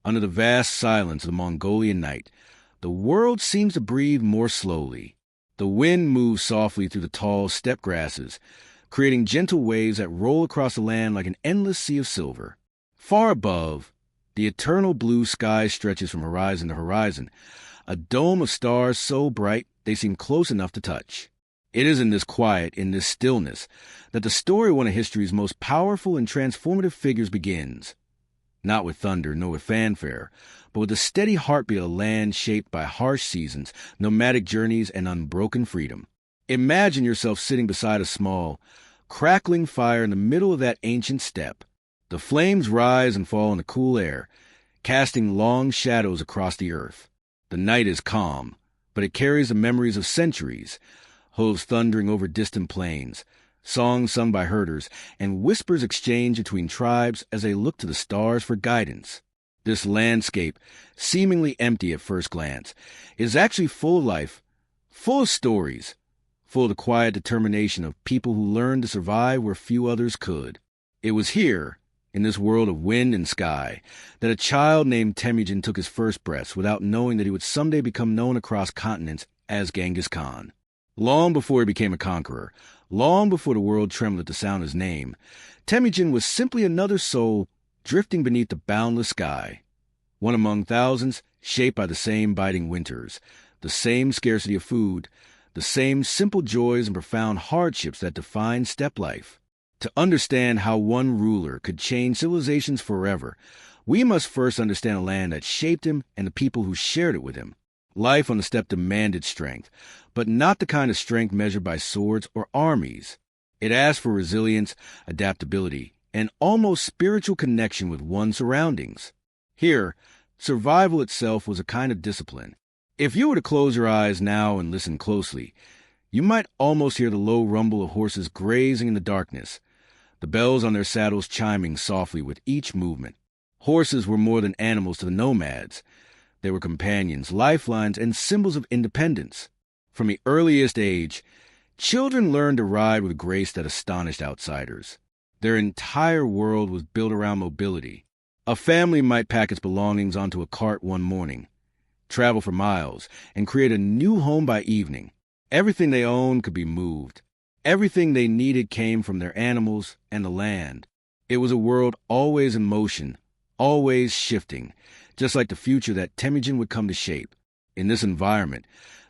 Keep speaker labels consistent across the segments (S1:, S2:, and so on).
S1: Under the vast silence of the Mongolian night, the world seems to breathe more slowly. The wind moves softly through the tall steppe grasses, creating gentle waves that roll across the land like an endless sea of silver. Far above, the eternal blue sky stretches from horizon to horizon, a dome of stars so bright they seem close enough to touch. It is in this quiet, in this stillness, that the story of one of history's most powerful and transformative figures begins. Not with thunder, nor with fanfare, but with the steady heartbeat of a land shaped by harsh seasons, nomadic journeys, and unbroken freedom. Imagine yourself sitting beside a small, crackling fire in the middle of that ancient steppe. The flames rise and fall in the cool air, casting long shadows across the earth. The night is calm, but it carries the memories of centuries, hooves thundering over distant plains, songs sung by herders, and whispers exchanged between tribes as they look to the stars for guidance. This landscape, seemingly empty at first glance, is actually full of life, full of stories, full of the quiet determination of people who learned to survive where few others could. It was here, in this world of wind and sky, that a child named Temujin took his first breaths without knowing that he would someday become known across continents as Genghis Khan. Long before he became a conqueror, long before the world trembled at the sound of his name, Temujin was simply another soul drifting beneath the boundless sky, one among thousands shaped by the same biting winters, the same scarcity of food, the same simple joys and profound hardships that define steppe life. To understand how one ruler could change civilizations forever, we must first understand the land that shaped him and the people who shared it with him. Life on the steppe demanded strength, but not the kind of strength measured by swords or armies. It asked for resilience, adaptability, and almost spiritual connection with one's surroundings. Here, survival itself was a kind of discipline. If you were to close your eyes now and listen closely, you might almost hear the low rumble of horses grazing in the darkness, the bells on their saddles chiming softly with each movement. Horses were more than animals to the nomads. They were companions, lifelines, and symbols of independence. From the earliest age, children learned to ride with grace that astonished outsiders. Their entire world was built around mobility. A family might pack its belongings onto a cart one morning, travel for miles, and create a new home by evening. Everything they owned could be moved. Everything they needed came from their animals and the land. It was a world always in motion, always shifting, just like the future that Temujin would come to shape. In this environment,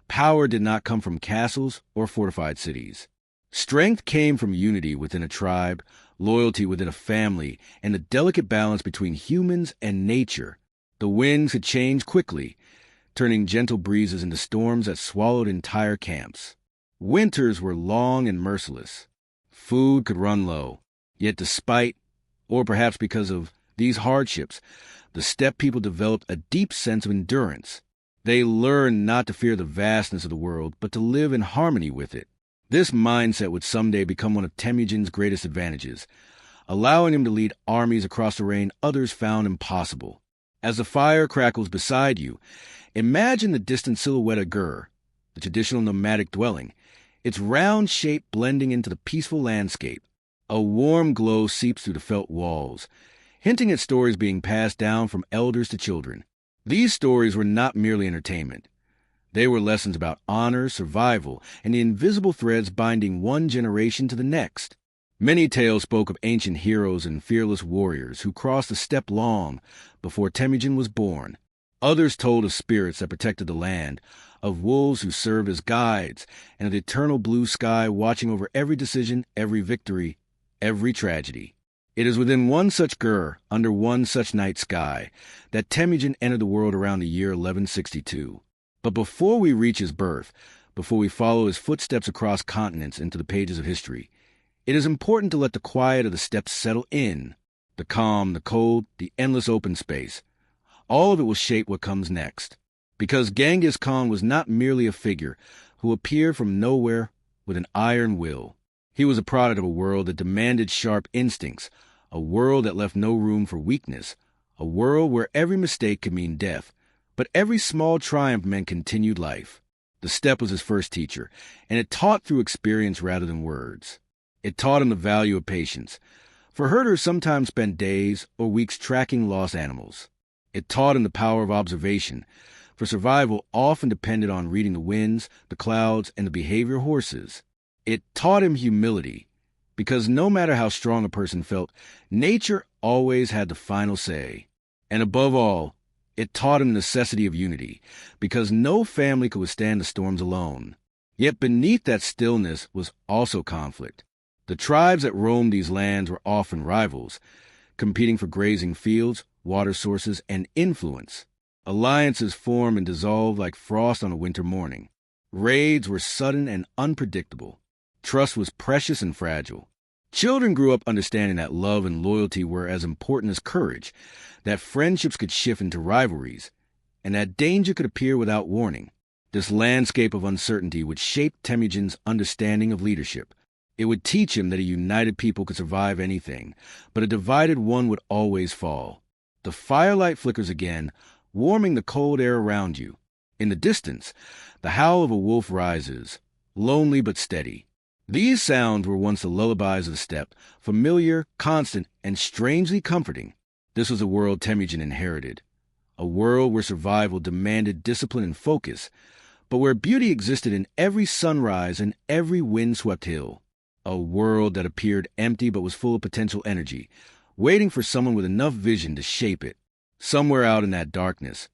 S1: power did not come from castles or fortified cities. Strength came from unity within a tribe, loyalty within a family, and the delicate balance between humans and nature. The winds could change quickly, turning gentle breezes into storms that swallowed entire camps. Winters were long and merciless. Food could run low. Yet despite, or perhaps because of, these hardships, the steppe people developed a deep sense of endurance. They learned not to fear the vastness of the world, but to live in harmony with it. This mindset would someday become one of Temujin's greatest advantages, allowing him to lead armies across terrain others found impossible. As the fire crackles beside you, imagine the distant silhouette of Gur, the traditional nomadic dwelling, its round shape blending into the peaceful landscape. A warm glow seeps through the felt walls, hinting at stories being passed down from elders to children. These stories were not merely entertainment. They were lessons about honor, survival, and the invisible threads binding one generation to the next. Many tales spoke of ancient heroes and fearless warriors who crossed the steppe long before Temujin was born. Others told of spirits that protected the land, of wolves who served as guides, and of the eternal blue sky watching over every decision, every victory, every tragedy. It is within one such Gur, under one such night sky, that Temujin entered the world around the year 1162. But before we reach his birth, before we follow his footsteps across continents into the pages of history, it is important to let the quiet of the steppes settle in. The calm, the cold, the endless open space. All of it will shape what comes next. Because Genghis Khan was not merely a figure who appeared from nowhere with an iron will. He was a product of a world that demanded sharp instincts, a world that left no room for weakness, a world where every mistake could mean death, but every small triumph meant continued life. The steppe was his first teacher, and it taught through experience rather than words. It taught him the value of patience, for herders sometimes spent days or weeks tracking lost animals. It taught him the power of observation, for survival often depended on reading the winds, the clouds, and the behavior of horses. It taught him humility, because no matter how strong a person felt, nature always had the final say. And above all, it taught him the necessity of unity, because no family could withstand the storms alone. Yet beneath that stillness was also conflict. The tribes that roamed these lands were often rivals, competing for grazing fields, water sources, and influence. Alliances formed and dissolved like frost on a winter morning. Raids were sudden and unpredictable. Trust was precious and fragile. Children grew up understanding that love and loyalty were as important as courage, that friendships could shift into rivalries, and that danger could appear without warning. This landscape of uncertainty would shape Temujin's understanding of leadership. It would teach him that a united people could survive anything, but a divided one would always fall. The firelight flickers again, warming the cold air around you. In the distance, the howl of a wolf rises, lonely but steady. These sounds were once the lullabies of the steppe, familiar, constant, and strangely comforting. This was a world Temujin inherited, a world where survival demanded discipline and focus, but where beauty existed in every sunrise and every wind-swept hill. A world that appeared empty but was full of potential energy, waiting for someone with enough vision to shape it. Somewhere out in that darkness,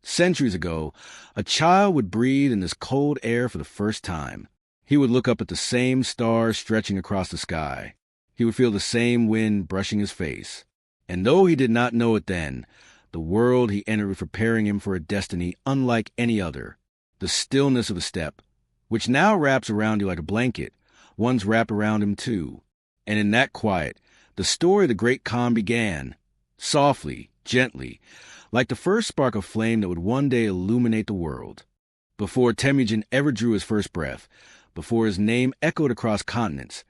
S1: centuries ago, a child would breathe in this cold air for the first time. He would look up at the same stars stretching across the sky. He would feel the same wind brushing his face. And though he did not know it then, the world he entered was preparing him for a destiny unlike any other. The stillness of the steppe, which now wraps around you like a blanket, once wrapped around him too. And in that quiet, the story of the great Khan began, softly, gently, like the first spark of flame that would one day illuminate the world. Before Temujin ever drew his first breath, before his name echoed across continents,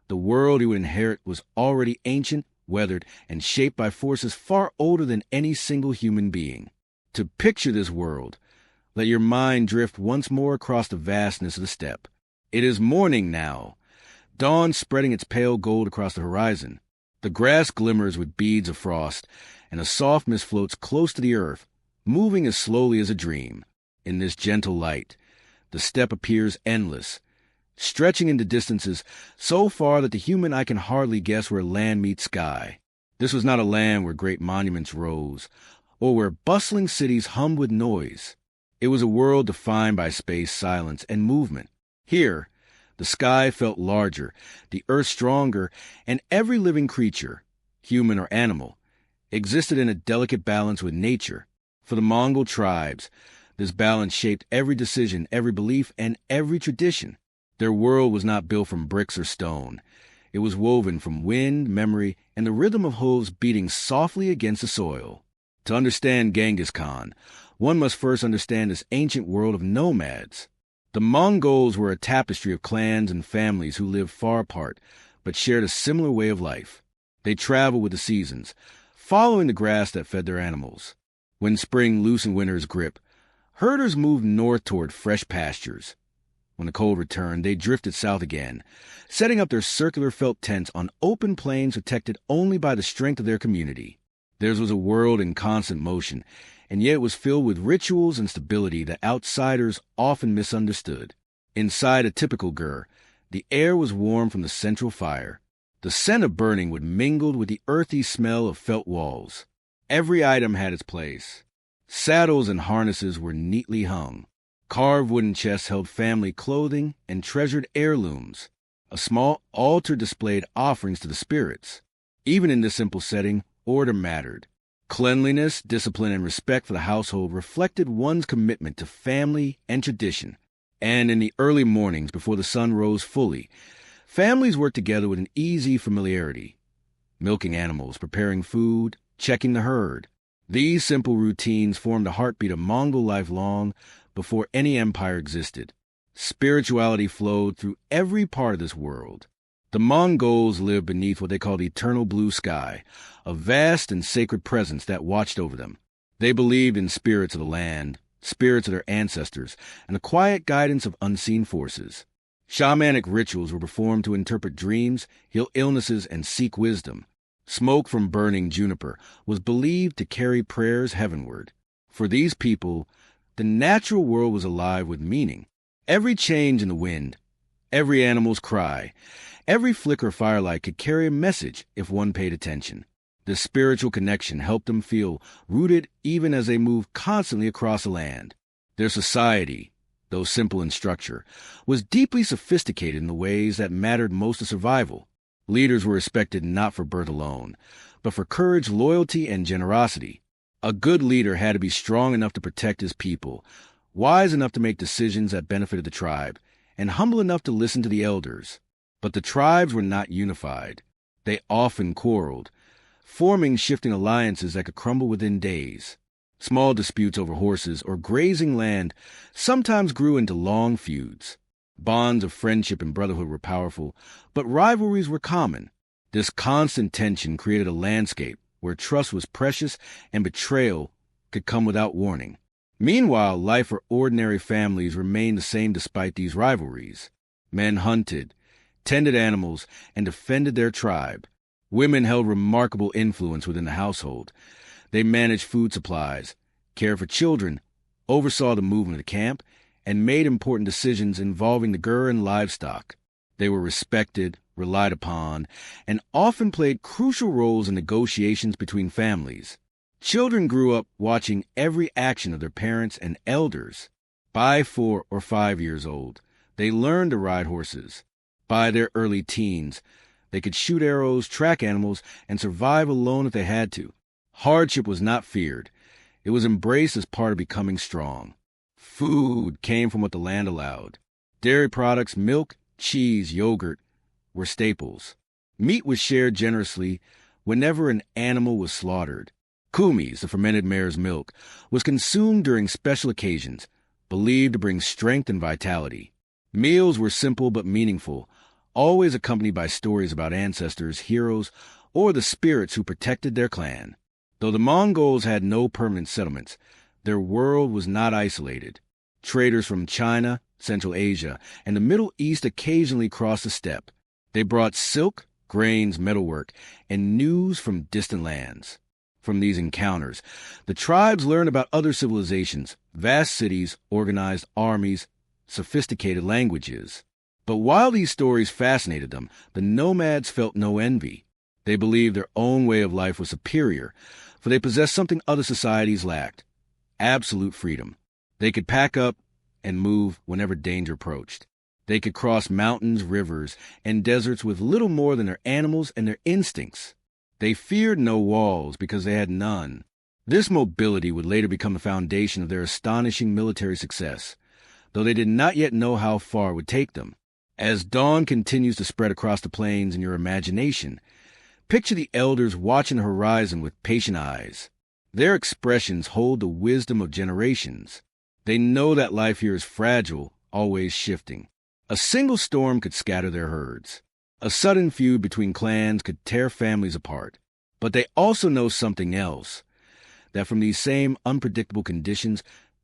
S1: the world he would inherit was already ancient, weathered, and shaped by forces far older than any single human being. To picture this world, let your mind drift once more across the vastness of the steppe. It is morning now, dawn spreading its pale gold across the horizon. The grass glimmers with beads of frost, and a soft mist floats close to the earth, moving as slowly as a dream. In this gentle light, the steppe appears endless, stretching into distances so far that the human eye can hardly guess where land meets sky. This was not a land where great monuments rose, or where bustling cities hummed with noise. It was a world defined by space, silence, and movement. Here, the sky felt larger, the earth stronger, and every living creature, human or animal, existed in a delicate balance with nature. For the Mongol tribes, this balance shaped every decision, every belief, and every tradition. Their world was not built from bricks or stone. It was woven from wind, memory, and the rhythm of hooves beating softly against the soil. To understand Genghis Khan, one must first understand this ancient world of nomads. The Mongols were a tapestry of clans and families who lived far apart, but shared a similar way of life. They traveled with the seasons, following the grass that fed their animals. When spring loosened winter's grip, herders moved north toward fresh pastures. When the cold returned, they drifted south again, setting up their circular felt tents on open plains protected only by the strength of their community. Theirs was a world in constant motion, and yet it was filled with rituals and stability that outsiders often misunderstood. Inside a typical gur, the air was warm from the central fire. The scent of burning would mingle with the earthy smell of felt walls. Every item had its place. Saddles and harnesses were neatly hung. Carved wooden chests held family clothing and treasured heirlooms. A small altar displayed offerings to the spirits. Even in this simple setting, order mattered. Cleanliness, discipline, and respect for the household reflected one's commitment to family and tradition. And in the early mornings before the sun rose fully, families worked together with an easy familiarity. Milking animals, preparing food, checking the herd. These simple routines formed the heartbeat of Mongol life long before any empire existed. Spirituality flowed through every part of this world. The Mongols lived beneath what they called the eternal blue sky, a vast and sacred presence that watched over them. They believed in spirits of the land, spirits of their ancestors, and the quiet guidance of unseen forces. Shamanic rituals were performed to interpret dreams, heal illnesses, and seek wisdom. Smoke from burning juniper was believed to carry prayers heavenward. For these people, the natural world was alive with meaning. Every change in the wind, every animal's cry, every flicker of firelight could carry a message if one paid attention. The spiritual connection helped them feel rooted even as they moved constantly across the land. Their society, though simple in structure, was deeply sophisticated in the ways that mattered most to survival. Leaders were respected not for birth alone, but for courage, loyalty, and generosity. A good leader had to be strong enough to protect his people, wise enough to make decisions that benefited the tribe, and humble enough to listen to the elders. But the tribes were not unified. They often quarreled, forming shifting alliances that could crumble within days. Small disputes over horses or grazing land sometimes grew into long feuds. Bonds of friendship and brotherhood were powerful, but rivalries were common. This constant tension created a landscape where trust was precious and betrayal could come without warning. Meanwhile, life for ordinary families remained the same despite these rivalries. Men hunted, tended animals, and defended their tribe. Women held remarkable influence within the household. They managed food supplies, cared for children, oversaw the movement of the camp, and made important decisions involving the gur and livestock. They were respected, relied upon, and often played crucial roles in negotiations between families. Children grew up watching every action of their parents and elders. By 4 or 5 years old, they learned to ride horses. By their early teens, they could shoot arrows, track animals, and survive alone if they had to. Hardship was not feared. It was embraced as part of becoming strong. Food came from what the land allowed. Dairy products, milk, cheese, yogurt were staples. Meat was shared generously whenever an animal was slaughtered. Kumis, the fermented mare's milk, was consumed during special occasions, believed to bring strength and vitality. Meals were simple but meaningful, always accompanied by stories about ancestors, heroes, or the spirits who protected their clan. Though the Mongols had no permanent settlements, their world was not isolated. Traders from China, Central Asia, and the Middle East occasionally crossed the steppe. They brought silk, grains, metalwork, and news from distant lands. From these encounters, the tribes learned about other civilizations, vast cities, organized armies, sophisticated languages. But while these stories fascinated them, the nomads felt no envy. They believed their own way of life was superior, for they possessed something other societies lacked: absolute freedom. They could pack up and move whenever danger approached. They could cross mountains, rivers, and deserts with little more than their animals and their instincts. They feared no walls because they had none. This mobility would later become the foundation of their astonishing military success, though they did not yet know how far it would take them. As dawn continues to spread across the plains in your imagination, picture the elders watching the horizon with patient eyes. Their expressions hold the wisdom of generations. They know that life here is fragile, always shifting. A single storm could scatter their herds. A sudden feud between clans could tear families apart. But they also know something else, that from these same unpredictable conditions,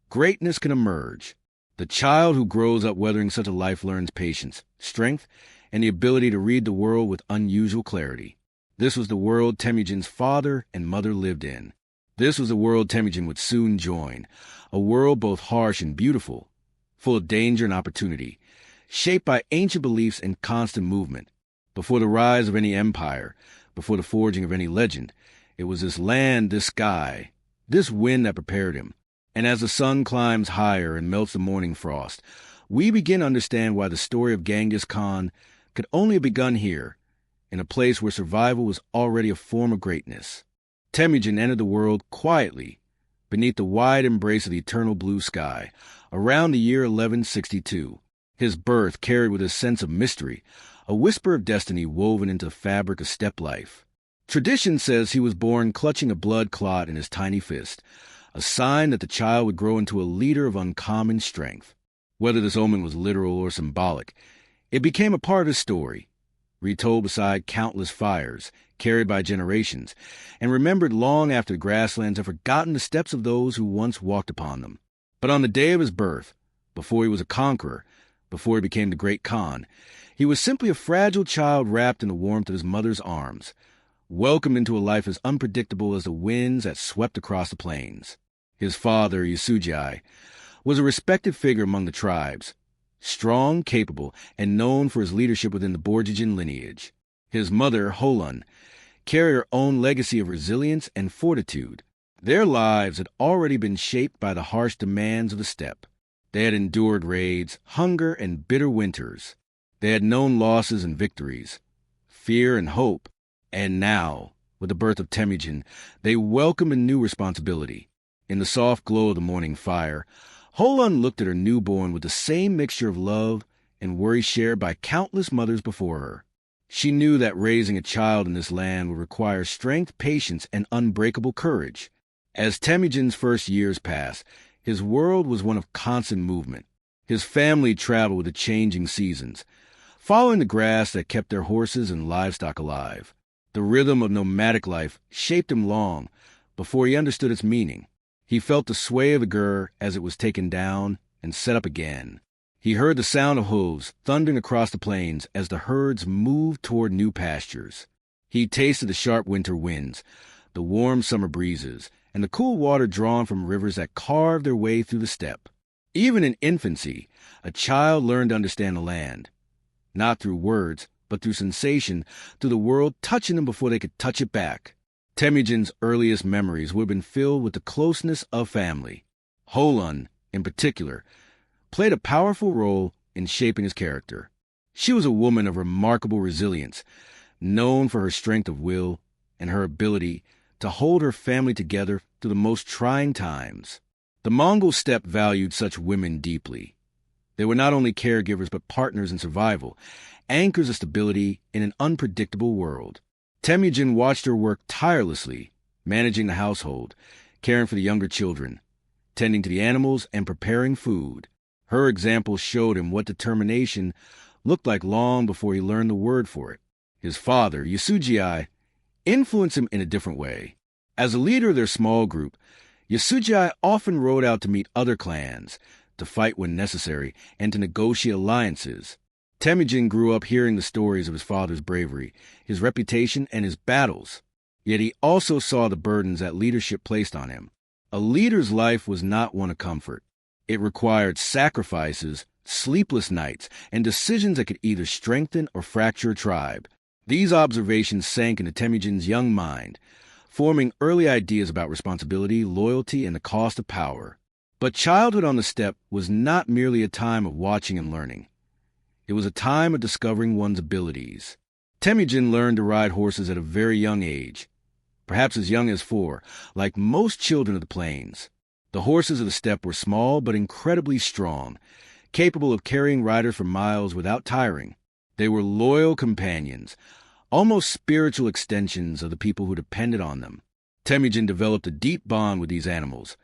S1: greatness can emerge. The child who grows up weathering such a life learns patience, strength, and the ability to read the world with unusual clarity. This was the world Temujin's father and mother lived in. This was the world Temujin would soon join, a world both harsh and beautiful, full of danger and opportunity, shaped by ancient beliefs and constant movement. Before the rise of any empire, before the forging of any legend, it was this land, this sky, this wind that prepared him. And as the sun climbs higher and melts the morning frost, we begin to understand why the story of Genghis Khan could only have begun here, in a place where survival was already a form of greatness. Temujin entered the world quietly, beneath the wide embrace of the eternal blue sky, around the year 1162. His birth carried with a sense of mystery, a whisper of destiny woven into the fabric of steppe life. Tradition says he was born clutching a blood clot in his tiny fist, a sign that the child would grow into a leader of uncommon strength. Whether this omen was literal or symbolic, it became a part of his story, retold beside countless fires, carried by generations, and remembered long after the grasslands had forgotten the steps of those who once walked upon them. But on the day of his birth, before he was a conqueror, before he became the great Khan, he was simply a fragile child wrapped in the warmth of his mother's arms, welcomed into a life as unpredictable as the winds that swept across the plains. His father, Yasuji, was a respected figure among the tribes, strong, capable, and known for his leadership within the Borjigin lineage. His mother, Holun, carried her own legacy of resilience and fortitude. Their lives had already been shaped by the harsh demands of the steppe. They had endured raids, hunger, and bitter winters. They had known losses and victories, fear and hope. And now, with the birth of Temujin, they welcomed a new responsibility. In the soft glow of the morning fire, Holun looked at her newborn with the same mixture of love and worry shared by countless mothers before her. She knew that raising a child in this land would require strength, patience, and unbreakable courage. As Temujin's first years passed, his world was one of constant movement. His family traveled with the changing seasons, following the grass that kept their horses and livestock alive. The rhythm of nomadic life shaped him long before he understood its meaning. He felt the sway of the gur as it was taken down and set up again. He heard the sound of hooves thundering across the plains as the herds moved toward new pastures. He tasted the sharp winter winds, the warm summer breezes, and the cool water drawn from rivers that carved their way through the steppe. Even in infancy, a child learned to understand the land, not through words, but through sensation, through the world touching them before they could touch it back. Temujin's earliest memories would have been filled with the closeness of family. Holun, in particular, played a powerful role in shaping his character. She was a woman of remarkable resilience, known for her strength of will and her ability to hold her family together through the most trying times. The Mongol steppe valued such women deeply. They were not only caregivers but partners in survival, anchors of stability in an unpredictable world. Temujin watched her work tirelessly, managing the household, caring for the younger children, tending to the animals, and preparing food. Her example showed him what determination looked like long before he learned the word for it. His father, Yasuji, influenced him in a different way. As a leader of their small group, Yasuji often rode out to meet other clans, to fight when necessary, and to negotiate alliances. Temujin grew up hearing the stories of his father's bravery, his reputation, and his battles. Yet he also saw the burdens that leadership placed on him. A leader's life was not one of comfort. It required sacrifices, sleepless nights, and decisions that could either strengthen or fracture a tribe. These observations sank into Temujin's young mind, forming early ideas about responsibility, loyalty, and the cost of power. But childhood on the steppe was not merely a time of watching and learning. It was a time of discovering one's abilities. Temujin learned to ride horses at a very young age, perhaps as young as 4, like most children of the plains. The horses of the steppe were small but incredibly strong, capable of carrying riders for miles without tiring. They were loyal companions, almost spiritual extensions of the people who depended on them. Temujin developed a deep bond with these animals,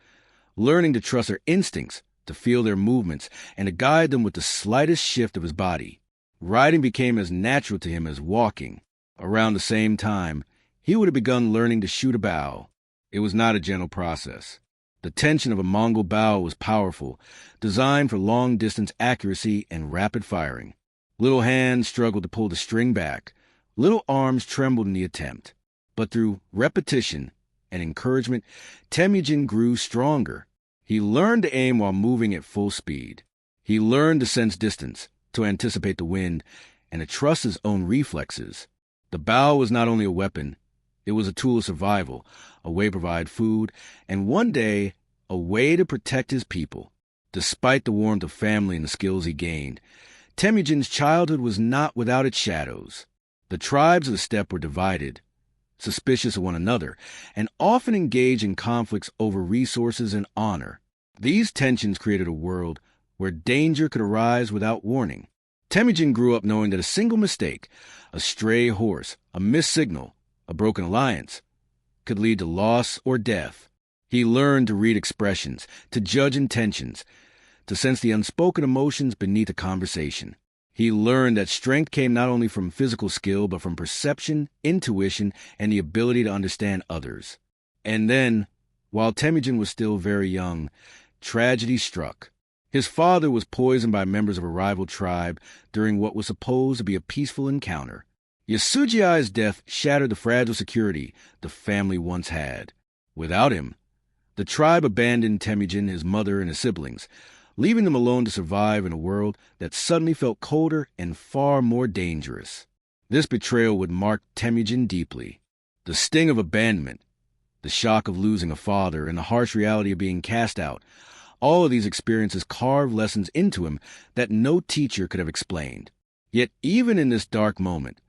S1: learning to trust their instincts, to feel their movements, and to guide them with the slightest shift of his body. Riding became as natural to him as walking. Around the same time, he would have begun learning to shoot a bow. It was not a gentle process. The tension of a Mongol bow was powerful, designed for long-distance accuracy and rapid firing. Little hands struggled to pull the string back. Little arms trembled in the attempt. But through repetition and encouragement, Temujin grew stronger. He learned to aim while moving at full speed. He learned to sense distance, to anticipate the wind, and to trust his own reflexes. The bow was not only a weapon, it was a tool of survival, a way to provide food, and one day, a way to protect his people. Despite the warmth of family and the skills he gained, Temujin's childhood was not without its shadows. The tribes of the steppe were divided, suspicious of one another, and often engaged in conflicts over resources and honor. These tensions created a world where danger could arise without warning. Temujin grew up knowing that a single mistake, a stray horse, a missed signal, a broken alliance, could lead to loss or death. He learned to read expressions, to judge intentions, to sense the unspoken emotions beneath a conversation. He learned that strength came not only from physical skill, but from perception, intuition, and the ability to understand others. And then, while Temujin was still very young, tragedy struck. His father was poisoned by members of a rival tribe during what was supposed to be a peaceful encounter. Yasuji's death shattered the fragile security the family once had. Without him, the tribe abandoned Temujin, his mother, and his siblings, leaving them alone to survive in a world that suddenly felt colder and far more dangerous. This betrayal would mark Temujin deeply. The sting of abandonment, the shock of losing a father, and the harsh reality of being cast out, all of these experiences carved lessons into him that no teacher could have explained. Yet even in this dark moment,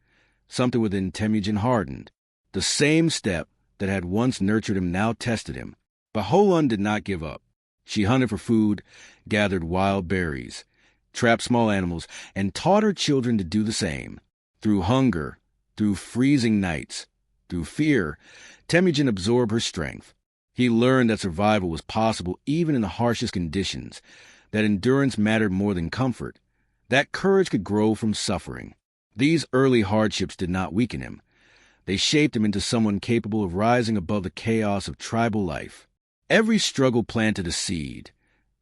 S1: something within Temujin hardened. The same step that had once nurtured him now tested him. But Holun did not give up. She hunted for food, gathered wild berries, trapped small animals, and taught her children to do the same. Through hunger, through freezing nights, through fear, Temujin absorbed her strength. He learned that survival was possible even in the harshest conditions, that endurance mattered more than comfort, that courage could grow from suffering. These early hardships did not weaken him. They shaped him into someone capable of rising above the chaos of tribal life. Every struggle planted a seed.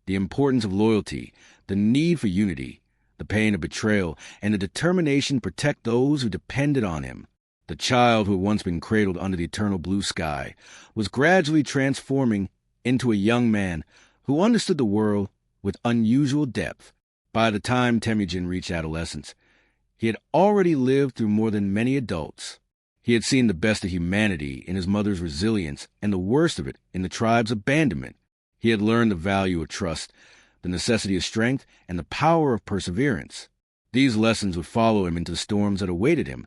S1: The importance of loyalty, the need for unity, the pain of betrayal, and the determination to protect those who depended on him. The child who had once been cradled under the eternal blue sky was gradually transforming into a young man who understood the world with unusual depth. By the time Temujin reached adolescence, he had already lived through more than many adults. He had seen the best of humanity in his mother's resilience and the worst of it in the tribe's abandonment. He had learned the value of trust, the necessity of strength, and the power of perseverance. These lessons would follow him into the storms that awaited him,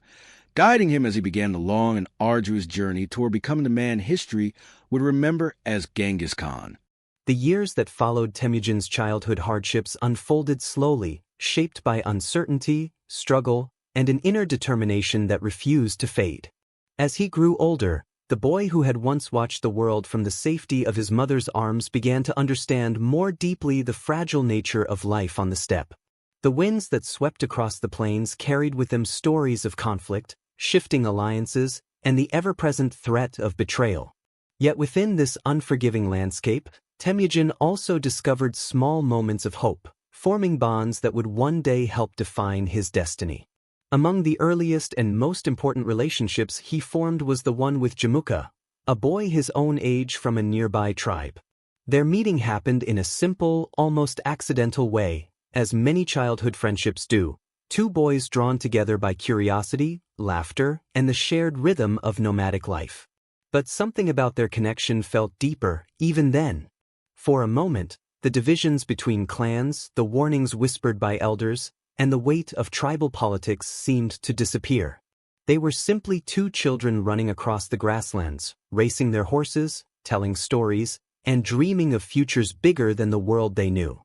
S1: guiding him as he began the long and arduous journey toward becoming the man history would remember as Genghis Khan.
S2: The years that followed Temujin's childhood hardships unfolded slowly, shaped by uncertainty, struggle, and an inner determination that refused to fade. As he grew older, the boy who had once watched the world from the safety of his mother's arms began to understand more deeply the fragile nature of life on the steppe. The winds that swept across the plains carried with them stories of conflict, shifting alliances, and the ever-present threat of betrayal. Yet within this unforgiving landscape, Temujin also discovered small moments of hope, forming bonds that would one day help define his destiny. Among the earliest and most important relationships he formed was the one with Jamuka, a boy his own age from a nearby tribe. Their meeting happened in a simple, almost accidental way, as many childhood friendships do, two boys drawn together by curiosity, laughter, and the shared rhythm of nomadic life. But something about their connection felt deeper, even then. For a moment, the divisions between clans, the warnings whispered by elders, and the weight of tribal politics seemed to disappear. They were simply two children running across the grasslands, racing their horses, telling stories, and dreaming of futures bigger than the world they knew.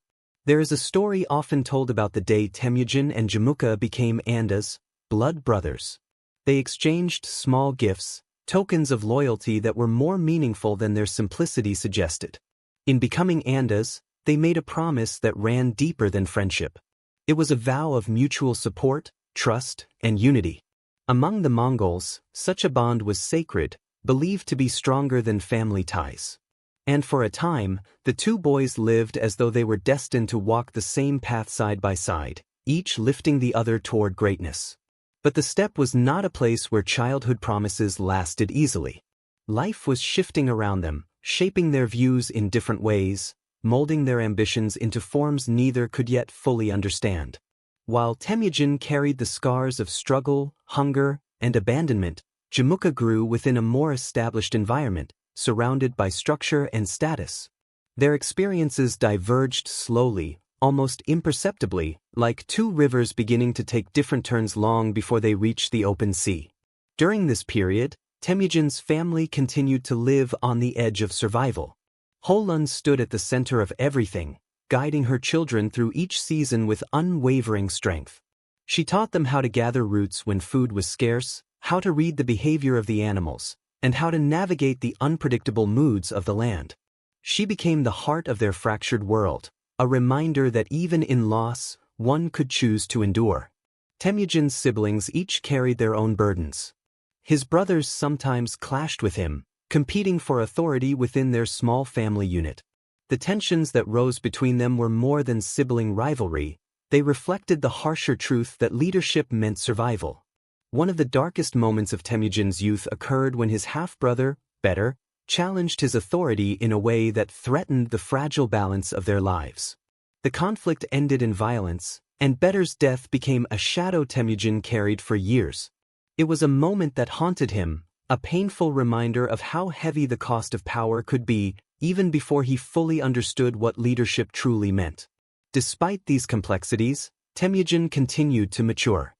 S2: There is a story often told about the day Temujin and Jamuka became Andas, blood brothers. They exchanged small gifts, tokens of loyalty that were more meaningful than their simplicity suggested. In becoming Andas, they made a promise that ran deeper than friendship. It was a vow of mutual support, trust, and unity. Among the Mongols, such a bond was sacred, believed to be stronger than family ties. And for a time, the two boys lived as though they were destined to walk the same path side by side, each lifting the other toward greatness. But the steppe was not a place where childhood promises lasted easily. Life was shifting around them, shaping their views in different ways, molding their ambitions into forms neither could yet fully understand. While Temujin carried the scars of struggle, hunger, and abandonment, Jamuka grew within a more established environment, surrounded by structure and status. Their experiences diverged slowly, almost imperceptibly, like two rivers beginning to take different turns long before they reached the open sea. During this period, Temujin's family continued to live on the edge of survival. Holun stood at the center of everything, guiding her children through each season with unwavering strength. She taught them how to gather roots when food was scarce, how to read the behavior of the animals, and how to navigate the unpredictable moods of the land. She became the heart of their fractured world, a reminder that even in loss, one could choose to endure. Temujin's siblings each carried their own burdens. His brothers sometimes clashed with him, competing for authority within their small family unit. The tensions that rose between them were more than sibling rivalry, they reflected the harsher truth that leadership meant survival. One of the darkest moments of Temujin's youth occurred when his half-brother, Better, challenged his authority in a way that threatened the fragile balance of their lives. The conflict ended in violence, and Better's death became a shadow Temujin carried for years. It was a moment that haunted him, a painful reminder of how heavy the cost of power could be, even before he fully understood what leadership truly meant. Despite these complexities, Temujin continued to mature.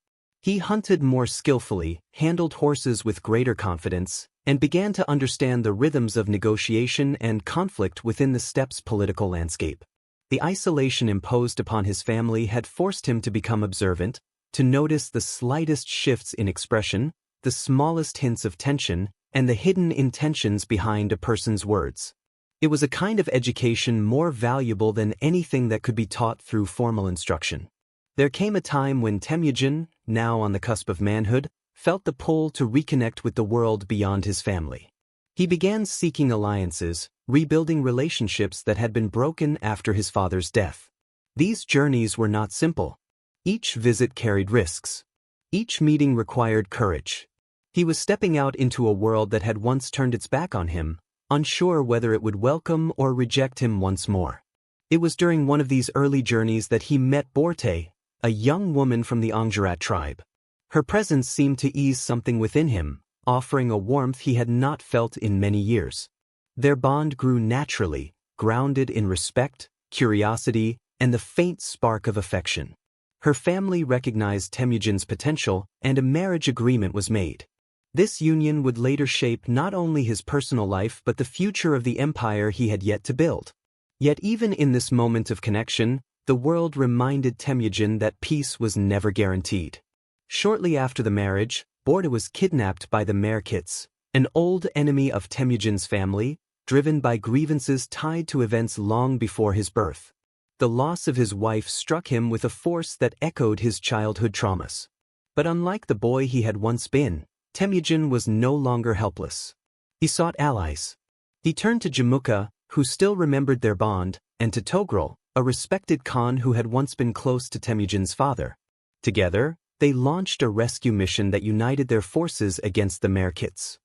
S2: He hunted more skillfully, handled horses with greater confidence, and began to understand the rhythms of negotiation and conflict within the steppe's political landscape. The isolation imposed upon his family had forced him to become observant, to notice the slightest shifts in expression, the smallest hints of tension, and the hidden intentions behind a person's words. It was a kind of education more valuable than anything that could be taught through formal instruction. There came a time when Temujin, now on the cusp of manhood, felt the pull to reconnect with the world beyond his family. He began seeking alliances, rebuilding relationships that had been broken after his father's death. These journeys were not simple. Each visit carried risks. Each meeting required courage. He was stepping out into a world that had once turned its back on him, unsure whether it would welcome or reject him once more. It was during one of these early journeys that he met Borte, a young woman from the Angjarat tribe. Her presence seemed to ease something within him, offering a warmth he had not felt in many years. Their bond grew naturally, grounded in respect, curiosity, and the faint spark of affection. Her family recognized Temujin's potential, and a marriage agreement was made. This union would later shape not only his personal life but the future of the empire he had yet to build. Yet even in this moment of connection, the world reminded Temujin that peace was never guaranteed. Shortly after the marriage, Borte was kidnapped by the Merkits, an old enemy of Temujin's family, driven by grievances tied to events long before his birth. The loss of his wife struck him with a force that echoed his childhood traumas. But unlike the boy he had once been, Temujin was no longer helpless. He sought allies. He turned to Jamuka, who still remembered their bond, and to Togrul, a respected Khan who had once been close to Temujin's father. Together, they launched a rescue mission that united their forces against the Merkits.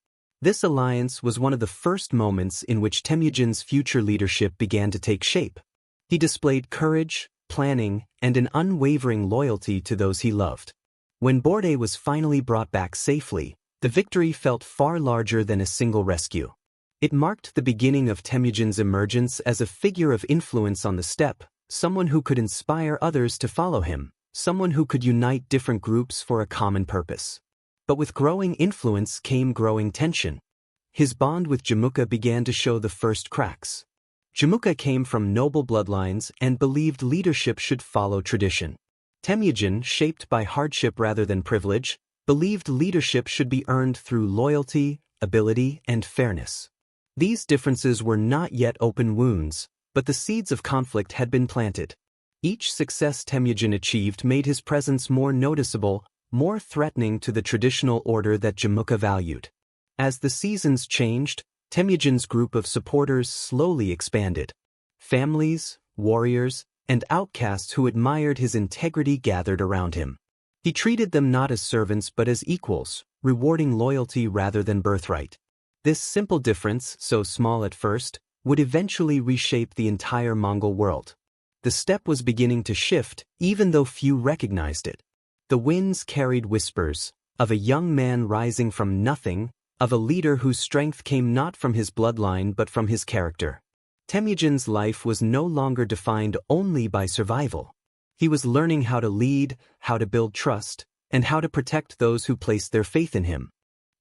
S2: This alliance was one of the first moments in which Temujin's future leadership began to take shape. He displayed courage, planning, and an unwavering loyalty to those he loved. When Borte was finally brought back safely, the victory felt far larger than a single rescue. It marked the beginning of Temujin's emergence as a figure of influence on the steppe, someone who could inspire others to follow him, someone who could unite different groups for a common purpose. But with growing influence came growing tension. His bond with Jamuka began to show the first cracks. Jamuka came from noble bloodlines and believed leadership should follow tradition. Temujin, shaped by hardship rather than privilege, believed leadership should be earned through loyalty, ability, and fairness. These differences were not yet open wounds, but the seeds of conflict had been planted. Each success Temujin achieved made his presence more noticeable, more threatening to the traditional order that Jamuka valued. As the seasons changed, Temujin's group of supporters slowly expanded. Families, warriors, and outcasts who admired his integrity gathered around him. He treated them not as servants but as equals, rewarding loyalty rather than birthright. This simple difference, so small at first, would eventually reshape the entire Mongol world. The steppe was beginning to shift, even though few recognized it. The winds carried whispers, of a young man rising from nothing, of a leader whose strength came not from his bloodline but from his character. Temujin's life was no longer defined only by survival. He was learning how to lead, how to build trust, and how to protect those who placed their faith in him.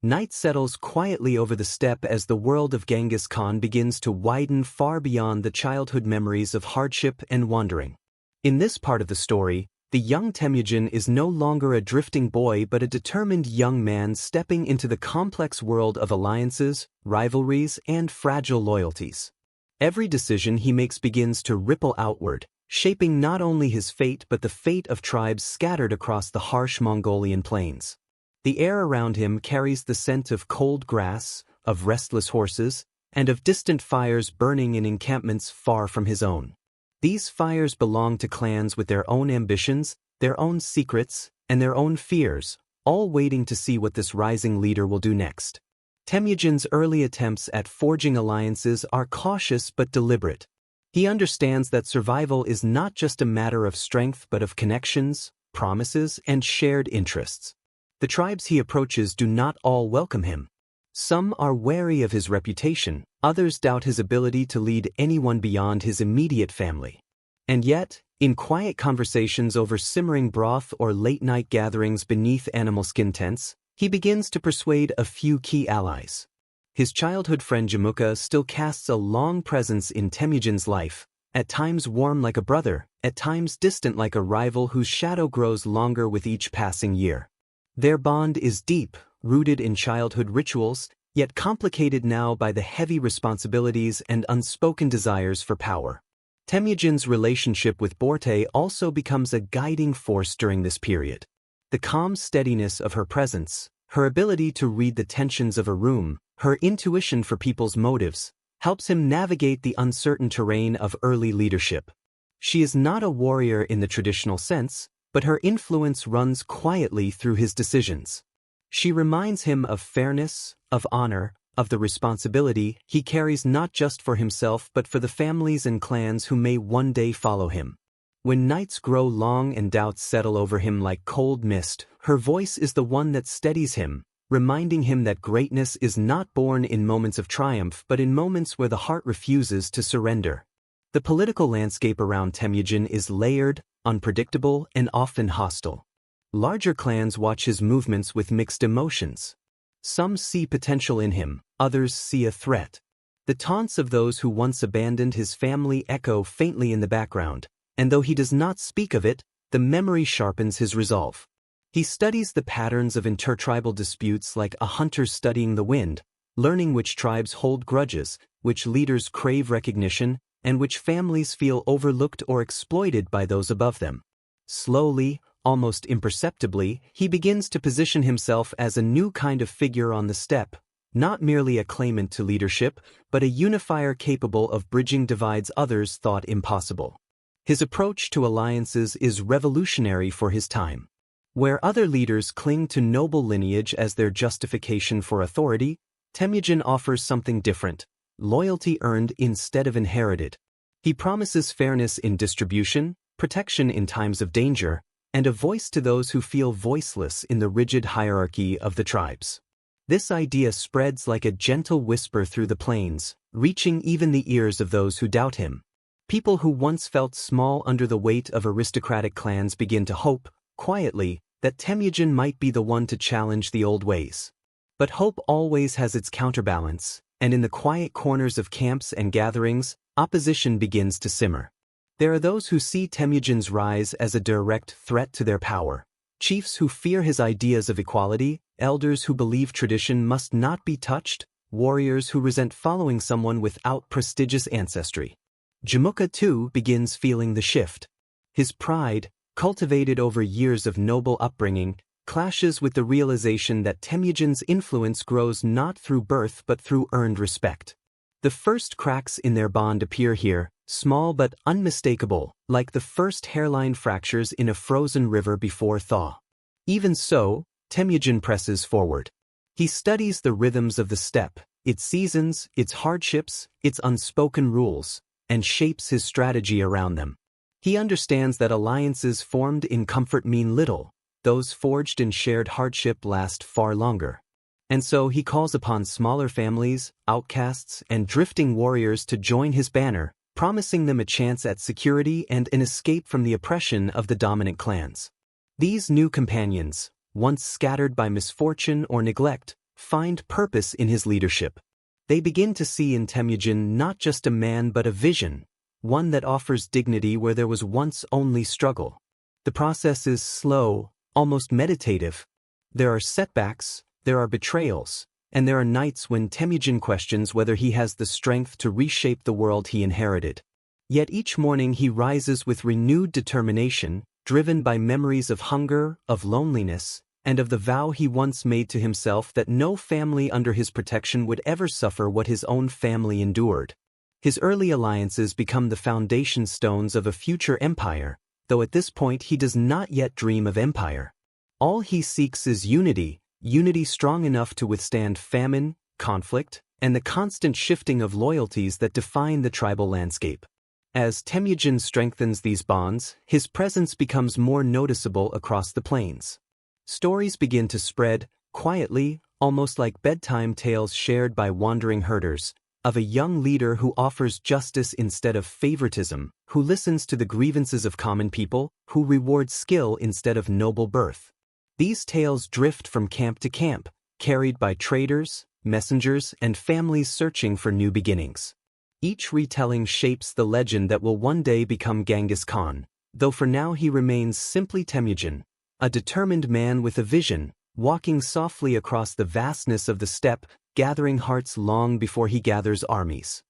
S2: Night settles quietly over the steppe as the world of Genghis Khan begins to widen far beyond the childhood memories of hardship and wandering. In this part of the story, the young Temujin is no longer a drifting boy but a determined young man stepping into the complex world of alliances, rivalries, and fragile loyalties. Every decision he makes begins to ripple outward, shaping not only his fate but the fate of tribes scattered across the harsh Mongolian plains. The air around him carries the scent of cold grass, of restless horses, and of distant fires burning in encampments far from his own. These fires belong to clans with their own ambitions, their own secrets, and their own fears, all waiting to see what this rising leader will do next. Temujin's early attempts at forging alliances are cautious but deliberate. He understands that survival is not just a matter of strength but of connections, promises, and shared interests. The tribes he approaches do not all welcome him. Some are wary of his reputation, others doubt his ability to lead anyone beyond his immediate family. And yet, in quiet conversations over simmering broth or late-night gatherings beneath animal skin tents, he begins to persuade a few key allies. His childhood friend Jamuka still casts a long presence in Temujin's life, at times warm like a brother, at times distant like a rival whose shadow grows longer with each passing year. Their bond is deep, rooted in childhood rituals, yet complicated now by the heavy responsibilities and unspoken desires for power. Temujin's relationship with Borte also becomes a guiding force during this period. The calm steadiness of her presence, her ability to read the tensions of a room, her intuition for people's motives, helps him navigate the uncertain terrain of early leadership. She is not a warrior in the traditional sense, but her influence runs quietly through his decisions. She reminds him of fairness, of honor, of the responsibility he carries not just for himself but for the families and clans who may one day follow him. When nights grow long and doubts settle over him like cold mist, her voice is the one that steadies him, reminding him that greatness is not born in moments of triumph but in moments where the heart refuses to surrender. The political landscape around Temujin is layered, unpredictable, and often hostile. Larger clans watch his movements with mixed emotions. Some see potential in him, others see a threat. The taunts of those who once abandoned his family echo faintly in the background, and though he does not speak of it, the memory sharpens his resolve. He studies the patterns of intertribal disputes like a hunter studying the wind, learning which tribes hold grudges, which leaders crave recognition, and which families feel overlooked or exploited by those above them. Slowly, almost imperceptibly, he begins to position himself as a new kind of figure on the steppe, not merely a claimant to leadership, but a unifier capable of bridging divides others thought impossible. His approach to alliances is revolutionary for his time. Where other leaders cling to noble lineage as their justification for authority, Temujin offers something different: loyalty earned instead of inherited. He promises fairness in distribution, protection in times of danger, and a voice to those who feel voiceless in the rigid hierarchy of the tribes. This idea spreads like a gentle whisper through the plains, reaching even the ears of those who doubt him. People who once felt small under the weight of aristocratic clans begin to hope, quietly, that Temujin might be the one to challenge the old ways. But hope always has its counterbalance, and in the quiet corners of camps and gatherings, opposition begins to simmer. There are those who see Temujin's rise as a direct threat to their power, chiefs who fear his ideas of equality, elders who believe tradition must not be touched, warriors who resent following someone without prestigious ancestry. Jamuka, too, begins feeling the shift. His pride, cultivated over years of noble upbringing, clashes with the realization that Temujin's influence grows not through birth but through earned respect. The first cracks in their bond appear here, small but unmistakable, like the first hairline fractures in a frozen river before thaw. Even so, Temujin presses forward. He studies the rhythms of the steppe, its seasons, its hardships, its unspoken rules, and shapes his strategy around them. He understands that alliances formed in comfort mean little, those forged in shared hardship last far longer. And so he calls upon smaller families, outcasts, and drifting warriors to join his banner, promising them a chance at security and an escape from the oppression of the dominant clans. These new companions, once scattered by misfortune or neglect, find purpose in his leadership. They begin to see in Temujin not just a man but a vision, one that offers dignity where there was once only struggle. The process is slow, almost meditative. There are setbacks, there are betrayals, and there are nights when Temujin questions whether he has the strength to reshape the world he inherited. Yet each morning he rises with renewed determination, driven by memories of hunger, of loneliness, and of the vow he once made to himself that no family under his protection would ever suffer what his own family endured. His early alliances become the foundation stones of a future empire, though at this point he does not yet dream of empire. All he seeks is unity, unity strong enough to withstand famine, conflict, and the constant shifting of loyalties that define the tribal landscape. As Temujin strengthens these bonds, his presence becomes more noticeable across the plains. Stories begin to spread, quietly, almost like bedtime tales shared by wandering herders, of a young leader who offers justice instead of favoritism, who listens to the grievances of common people, who rewards skill instead of noble birth. These tales drift from camp to camp, carried by traders, messengers, and families searching for new beginnings. Each retelling shapes the legend that will one day become Genghis Khan, though for now he remains simply Temujin, a determined man with a vision, walking softly across the vastness of the steppe, gathering hearts long before he gathers armies.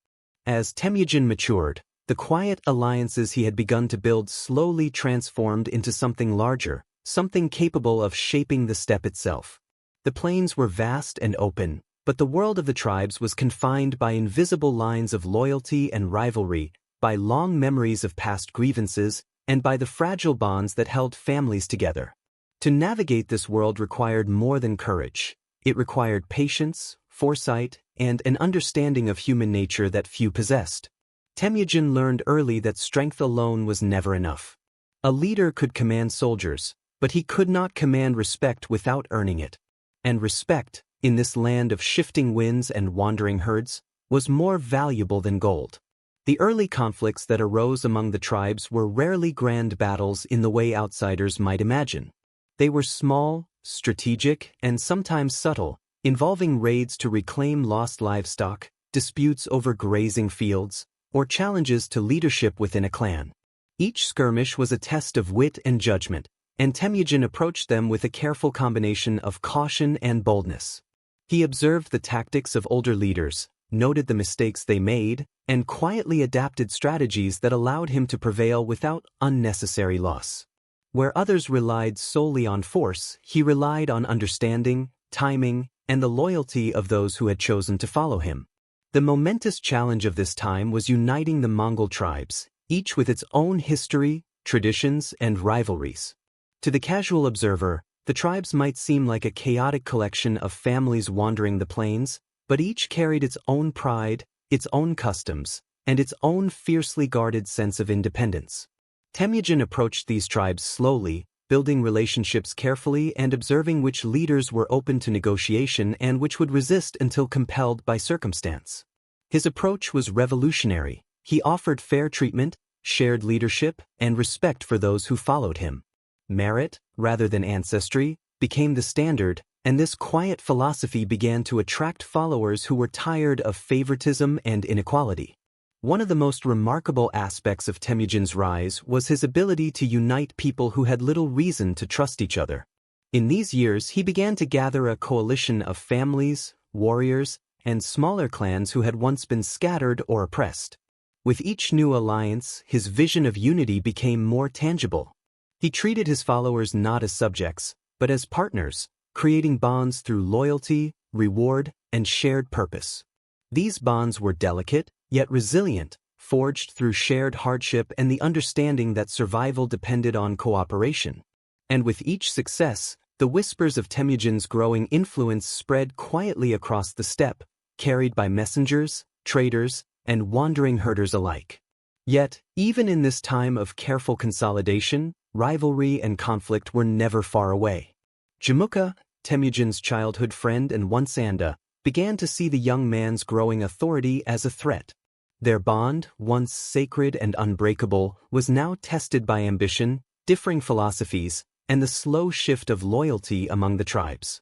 S2: As Temujin matured, the quiet alliances he had begun to build slowly transformed into something larger, something capable of shaping the steppe itself. The plains were vast and open, but the world of the tribes was confined by invisible lines of loyalty and rivalry, by long memories of past grievances, and by the fragile bonds that held families together. To navigate this world required more than courage. It required patience, foresight, and an understanding of human nature that few possessed. Temujin learned early that strength alone was never enough. A leader could command soldiers, but he could not command respect without earning it. And respect, in this land of shifting winds and wandering herds, was more valuable than gold. The early conflicts that arose among the tribes were rarely grand battles in the way outsiders might imagine. They were small, strategic, and sometimes subtle, involving raids to reclaim lost livestock, disputes over grazing fields, or challenges to leadership within a clan. Each skirmish was a test of wit and judgment, and Temujin approached them with a careful combination of caution and boldness. He observed the tactics of older leaders, noted the mistakes they made, and quietly adapted strategies that allowed him to prevail without unnecessary loss. Where others relied solely on force, he relied on understanding, timing, and the loyalty of those who had chosen to follow him. The momentous challenge of this time was uniting the Mongol tribes, each with its own history, traditions, and rivalries. To the casual observer, the tribes might seem like a chaotic collection of families wandering the plains, but each carried its own pride, its own customs, and its own fiercely guarded sense of independence. Temujin approached these tribes slowly, building relationships carefully and observing which leaders were open to negotiation and which would resist until compelled by circumstance. His approach was revolutionary. He offered fair treatment, shared leadership, and respect for those who followed him. Merit, rather than ancestry, became the standard, and this quiet philosophy began to attract followers who were tired of favoritism and inequality. One of the most remarkable aspects of Temujin's rise was his ability to unite people who had little reason to trust each other. In these years, he began to gather a coalition of families, warriors, and smaller clans who had once been scattered or oppressed. With each new alliance, his vision of unity became more tangible. He treated his followers not as subjects, but as partners, creating bonds through loyalty, reward, and shared purpose. These bonds were delicate, yet resilient, forged through shared hardship and the understanding that survival depended on cooperation. And with each success, the whispers of Temujin's growing influence spread quietly across the steppe, carried by messengers, traders, and wandering herders alike. Yet, even in this time of careful consolidation, rivalry and conflict were never far away. Jamuka, Temujin's childhood friend and Wansanda, began to see the young man's growing authority as a threat. Their bond, once sacred and unbreakable, was now tested by ambition, differing philosophies, and the slow shift of loyalty among the tribes.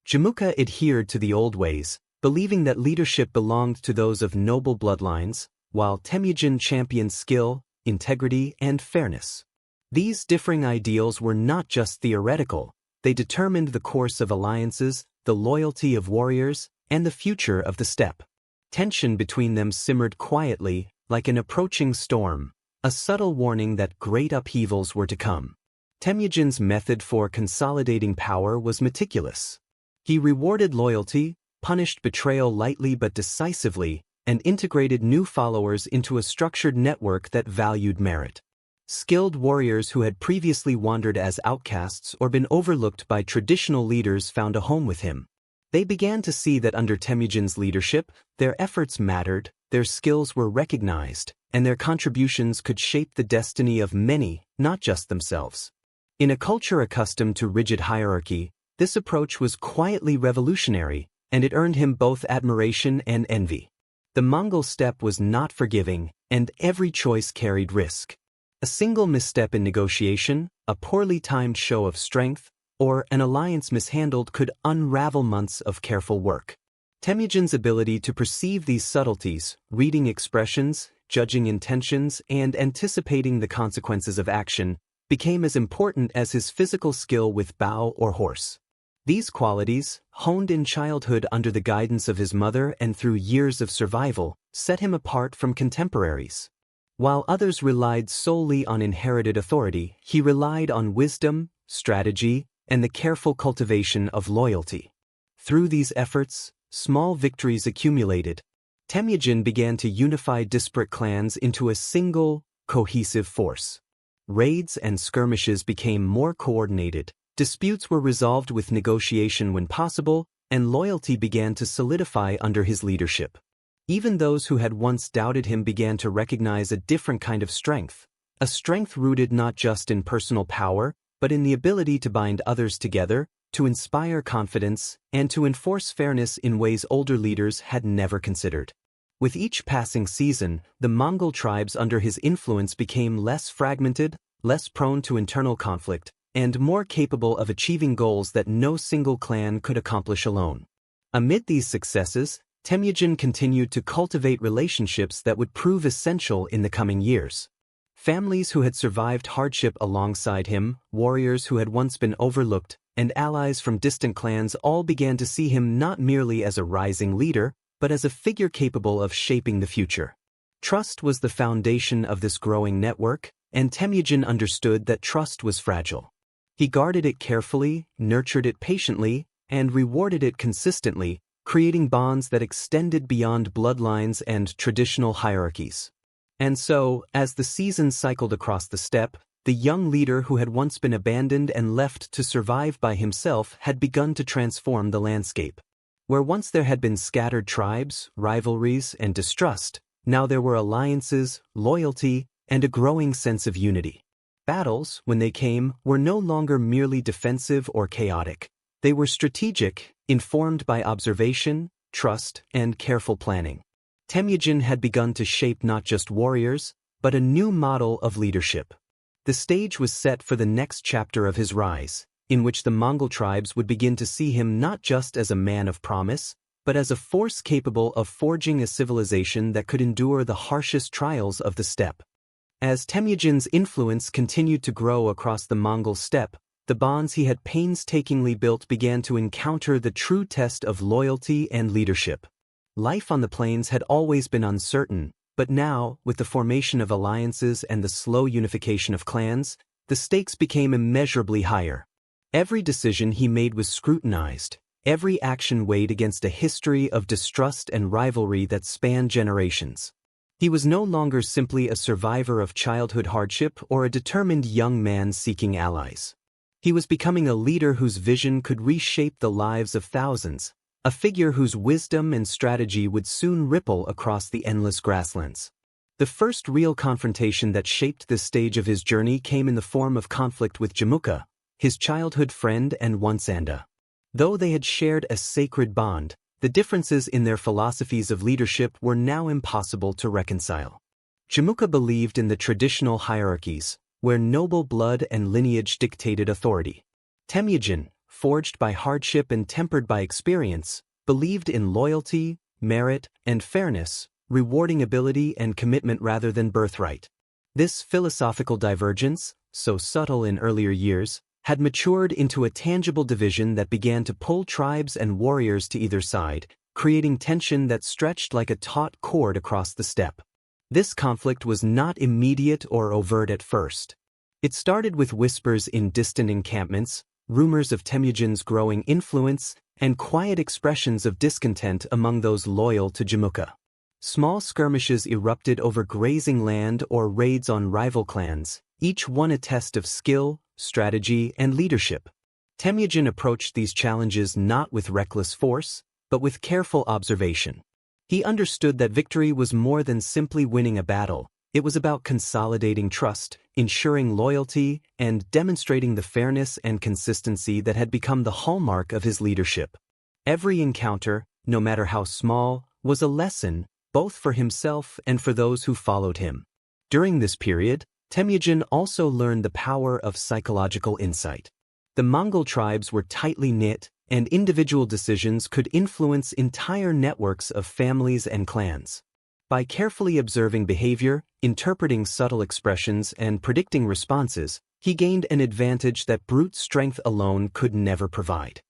S2: Jamuka adhered to the old ways, believing that leadership belonged to those of noble bloodlines, while Temujin championed skill, integrity, and fairness. These differing ideals were not just theoretical, they determined the course of alliances, the loyalty of warriors, and the future of the steppe. Tension between them simmered quietly, like an approaching storm, a subtle warning that great upheavals were to come. Temujin's method for consolidating power was meticulous. He rewarded loyalty, punished betrayal lightly but decisively, and integrated new followers into a structured network that valued merit. Skilled warriors who had previously wandered as outcasts or been overlooked by traditional leaders found a home with him. They began to see that under Temujin's leadership, their efforts mattered, their skills were recognized, and their contributions could shape the destiny of many, not just themselves. In a culture accustomed to rigid hierarchy, this approach was quietly revolutionary, and it earned him both admiration and envy. The Mongol steppe was not forgiving, and every choice carried risk. A single misstep in negotiation, a poorly timed show of strength, or an alliance mishandled could unravel months of careful work. Temujin's ability to perceive these subtleties, reading expressions, judging intentions, and anticipating the consequences of action, became as important as his physical skill with bow or horse. These qualities, honed in childhood under the guidance of his mother and through years of survival, set him apart from contemporaries. While others relied solely on inherited authority, he relied on wisdom, strategy, and the careful cultivation of loyalty. Through these efforts, small victories accumulated. Temujin began to unify disparate clans into a single, cohesive force. Raids and skirmishes became more coordinated, disputes were resolved with negotiation when possible, and loyalty began to solidify under his leadership. Even those who had once doubted him began to recognize a different kind of strength, a strength rooted not just in personal power, but in the ability to bind others together, to inspire confidence, and to enforce fairness in ways older leaders had never considered. With each passing season, the Mongol tribes under his influence became less fragmented, less prone to internal conflict, and more capable of achieving goals that no single clan could accomplish alone. Amid these successes, Temujin continued to cultivate relationships that would prove essential in the coming years. Families who had survived hardship alongside him, warriors who had once been overlooked, and allies from distant clans all began to see him not merely as a rising leader, but as a figure capable of shaping the future. Trust was the foundation of this growing network, and Temujin understood that trust was fragile. He guarded it carefully, nurtured it patiently, and rewarded it consistently, creating bonds that extended beyond bloodlines and traditional hierarchies. And so, as the seasons cycled across the steppe, the young leader who had once been abandoned and left to survive by himself had begun to transform the landscape. Where once there had been scattered tribes, rivalries, and distrust, now there were alliances, loyalty, and a growing sense of unity. Battles, when they came, were no longer merely defensive or chaotic. They were strategic, informed by observation, trust, and careful planning. Temujin had begun to shape not just warriors, but a new model of leadership. The stage was set for the next chapter of his rise, in which the Mongol tribes would begin to see him not just as a man of promise, but as a force capable of forging a civilization that could endure the harshest trials of the steppe. As Temujin's influence continued to grow across the Mongol steppe, the bonds he had painstakingly built began to encounter the true test of loyalty and leadership. Life on the plains had always been uncertain, but now, with the formation of alliances and the slow unification of clans, the stakes became immeasurably higher. Every decision he made was scrutinized, every action weighed against a history of distrust and rivalry that spanned generations. He was no longer simply a survivor of childhood hardship or a determined young man seeking allies. He was becoming a leader whose vision could reshape the lives of thousands, a figure whose wisdom and strategy would soon ripple across the endless grasslands. The first real confrontation that shaped this stage of his journey came in the form of conflict with Jamuka, his childhood friend and Wansanda. Though they had shared a sacred bond, the differences in their philosophies of leadership were now impossible to reconcile. Jamuka believed in the traditional hierarchies, where noble blood and lineage dictated authority. Temujin, forged by hardship and tempered by experience, believed in loyalty, merit, and fairness, rewarding ability and commitment rather than birthright. This philosophical divergence, so subtle in earlier years, had matured into a tangible division that began to pull tribes and warriors to either side, creating tension that stretched like a taut cord across the steppe. This conflict was not immediate or overt at first. It started with whispers in distant encampments, rumors of Temujin's growing influence, and quiet expressions of discontent among those loyal to Jamuka. Small skirmishes erupted over grazing land or raids on rival clans, each one a test of skill, strategy, and leadership. Temujin approached these challenges not with reckless force, but with careful observation. He understood that victory was more than simply winning a battle. It was about consolidating trust, ensuring loyalty, and demonstrating the fairness and consistency that had become the hallmark of his leadership. Every encounter, no matter how small, was a lesson, both for himself and for those who followed him. During this period, Temujin also learned the power of psychological insight. The Mongol tribes were tightly knit, and individual decisions could influence entire networks of families and clans. By carefully observing behavior, interpreting subtle expressions, and predicting responses, he gained an advantage that brute strength alone could never provide.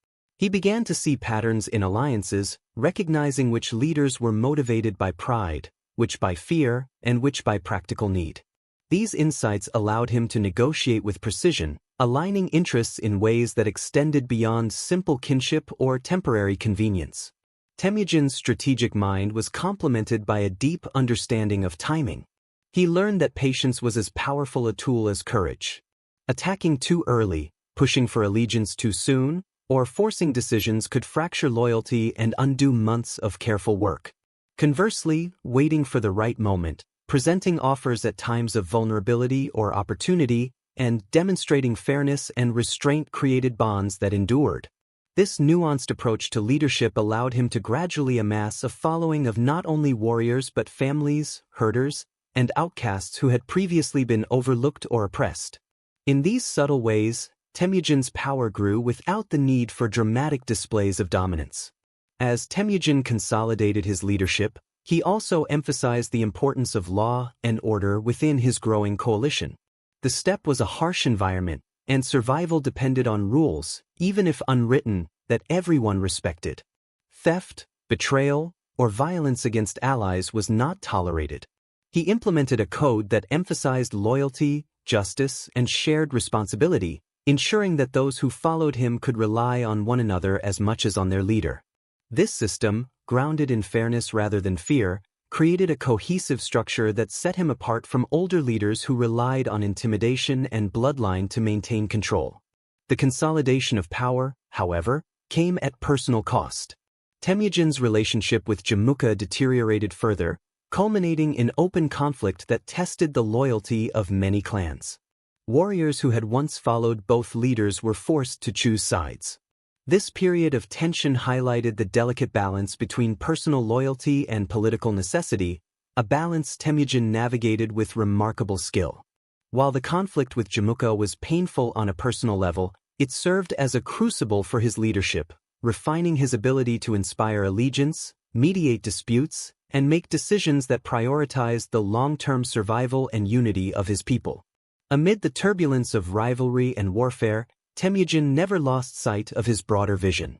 S2: He began to see patterns in alliances, recognizing which leaders were motivated by pride, which by fear, and which by practical need. These insights allowed him to negotiate with precision, aligning interests in ways that extended beyond simple kinship or temporary convenience. Temujin's strategic mind was complemented by a deep understanding of timing. He learned that patience was as powerful a tool as courage. Attacking too early, pushing for allegiance too soon, or forcing decisions could fracture loyalty and undo months of careful work. Conversely, waiting for the right moment, presenting offers at times of vulnerability or opportunity, and demonstrating fairness and restraint created bonds that endured. This nuanced approach to leadership allowed him to gradually amass a following of not only warriors but families, herders, and outcasts who had previously been overlooked or oppressed. In these subtle ways, Temujin's power grew without the need for dramatic displays of dominance. As Temujin consolidated his leadership, he also emphasized the importance of law and order within his growing coalition. The steppe was a harsh environment, and survival depended on rules, even if unwritten, that everyone respected. Theft, betrayal, or violence against allies was not tolerated. He implemented a code that emphasized loyalty, justice, and shared responsibility, ensuring that those who followed him could rely on one another as much as on their leader. This system, grounded in fairness rather than fear, created a cohesive structure that set him apart from older leaders who relied on intimidation and bloodline to maintain control. The consolidation of power, however, came at personal cost. Temujin's relationship with Jamukha deteriorated further, culminating in open conflict that tested the loyalty of many clans. Warriors who had once followed both leaders were forced to choose sides. This period of tension highlighted the delicate balance between personal loyalty and political necessity, a balance Temujin navigated with remarkable skill. While the conflict with Jamukha was painful on a personal level, it served as a crucible for his leadership, refining his ability to inspire allegiance, mediate disputes, and make decisions that prioritized the long-term survival and unity of his people. Amid the turbulence of rivalry and warfare, Temujin never lost sight of his broader vision.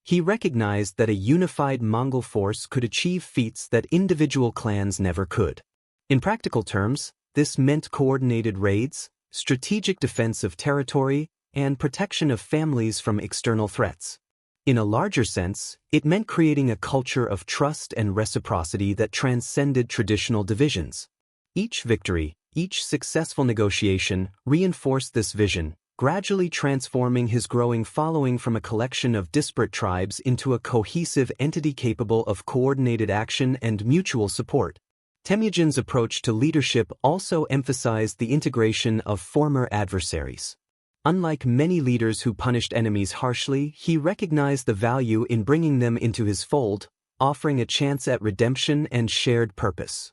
S2: He recognized that a unified Mongol force could achieve feats that individual clans never could. In practical terms, this meant coordinated raids, strategic defense of territory, and protection of families from external threats. In a larger sense, it meant creating a culture of trust and reciprocity that transcended traditional divisions. Each victory, each successful negotiation, reinforced this vision, gradually transforming his growing following from a collection of disparate tribes into a cohesive entity capable of coordinated action and mutual support. Temujin's approach to leadership also emphasized the integration of former adversaries. Unlike many leaders who punished enemies harshly, he recognized the value in bringing them into his fold, offering a chance at redemption and shared purpose.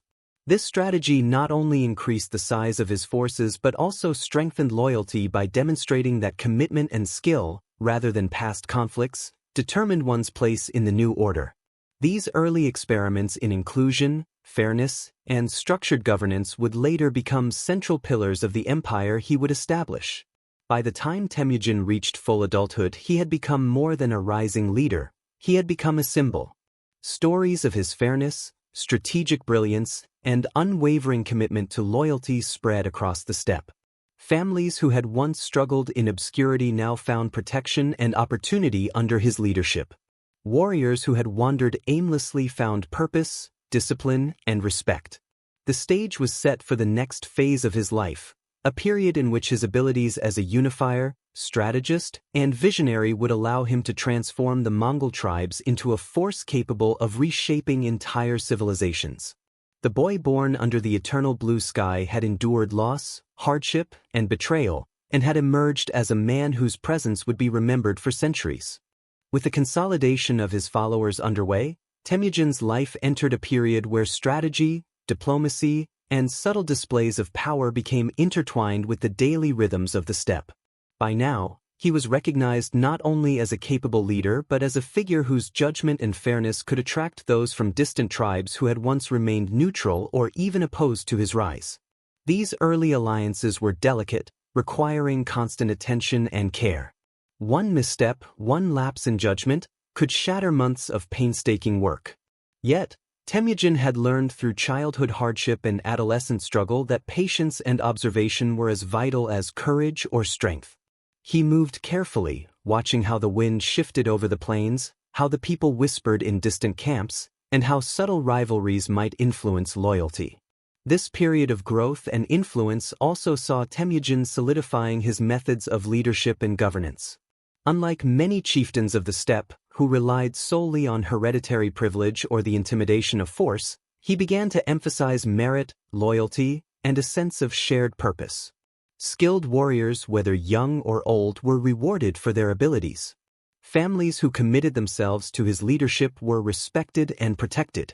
S2: This strategy not only increased the size of his forces but also strengthened loyalty by demonstrating that commitment and skill, rather than past conflicts, determined one's place in the new order. These early experiments in inclusion, fairness, and structured governance would later become central pillars of the empire he would establish. By the time Temujin reached full adulthood, he had become more than a rising leader. He had become a symbol. Stories of his fairness, strategic brilliance, and unwavering commitment to loyalty spread across the steppe. Families who had once struggled in obscurity now found protection and opportunity under his leadership. Warriors who had wandered aimlessly found purpose, discipline, and respect. The stage was set for the next phase of his life, a period in which his abilities as a unifier, strategist, and visionary would allow him to transform the Mongol tribes into a force capable of reshaping entire civilizations. The boy born under the eternal blue sky had endured loss, hardship, and betrayal, and had emerged as a man whose presence would be remembered for centuries. With the consolidation of his followers underway, Temujin's life entered a period where strategy, diplomacy, and subtle displays of power became intertwined with the daily rhythms of the steppe. By now, he was recognized not only as a capable leader but as a figure whose judgment and fairness could attract those from distant tribes who had once remained neutral or even opposed to his rise. These early alliances were delicate, requiring constant attention and care. One misstep, one lapse in judgment, could shatter months of painstaking work. Yet, Temujin had learned through childhood hardship and adolescent struggle that patience and observation were as vital as courage or strength. He moved carefully, watching how the wind shifted over the plains, how the people whispered in distant camps, and how subtle rivalries might influence loyalty. This period of growth and influence also saw Temujin solidifying his methods of leadership and governance. Unlike many chieftains of the steppe, who relied solely on hereditary privilege or the intimidation of force, he began to emphasize merit, loyalty, and a sense of shared purpose. Skilled warriors, whether young or old, were rewarded for their abilities. Families who committed themselves to his leadership were respected and protected.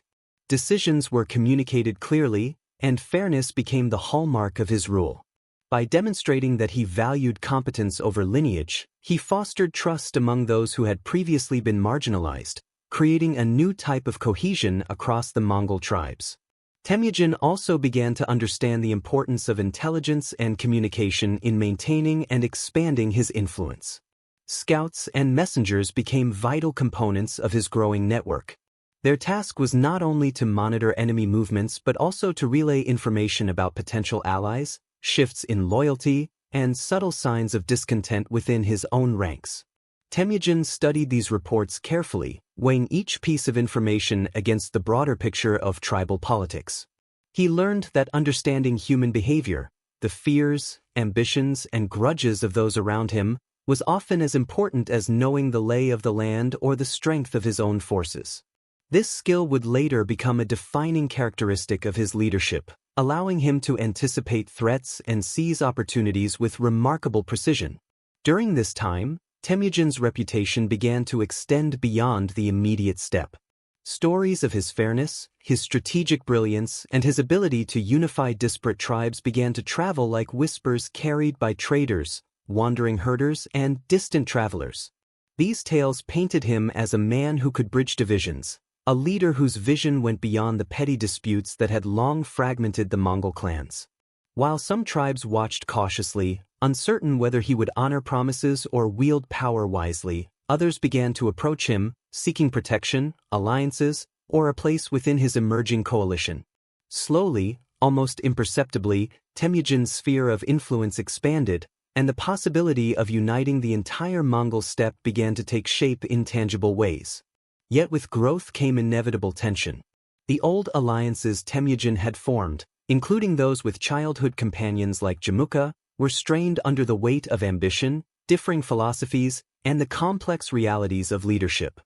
S2: Decisions were communicated clearly, and fairness became the hallmark of his rule. By demonstrating that he valued competence over lineage, he fostered trust among those who had previously been marginalized, creating a new type of cohesion across the Mongol tribes. Temujin also began to understand the importance of intelligence and communication in maintaining and expanding his influence. Scouts and messengers became vital components of his growing network. Their task was not only to monitor enemy movements but also to relay information about potential allies, shifts in loyalty, and subtle signs of discontent within his own ranks. Temujin studied these reports carefully, weighing each piece of information against the broader picture of tribal politics. He learned that understanding human behavior, the fears, ambitions, and grudges of those around him, was often as important as knowing the lay of the land or the strength of his own forces. This skill would later become a defining characteristic of his leadership, allowing him to anticipate threats and seize opportunities with remarkable precision. During this time, Temujin's reputation began to extend beyond the immediate steppe. Stories of his fairness, his strategic brilliance, and his ability to unify disparate tribes began to travel like whispers carried by traders, wandering herders, and distant travelers. These tales painted him as a man who could bridge divisions, a leader whose vision went beyond the petty disputes that had long fragmented the Mongol clans. While some tribes watched cautiously, uncertain whether he would honor promises or wield power wisely, others began to approach him, seeking protection, alliances, or a place within his emerging coalition. Slowly, almost imperceptibly, Temujin's sphere of influence expanded, and the possibility of uniting the entire Mongol steppe began to take shape in tangible ways. Yet with growth came inevitable tension. The old alliances Temujin had formed, including those with childhood companions like Jamuka, were strained under the weight of ambition, differing philosophies, and the complex realities of leadership.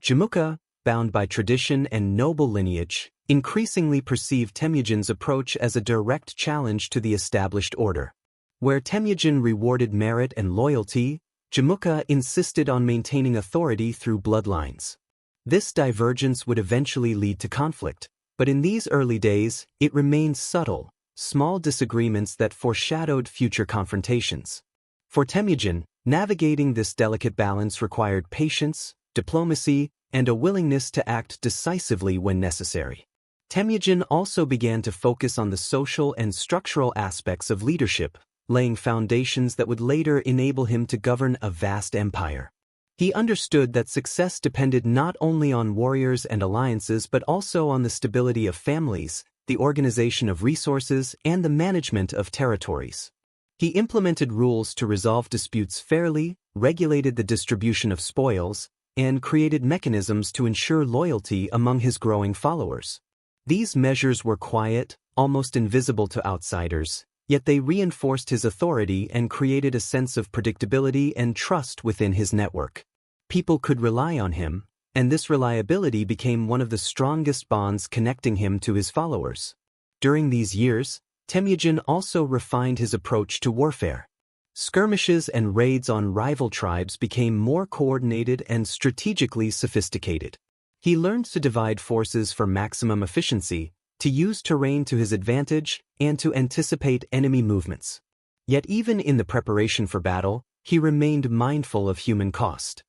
S2: Jamuka, bound by tradition and noble lineage, increasingly perceived Temujin's approach as a direct challenge to the established order. Where Temujin rewarded merit and loyalty, Jamuka insisted on maintaining authority through bloodlines. This divergence would eventually lead to conflict, but in these early days, it remained subtle, small disagreements that foreshadowed future confrontations. For Temujin, navigating this delicate balance required patience, diplomacy, and a willingness to act decisively when necessary. Temujin also began to focus on the social and structural aspects of leadership, laying foundations that would later enable him to govern a vast empire. He understood that success depended not only on warriors and alliances but also on the stability of families, the organization of resources, and the management of territories. He implemented rules to resolve disputes fairly, regulated the distribution of spoils, and created mechanisms to ensure loyalty among his growing followers. These measures were quiet, almost invisible to outsiders, yet they reinforced his authority and created a sense of predictability and trust within his network. People could rely on him, and this reliability became one of the strongest bonds connecting him to his followers. During these years, Temujin also refined his approach to warfare. Skirmishes and raids on rival tribes became more coordinated and strategically sophisticated. He learned to divide forces for maximum efficiency, to use terrain to his advantage, and to anticipate enemy movements. Yet even in the preparation for battle, he remained mindful of human cost.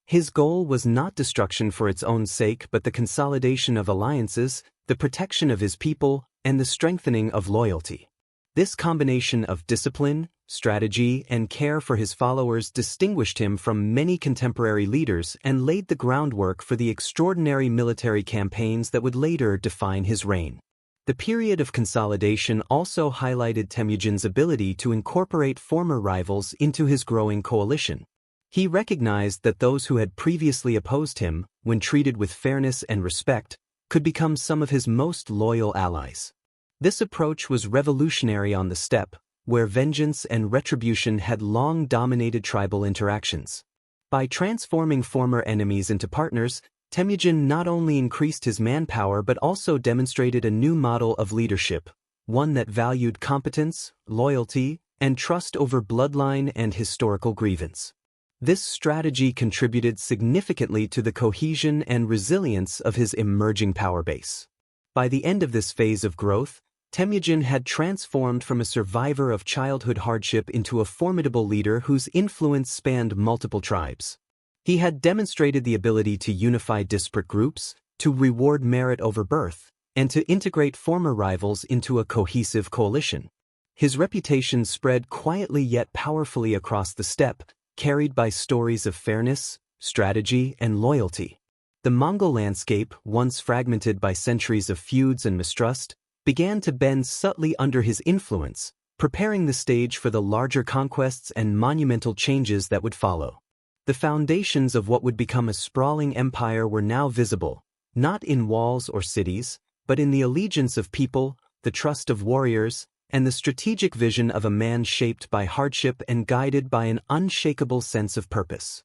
S2: His goal was not destruction for its own sake but the consolidation of alliances, the protection of his people, and the strengthening of loyalty. This combination of discipline, strategy, and care for his followers distinguished him from many contemporary leaders and laid the groundwork for the extraordinary military campaigns that would later define his reign. The period of consolidation also highlighted Temujin's ability to incorporate former rivals into his growing coalition. He recognized that those who had previously opposed him, when treated with fairness and respect, could become some of his most loyal allies. This approach was revolutionary on the steppe, where vengeance and retribution had long dominated tribal interactions. By transforming former enemies into partners, Temujin not only increased his manpower but also demonstrated a new model of leadership, one that valued competence, loyalty, and trust over bloodline and historical grievance. This strategy contributed significantly to the cohesion and resilience of his emerging power base. By the end of this phase of growth, Temujin had transformed from a survivor of childhood hardship into a formidable leader whose influence spanned multiple tribes. He had demonstrated the ability to unify disparate groups, to reward merit over birth, and to integrate former rivals into a cohesive coalition. His reputation spread quietly yet powerfully across the steppe, carried by stories of fairness, strategy, and loyalty. The Mongol landscape, once fragmented by centuries of feuds and mistrust, began to bend subtly under his influence, preparing the stage for the larger conquests and monumental changes that would follow. The foundations of what would become a sprawling empire were now visible, not in walls or cities, but in the allegiance of people, the trust of warriors, and the strategic vision of a man shaped by hardship and guided by an unshakable sense of purpose.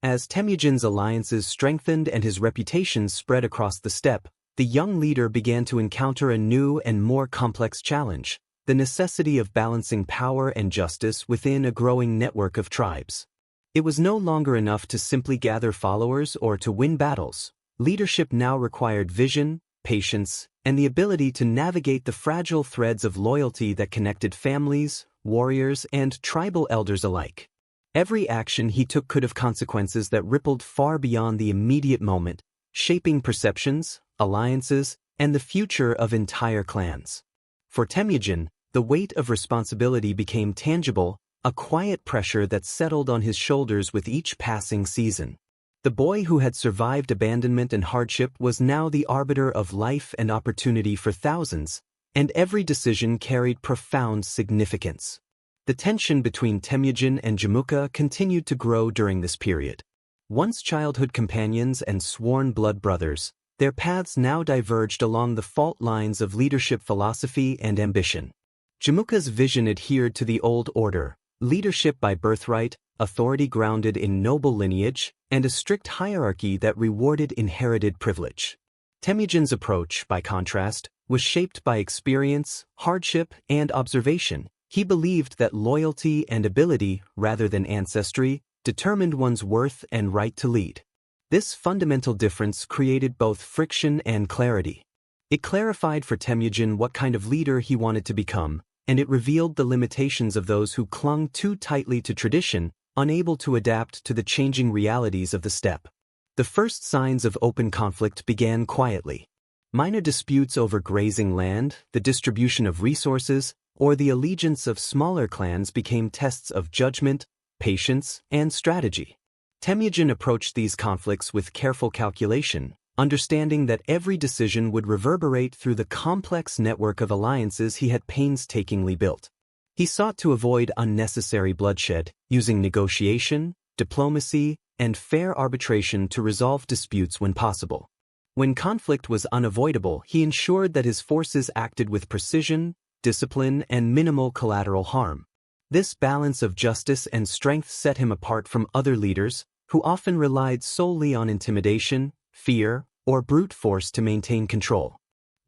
S2: As Temujin's alliances strengthened and his reputation spread across the steppe, the young leader began to encounter a new and more complex challenge, the necessity of balancing power and justice within a growing network of tribes. It was no longer enough to simply gather followers or to win battles. Leadership now required vision, patience, and the ability to navigate the fragile threads of loyalty that connected families, warriors, and tribal elders alike. Every action he took could have consequences that rippled far beyond the immediate moment, shaping perceptions, alliances, and the future of entire clans. For Temujin, the weight of responsibility became tangible, a quiet pressure that settled on his shoulders with each passing season. The boy who had survived abandonment and hardship was now the arbiter of life and opportunity for thousands, and every decision carried profound significance. The tension between Temujin and Jamuka continued to grow during this period. Once childhood companions and sworn blood brothers, their paths now diverged along the fault lines of leadership philosophy and ambition. Jamuka's vision adhered to the old order, leadership by birthright, authority grounded in noble lineage, and a strict hierarchy that rewarded inherited privilege. Temujin's approach, by contrast, was shaped by experience, hardship, and observation. He believed that loyalty and ability, rather than ancestry, determined one's worth and right to lead. This fundamental difference created both friction and clarity. It clarified for Temujin what kind of leader he wanted to become, and it revealed the limitations of those who clung too tightly to tradition, unable to adapt to the changing realities of the steppe. The first signs of open conflict began quietly. Minor disputes over grazing land, the distribution of resources, or the allegiance of smaller clans became tests of judgment, patience, and strategy. Temujin approached these conflicts with careful calculation, understanding that every decision would reverberate through the complex network of alliances he had painstakingly built. He sought to avoid unnecessary bloodshed, using negotiation, diplomacy, and fair arbitration to resolve disputes when possible. When conflict was unavoidable, he ensured that his forces acted with precision, discipline, and minimal collateral harm. This balance of justice and strength set him apart from other leaders, who often relied solely on intimidation, fear, or brute force to maintain control.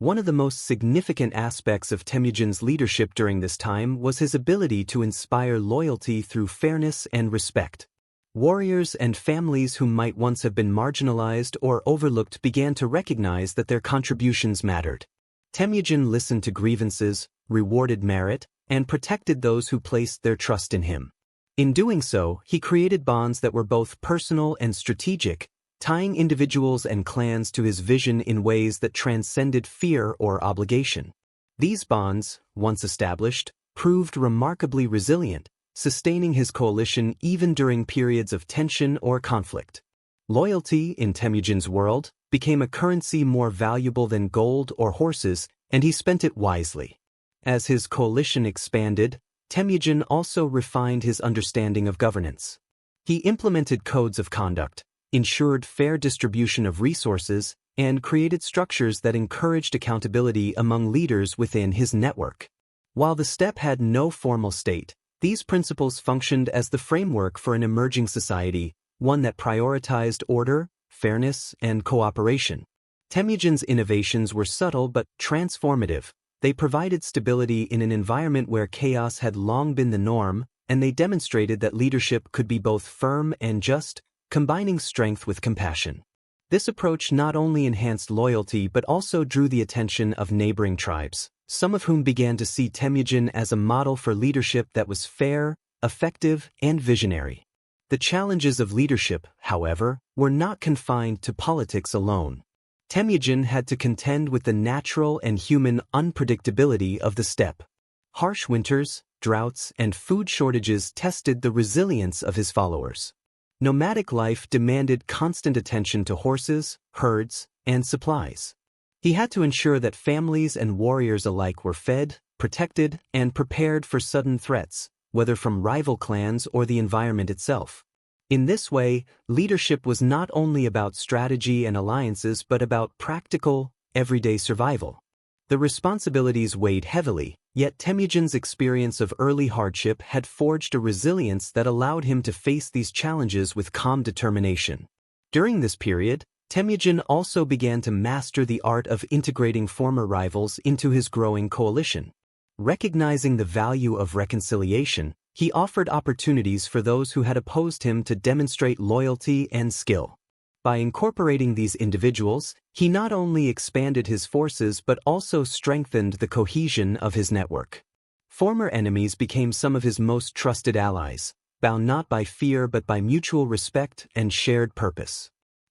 S2: One of the most significant aspects of Temujin's leadership during this time was his ability to inspire loyalty through fairness and respect. Warriors and families who might once have been marginalized or overlooked began to recognize that their contributions mattered. Temujin listened to grievances, rewarded merit, and protected those who placed their trust in him. In doing so, he created bonds that were both personal and strategic, tying individuals and clans to his vision in ways that transcended fear or obligation. These bonds, once established, proved remarkably resilient, sustaining his coalition even during periods of tension or conflict. Loyalty, in Temujin's world, became a currency more valuable than gold or horses, and he spent it wisely. As his coalition expanded, Temujin also refined his understanding of governance. He implemented codes of conduct, ensured fair distribution of resources, and created structures that encouraged accountability among leaders within his network. While the steppe had no formal state, these principles functioned as the framework for an emerging society, one that prioritized order, fairness, and cooperation. Temujin's innovations were subtle but transformative. They provided stability in an environment where chaos had long been the norm, and they demonstrated that leadership could be both firm and just, combining strength with compassion. This approach not only enhanced loyalty but also drew the attention of neighboring tribes, some of whom began to see Temujin as a model for leadership that was fair, effective, and visionary. The challenges of leadership, however, were not confined to politics alone. Temujin had to contend with the natural and human unpredictability of the steppe. Harsh winters, droughts, and food shortages tested the resilience of his followers. Nomadic life demanded constant attention to horses, herds, and supplies. He had to ensure that families and warriors alike were fed, protected, and prepared for sudden threats, whether from rival clans or the environment itself. In this way, leadership was not only about strategy and alliances but about practical, everyday survival. The responsibilities weighed heavily, yet Temujin's experience of early hardship had forged a resilience that allowed him to face these challenges with calm determination. During this period, Temujin also began to master the art of integrating former rivals into his growing coalition. Recognizing the value of reconciliation, he offered opportunities for those who had opposed him to demonstrate loyalty and skill. By incorporating these individuals, he not only expanded his forces but also strengthened the cohesion of his network. Former enemies became some of his most trusted allies, bound not by fear but by mutual respect and shared purpose.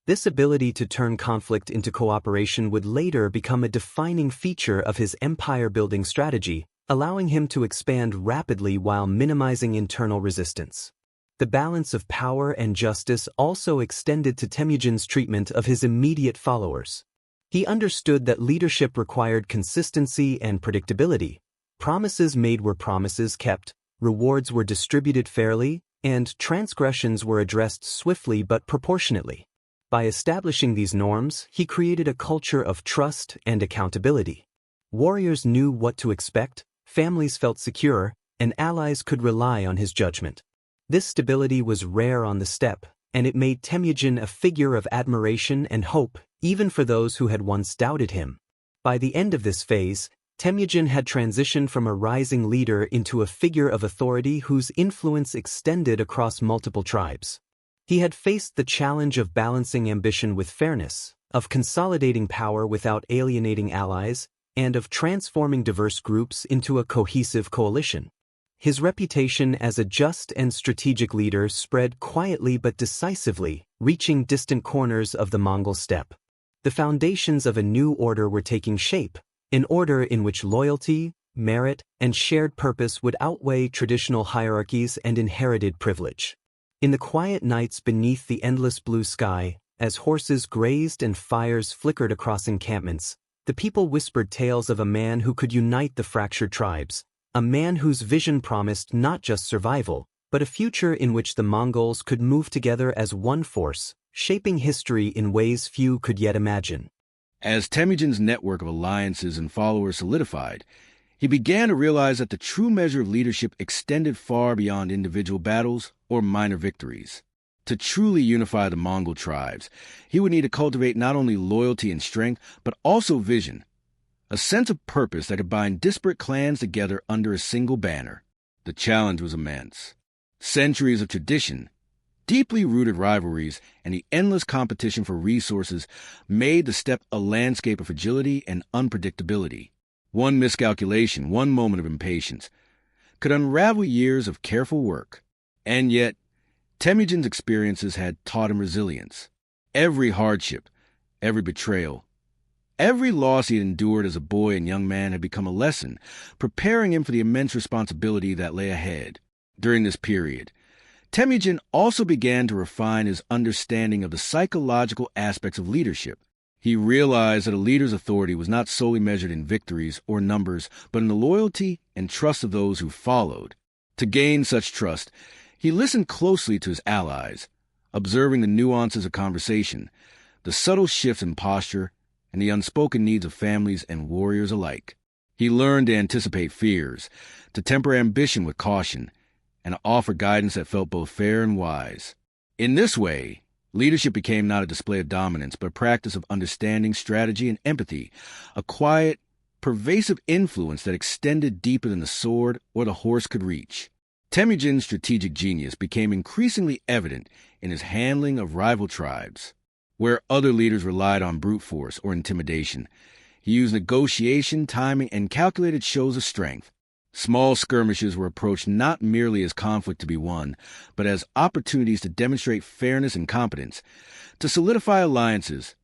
S2: This ability to turn conflict into cooperation would later become a defining feature of his empire-building strategy, allowing him to expand rapidly while minimizing internal resistance. The balance of power and justice also extended to Temujin's treatment of his immediate followers. He understood that leadership required consistency and predictability. Promises made were promises kept, rewards were distributed fairly, and transgressions were addressed swiftly but proportionately. By establishing these norms, he created a culture of trust and accountability. Warriors knew what to expect, families felt secure, and allies could rely on his judgment. This stability was rare on the steppe, and it made Temujin a figure of admiration and hope, even for those who had once doubted him. By the end of this phase, Temujin had transitioned from a rising leader into a figure of authority whose influence extended across multiple tribes. He had faced the challenge of balancing ambition with fairness, of consolidating power without alienating allies, and of transforming diverse groups into a cohesive coalition. His reputation as a just and strategic leader spread quietly but decisively, reaching distant corners of the Mongol steppe. The foundations of a new order were taking shape, an order in which loyalty, merit, and shared purpose would outweigh traditional hierarchies and inherited privilege. In the quiet nights beneath the endless blue sky, as horses grazed and fires flickered across encampments, the people whispered tales of a man who could unite the fractured tribes, a man whose vision promised not just survival, but a future in which the Mongols could move together as one force, shaping history in ways few could yet imagine.
S1: As Temujin's network of alliances and followers solidified, he began to realize that the true measure of leadership extended far beyond individual battles or minor victories. To truly unify the Mongol tribes, he would need to cultivate not only loyalty and strength, but also vision, a sense of purpose that could bind disparate clans together under a single banner. The challenge was immense. Centuries of tradition, deeply rooted rivalries, and the endless competition for resources made the steppe a landscape of fragility and unpredictability. One miscalculation, one moment of impatience, could unravel years of careful work. And yet, Temujin's experiences had taught him resilience. Every hardship, every betrayal, every loss he had endured as a boy and young man had become a lesson, preparing him for the immense responsibility that lay ahead. During this period, Temujin also began to refine his understanding of the psychological aspects of leadership. He realized that a leader's authority was not solely measured in victories or numbers, but in the loyalty and trust of those who followed. To gain such trust, he listened closely to his allies, observing the nuances of conversation, the subtle shifts in posture, and the unspoken needs of families and warriors alike. He learned to anticipate fears, to temper ambition with caution, and to offer guidance that felt both fair and wise. In this way, leadership became not a display of dominance, but a practice of understanding, strategy, and empathy, a quiet, pervasive influence that extended deeper than the sword or the horse could reach. Temujin's strategic genius became increasingly evident in his handling of rival tribes. Where other leaders relied on brute force or intimidation, he used negotiation, timing, and calculated shows of strength. Small skirmishes were approached not merely as conflict to be won, but as opportunities to demonstrate fairness and competence, to solidify alliances,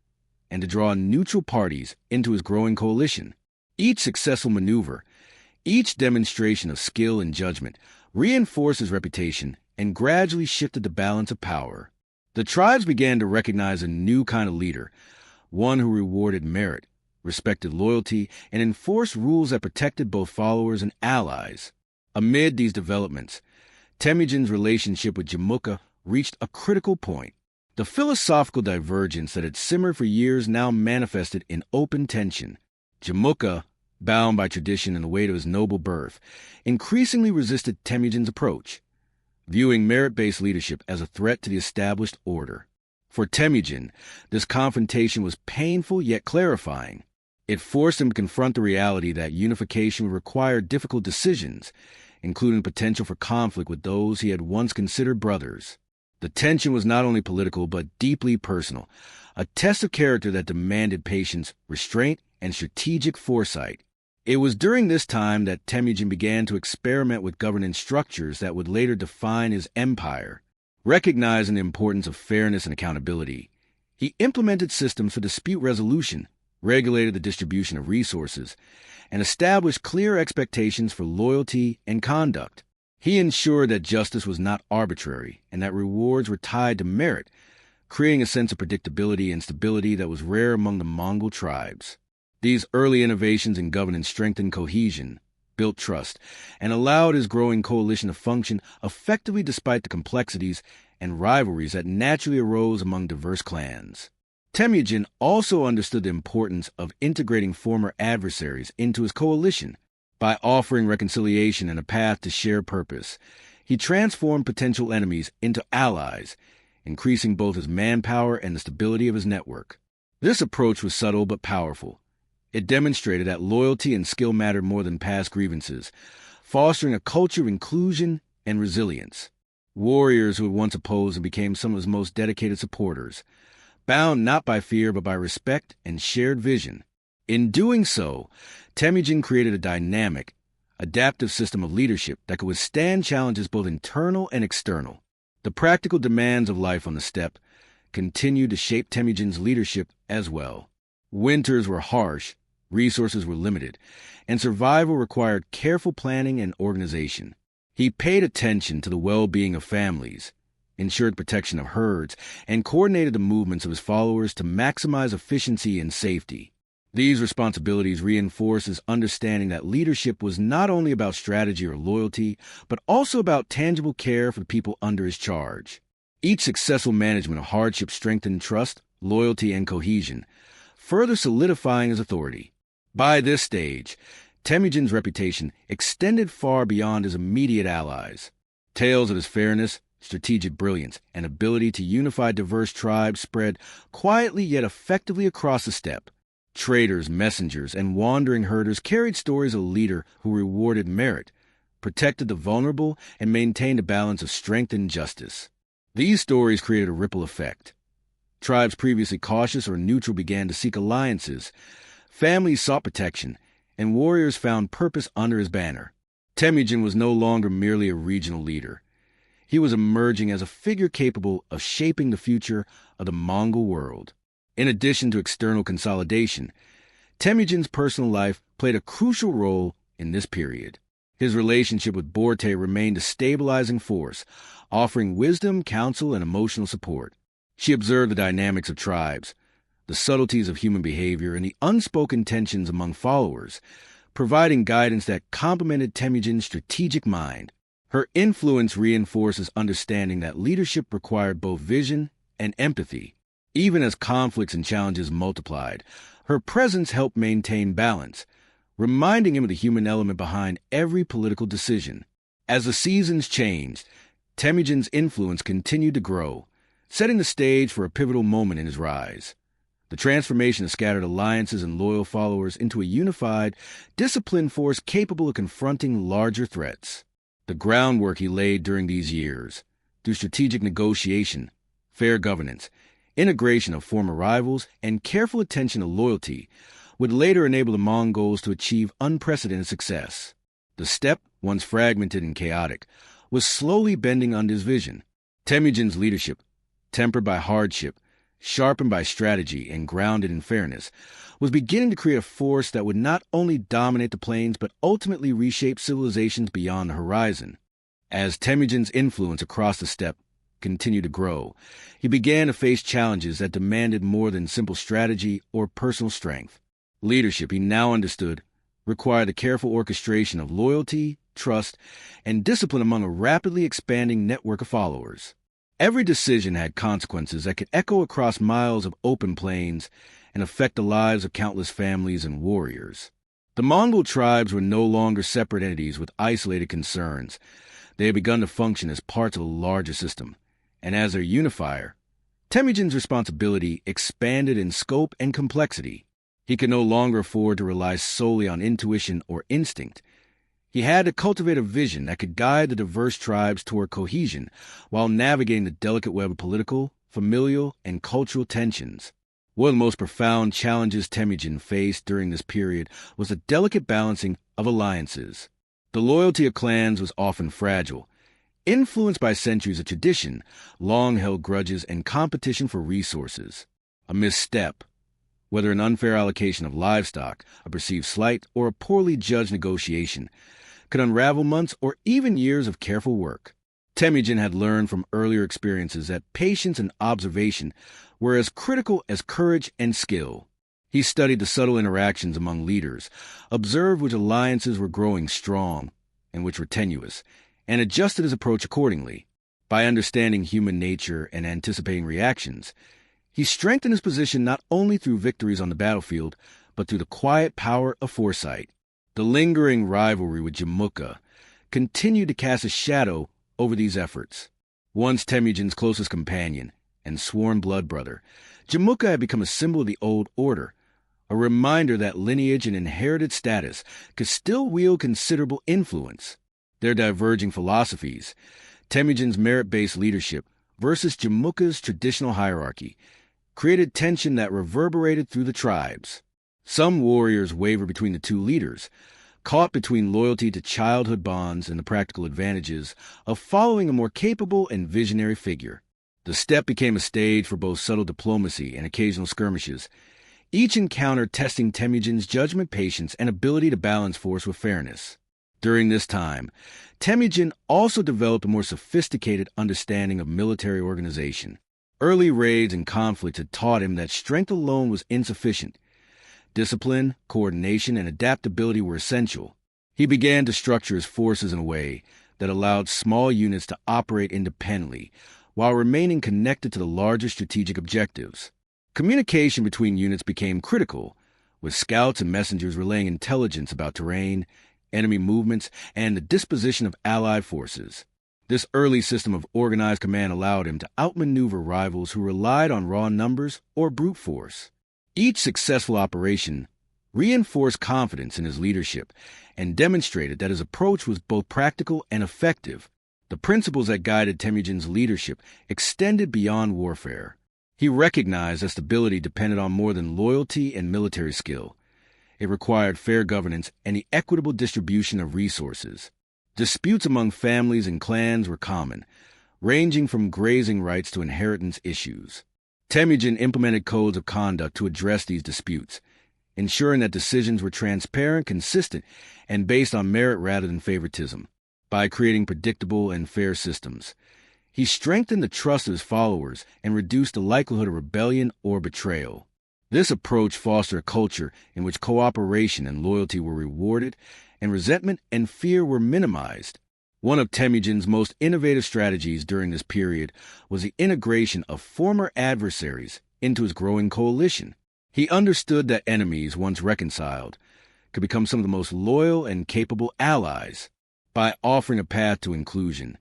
S1: and to draw neutral parties into his growing coalition. Each successful maneuver, each demonstration of skill and judgment, reinforced his reputation and gradually shifted the balance of power. The tribes began to recognize a new kind of leader, one who rewarded merit, respected loyalty, and enforced rules that protected both followers and allies. Amid these developments, Temujin's relationship with Genghis reached a critical point. The philosophical divergence that had simmered for years now manifested in open tension. Genghis, bound by tradition and the weight of his noble birth, increasingly resisted Temujin's approach, viewing merit-based leadership as a threat to the established order. For Temujin, this confrontation was painful yet clarifying. It forced him to confront the reality that unification would require difficult decisions, including potential for conflict with those he had once considered brothers. The tension was not only political but deeply personal, a test of character that demanded patience, restraint, and strategic foresight. It was during this time that Temujin began to experiment with governance structures that would later define his empire. Recognizing the importance of fairness and accountability, he implemented systems for dispute resolution, regulated the distribution of resources, and established clear expectations for loyalty and conduct. He ensured that justice was not arbitrary and that rewards were tied to merit, creating a sense of predictability and stability that was rare among the Mongol tribes. These early innovations in governance strengthened cohesion, built trust, and allowed his growing coalition to function effectively despite the complexities and rivalries that naturally arose among diverse clans. Temujin also understood the importance of integrating former adversaries into his coalition. By offering reconciliation and a path to shared purpose, he transformed potential enemies into allies, increasing both his manpower and the stability of his network. This approach was subtle but powerful. It demonstrated that loyalty and skill mattered more than past grievances, fostering a culture of inclusion and resilience. Warriors who had once opposed and became some of his most dedicated supporters, bound not by fear but by respect and shared vision. In doing so, Temujin created a dynamic, adaptive system of leadership that could withstand challenges both internal and external. The practical demands of life on the steppe continued to shape Temujin's leadership as well. Winters were harsh, resources were limited, and survival required careful planning and organization. He paid attention to the well-being of families, ensured protection of herds, and coordinated the movements of his followers to maximize efficiency and safety. These responsibilities reinforced his understanding that leadership was not only about strategy or loyalty, but also about tangible care for the people under his charge. Each successful management of hardship strengthened trust, loyalty, and cohesion, further solidifying his authority. By this stage, Temujin's reputation extended far beyond his immediate allies. Tales of his fairness, strategic brilliance, and ability to unify diverse tribes spread quietly yet effectively across the steppe. Traders, messengers, and wandering herders carried stories of a leader who rewarded merit, protected the vulnerable, and maintained a balance of strength and justice. These stories created a ripple effect. Tribes previously cautious or neutral began to seek alliances. Families sought protection, and warriors found purpose under his banner. Temujin was no longer merely a regional leader. He was emerging as a figure capable of shaping the future of the Mongol world. In addition to external consolidation, Temujin's personal life played a crucial role in this period. His relationship with Borte remained a stabilizing force, offering wisdom, counsel, and emotional support. She observed the dynamics of tribes, the subtleties of human behavior, and the unspoken tensions among followers, providing guidance that complemented Temujin's strategic mind. Her influence reinforces understanding that leadership required both vision and empathy. Even as conflicts and challenges multiplied, her presence helped maintain balance, reminding him of the human element behind every political decision. As the seasons changed, Temujin's influence continued to grow, setting the stage for a pivotal moment in his rise. The transformation of scattered alliances and loyal followers into a unified, disciplined force capable of confronting larger threats. The groundwork he laid during these years, through strategic negotiation, fair governance, integration of former rivals, and careful attention to loyalty, would later enable the Mongols to achieve unprecedented success. The steppe, once fragmented and chaotic, was slowly bending under his vision. Temujin's leadership, tempered by hardship, sharpened by strategy, and grounded in fairness, was beginning to create a force that would not only dominate the plains but ultimately reshape civilizations beyond the horizon. As Temujin's influence across the steppe continued to grow, he began to face challenges that demanded more than simple strategy or personal strength. Leadership, he now understood, required the careful orchestration of loyalty, trust, and discipline among a rapidly expanding network of followers. Every decision had consequences that could echo across miles of open plains and affect the lives of countless families and warriors. The Mongol tribes were no longer separate entities with isolated concerns. They had begun to function as parts of a larger system, and as their unifier, Temujin's responsibility expanded in scope and complexity. He could no longer afford to rely solely on intuition or instinct. He had to cultivate a vision that could guide the diverse tribes toward cohesion while navigating the delicate web of political, familial, and cultural tensions. One of the most profound challenges Temujin faced during this period was the delicate balancing of alliances. The loyalty of clans was often fragile, influenced by centuries of tradition, long-held grudges, and competition for resources. A misstep, whether an unfair allocation of livestock, a perceived slight, or a poorly judged negotiation, could unravel months or even years of careful work. Temujin had learned from earlier experiences that patience and observation were as critical as courage and skill. He studied the subtle interactions among leaders, observed which alliances were growing strong and which were tenuous, and adjusted his approach accordingly. By understanding human nature and anticipating reactions, he strengthened his position not only through victories on the battlefield, but through the quiet power of foresight. The lingering rivalry with Jamukha continued to cast a shadow over these efforts. Once Temujin's closest companion and sworn blood brother, Jamukha had become a symbol of the old order, a reminder that lineage and inherited status could still wield considerable influence. Their diverging philosophies, Temujin's merit-based leadership versus Jamukha's traditional hierarchy, created tension that reverberated through the tribes. Some warriors wavered between the two leaders, caught between loyalty to childhood bonds and the practical advantages of following a more capable and visionary figure. The steppe became a stage for both subtle diplomacy and occasional skirmishes, each encounter testing Temujin's judgment, patience, and ability to balance force with fairness. During this time, Temujin also developed a more sophisticated understanding of military organization. Early raids and conflicts had taught him that strength alone was insufficient. Discipline, coordination, and adaptability were essential. He began to structure his forces in a way that allowed small units to operate independently while remaining connected to the larger strategic objectives. Communication between units became critical, with scouts and messengers relaying intelligence about terrain, enemy movements, and the disposition of Allied forces. This early system of organized command allowed him to outmaneuver rivals who relied on raw numbers or brute force. Each successful operation reinforced confidence in his leadership and demonstrated that his approach was both practical and effective. The principles that guided Temujin's leadership extended beyond warfare. He recognized that stability depended on more than loyalty and military skill. It required fair governance and the equitable distribution of resources. Disputes among families and clans were common, ranging from grazing rights to inheritance issues. Temujin implemented codes of conduct to address these disputes, ensuring that decisions were transparent, consistent, and based on merit rather than favoritism. By creating predictable and fair systems, he strengthened the trust of his followers and reduced the likelihood of rebellion or betrayal. This approach fostered a culture in which cooperation and loyalty were rewarded, and resentment and fear were minimized. One of Temujin's most innovative strategies during this period was the integration of former adversaries into his growing coalition. He understood that enemies, once reconciled, could become some of the most loyal and capable allies. By offering a path to inclusion,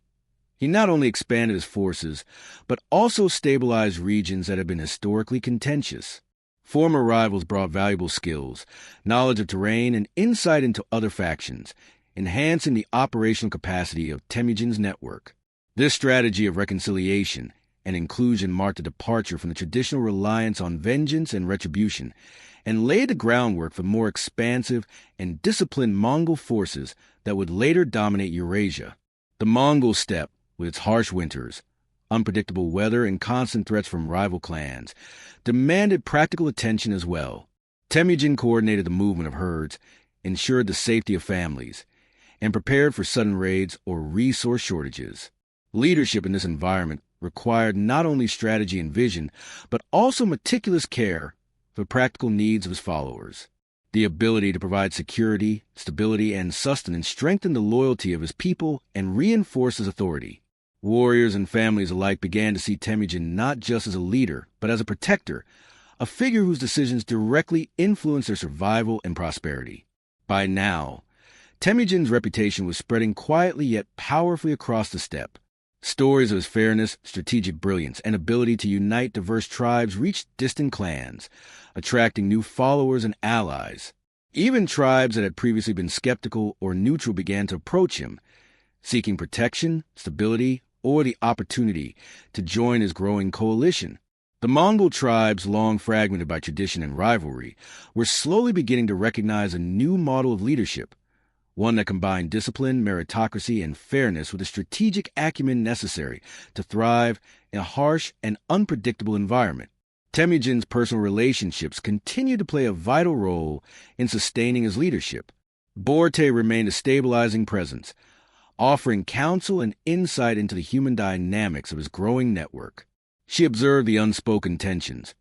S1: he not only expanded his forces, but also stabilized regions that had been historically contentious. Former rivals brought valuable skills, knowledge of terrain, and insight into other factions, enhancing the operational capacity of Temujin's network. This strategy of reconciliation and inclusion marked a departure from the traditional reliance on vengeance and retribution, and laid the groundwork for more expansive and disciplined Mongol forces that would later dominate Eurasia. The Mongol steppe, with its harsh winters, unpredictable weather, and constant threats from rival clans, demanded practical attention as well. Temujin coordinated the movement of herds, ensured the safety of families, and prepared for sudden raids or resource shortages. Leadership in this environment required not only strategy and vision, but also meticulous care for the practical needs of his followers. The ability to provide security, stability, and sustenance strengthened the loyalty of his people and reinforced his authority. Warriors and families alike began to see Temujin not just as a leader, but as a protector, a figure whose decisions directly influenced their survival and prosperity. By now, Temujin's reputation was spreading quietly yet powerfully across the steppe. Stories of his fairness, strategic brilliance, and ability to unite diverse tribes reached distant clans, attracting new followers and allies. Even tribes that had previously been skeptical or neutral began to approach him, seeking protection, stability, or the opportunity to join his growing coalition. The Mongol tribes, long fragmented by tradition and rivalry, were slowly beginning to recognize a new model of leadership, one that combined discipline, meritocracy, and fairness with the strategic acumen necessary to thrive in a harsh and unpredictable environment. Temujin's personal relationships continued to play a vital role in sustaining his leadership. Borte remained a stabilizing presence, offering counsel and insight into the human dynamics of his growing network. She observed the unspoken tensions,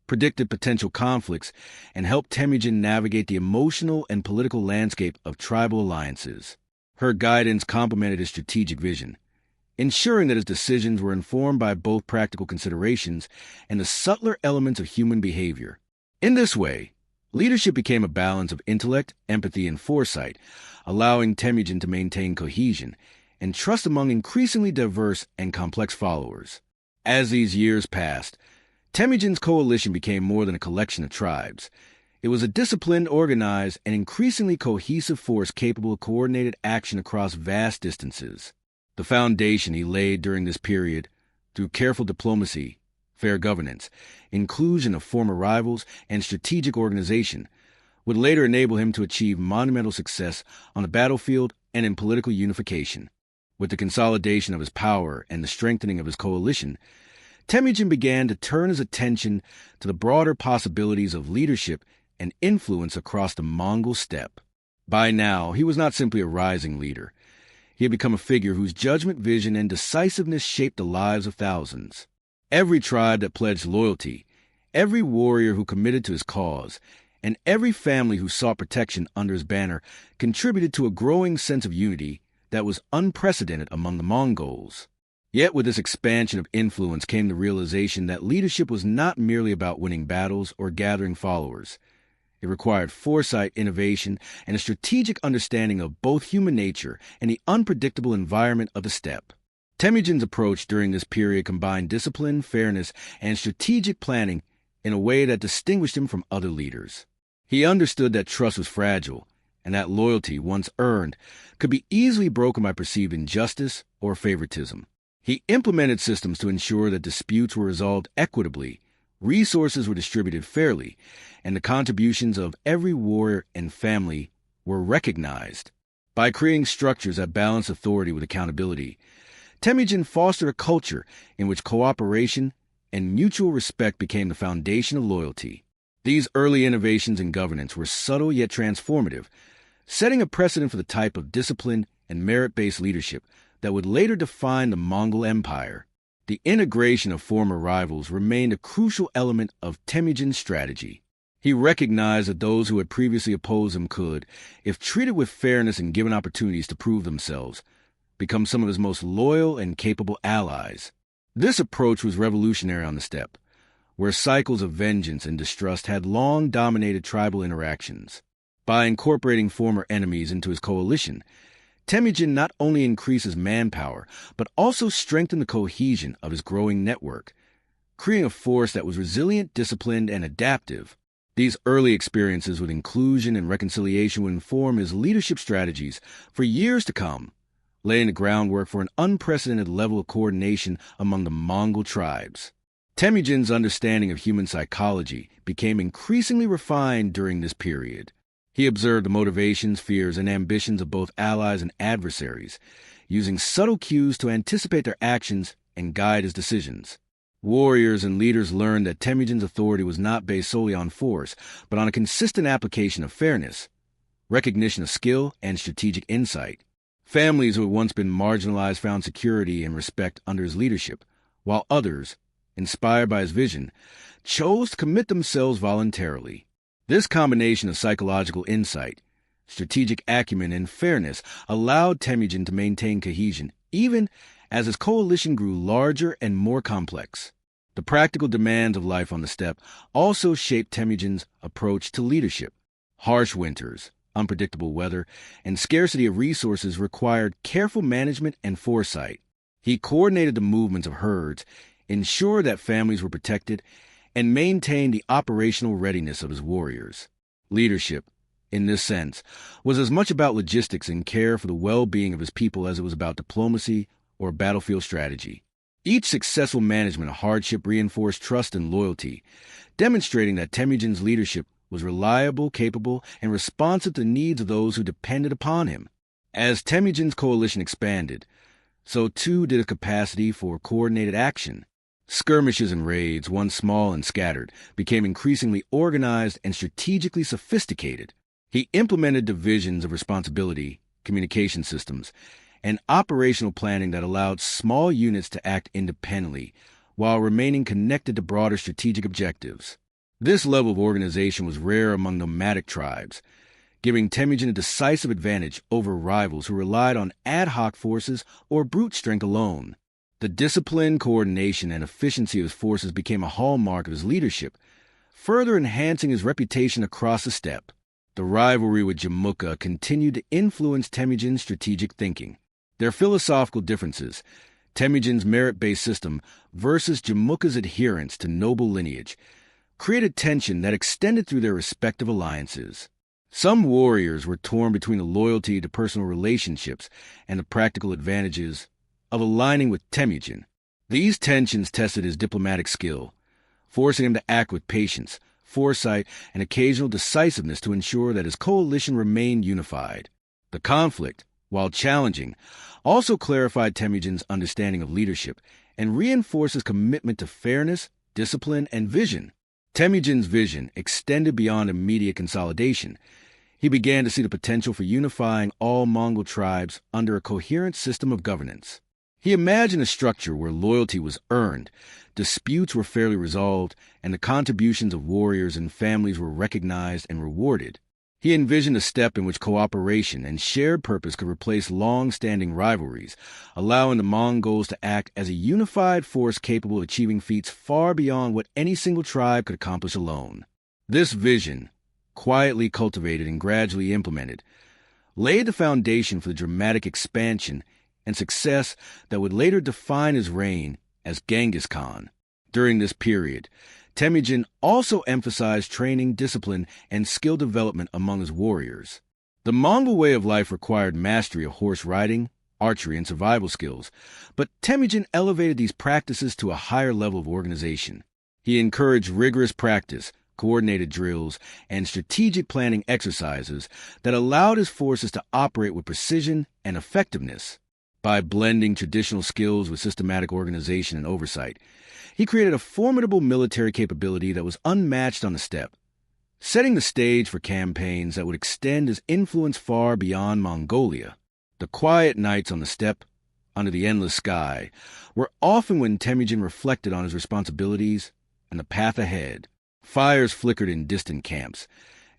S1: predicted potential conflicts, and helped Temujin navigate the emotional and political landscape of tribal alliances. Her guidance complemented his strategic vision, ensuring that his decisions were informed by both practical considerations and the subtler elements of human behavior. In this way, leadership became a balance of intellect, empathy, and foresight, allowing Temujin to maintain cohesion and trust among increasingly diverse and complex followers. As these years passed, Temujin's coalition became more than a collection of tribes. It was a disciplined, organized, and increasingly cohesive force capable of coordinated action across vast distances. The foundation he laid during this period, through careful diplomacy, fair governance, inclusion of former rivals, and strategic organization, would later enable him to achieve monumental success on the battlefield and in political unification. With the consolidation of his power and the strengthening of his coalition, Temujin began to turn his attention to the broader possibilities of leadership and influence across the Mongol steppe. By now, he was not simply a rising leader. He had become a figure whose judgment, vision, and decisiveness shaped the lives of thousands. Every tribe that pledged loyalty, every warrior who committed to his cause, and every family who sought protection under his banner contributed to a growing sense of unity that was unprecedented among the Mongols. Yet with this expansion of influence came the realization that leadership was not merely about winning battles or gathering followers. It required foresight, innovation, and a strategic understanding of both human nature and the unpredictable environment of the steppe. Temujin's approach during this period combined discipline, fairness, and strategic planning in a way that distinguished him from other leaders. He understood that trust was fragile, and that loyalty, once earned, could be easily broken by perceived injustice or favoritism. He implemented systems to ensure that disputes were resolved equitably, resources were distributed fairly, and the contributions of every warrior and family were recognized. By creating structures that balanced authority with accountability, Temujin fostered a culture in which cooperation and mutual respect became the foundation of loyalty. These early innovations in governance were subtle yet transformative, setting a precedent for the type of disciplined and merit-based leadership that would later define the Mongol Empire. The integration of former rivals remained a crucial element of Temujin's strategy. He recognized that those who had previously opposed him could, if treated with fairness and given opportunities to prove themselves, become some of his most loyal and capable allies. This approach was revolutionary on the steppe, where cycles of vengeance and distrust had long dominated tribal interactions. By incorporating former enemies into his coalition, Temujin not only increased his manpower, but also strengthened the cohesion of his growing network, creating a force that was resilient, disciplined, and adaptive. These early experiences with inclusion and reconciliation would inform his leadership strategies for years to come, laying the groundwork for an unprecedented level of coordination among the Mongol tribes. Temujin's understanding of human psychology became increasingly refined during this period. He observed the motivations, fears, and ambitions of both allies and adversaries, using subtle cues to anticipate their actions and guide his decisions. Warriors and leaders learned that Temujin's authority was not based solely on force, but on a consistent application of fairness, recognition of skill, and strategic insight. Families who had once been marginalized found security and respect under his leadership, while others, inspired by his vision, chose to commit themselves voluntarily. This combination of psychological insight, strategic acumen, and fairness allowed Temujin to maintain cohesion even as his coalition grew larger and more complex. The practical demands of life on the steppe also shaped Temujin's approach to leadership. Harsh winters, unpredictable weather, and scarcity of resources required careful management and foresight. He coordinated the movements of herds, ensured that families were protected, and maintained the operational readiness of his warriors. Leadership, in this sense, was as much about logistics and care for the well-being of his people as it was about diplomacy or battlefield strategy. Each successful management of hardship reinforced trust and loyalty, demonstrating that Temujin's leadership was reliable, capable, and responsive to the needs of those who depended upon him. As Temujin's coalition expanded, so too did his capacity for coordinated action. Skirmishes and raids, once small and scattered, became increasingly organized and strategically sophisticated. He implemented divisions of responsibility, communication systems, and operational planning that allowed small units to act independently while remaining connected to broader strategic objectives. This level of organization was rare among nomadic tribes, giving Temujin a decisive advantage over rivals who relied on ad hoc forces or brute strength alone. The discipline, coordination, and efficiency of his forces became a hallmark of his leadership, further enhancing his reputation across the steppe. The rivalry with Jamukha continued to influence Temujin's strategic thinking. Their philosophical differences, Temujin's merit-based system versus Jamukha's adherence to noble lineage, created tension that extended through their respective alliances. Some warriors were torn between the loyalty to personal relationships and the practical advantages of aligning with Temujin. These tensions tested his diplomatic skill, forcing him to act with patience, foresight, and occasional decisiveness to ensure that his coalition remained unified. The conflict, while challenging, also clarified Temujin's understanding of leadership and reinforced his commitment to fairness, discipline, and vision. Temujin's vision extended beyond immediate consolidation. He began to see the potential for unifying all Mongol tribes under a coherent system of governance. He imagined a structure where loyalty was earned, disputes were fairly resolved, and the contributions of warriors and families were recognized and rewarded. He envisioned a steppe in which cooperation and shared purpose could replace long-standing rivalries, allowing the Mongols to act as a unified force capable of achieving feats far beyond what any single tribe could accomplish alone. This vision, quietly cultivated and gradually implemented, laid the foundation for the dramatic expansion and success that would later define his reign as Genghis Khan. During this period, Temujin also emphasized training, discipline, and skill development among his warriors. The Mongol way of life required mastery of horse riding, archery, and survival skills, but Temujin elevated these practices to a higher level of organization. He encouraged rigorous practice, coordinated drills, and strategic planning exercises that allowed his forces to operate with precision and effectiveness. By blending traditional skills with systematic organization and oversight, he created a formidable military capability that was unmatched on the steppe, setting the stage for campaigns that would extend his influence far beyond Mongolia. The quiet nights on the steppe, under the endless sky, were often when Temujin reflected on his responsibilities and the path ahead. Fires flickered in distant camps,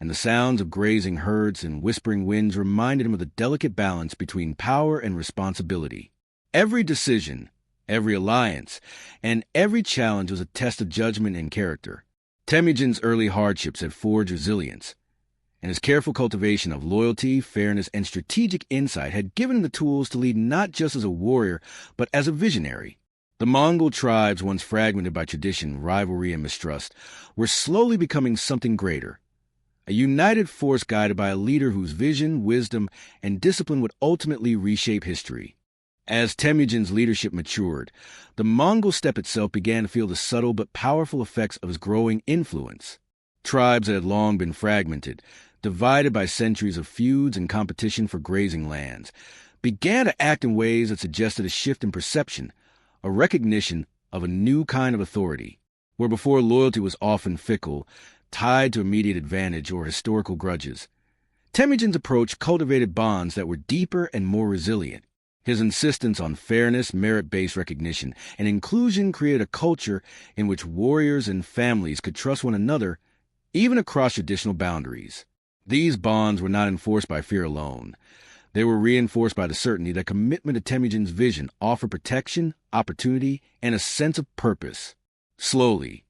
S1: and the sounds of grazing herds and whispering winds reminded him of the delicate balance between power and responsibility. Every decision, every alliance, and every challenge was a test of judgment and character. Temujin's early hardships had forged resilience, and his careful cultivation of loyalty, fairness, and strategic insight had given him the tools to lead not just as a warrior, but as a visionary. The Mongol tribes, once fragmented by tradition, rivalry, and mistrust, were slowly becoming something greater. A united force guided by a leader whose vision, wisdom, and discipline would ultimately reshape history. As Temujin's leadership matured, the Mongol steppe itself began to feel the subtle but powerful effects of his growing influence. Tribes that had long been fragmented, divided by centuries of feuds and competition for grazing lands, began to act in ways that suggested a shift in perception, a recognition of a new kind of authority. Where before loyalty was often fickle, tied to immediate advantage or historical grudges, Temujin's approach cultivated bonds that were deeper and more resilient. His insistence on fairness, merit-based recognition, and inclusion created a culture in which warriors and families could trust one another, even across traditional boundaries. These bonds were not enforced by fear alone. They were reinforced by the certainty that commitment to Temujin's vision offered protection, opportunity, and a sense of purpose. Slowly,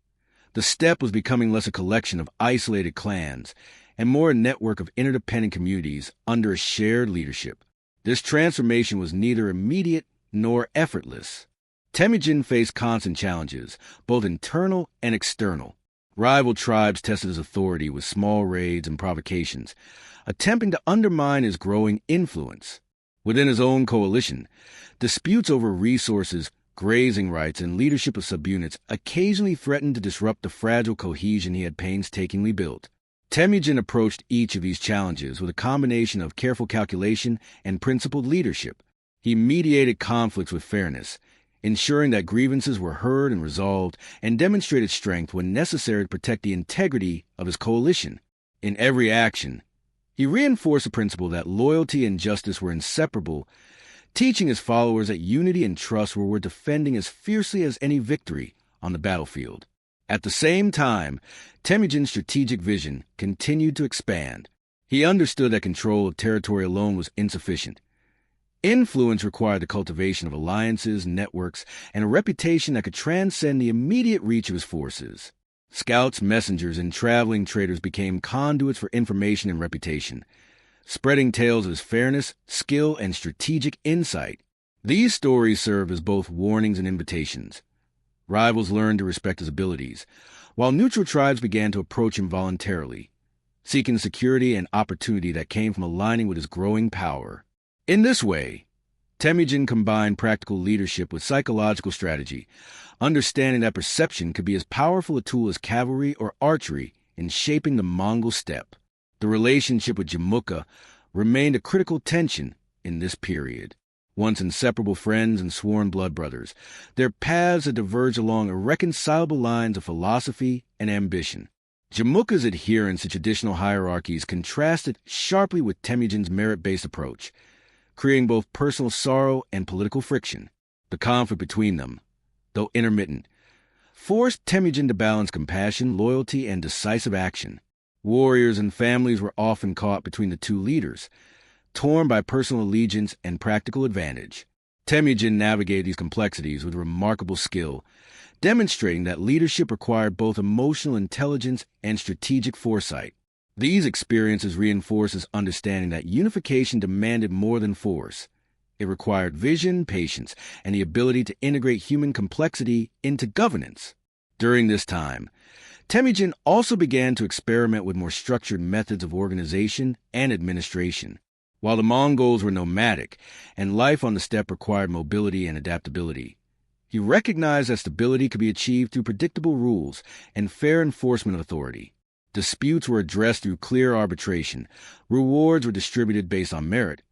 S1: the steppe was becoming less a collection of isolated clans and more a network of interdependent communities under a shared leadership. This transformation was neither immediate nor effortless. Temujin faced constant challenges, both internal and external. Rival tribes tested his authority with small raids and provocations, attempting to undermine his growing influence. Within his own coalition, disputes over resources, grazing rights, and leadership of subunits occasionally threatened to disrupt the fragile cohesion he had painstakingly built. Temujin approached each of these challenges with a combination of careful calculation and principled leadership. He mediated conflicts with fairness, ensuring that grievances were heard and resolved, and demonstrated strength when necessary to protect the integrity of his coalition. In every action, he reinforced the principle that loyalty and justice were inseparable, teaching his followers that unity and trust were worth defending as fiercely as any victory on the battlefield. At the same time, Temujin's strategic vision continued to expand. He understood that control of territory alone was insufficient. Influence required the cultivation of alliances, networks, and a reputation that could transcend the immediate reach of his forces. Scouts, messengers, and traveling traders became conduits for information and reputation, spreading tales of his fairness, skill, and strategic insight. These stories served as both warnings and invitations. Rivals learned to respect his abilities, while neutral tribes began to approach him voluntarily, seeking security and opportunity that came from aligning with his growing power. In this way, Temujin combined practical leadership with psychological strategy, understanding that perception could be as powerful a tool as cavalry or archery in shaping the Mongol steppe. The relationship with Jamukha remained a critical tension in this period. Once inseparable friends and sworn blood brothers, their paths had diverged along irreconcilable lines of philosophy and ambition. Jamukha's adherence to traditional hierarchies contrasted sharply with Temujin's merit-based approach, creating both personal sorrow and political friction. The conflict between them, though intermittent, forced Temujin to balance compassion, loyalty, and decisive action. Warriors and families were often caught between the two leaders, torn by personal allegiance and practical advantage. Temujin navigated these complexities with remarkable skill, demonstrating that leadership required both emotional intelligence and strategic foresight. These experiences reinforce his understanding that unification demanded more than force. It required vision, patience, and the ability to integrate human complexity into governance. During this time, Temujin also began to experiment with more structured methods of organization and administration. While the Mongols were nomadic and life on the steppe required mobility and adaptability, he recognized that stability could be achieved through predictable rules and fair enforcement of authority. Disputes were addressed through clear arbitration, rewards were distributed based on merit,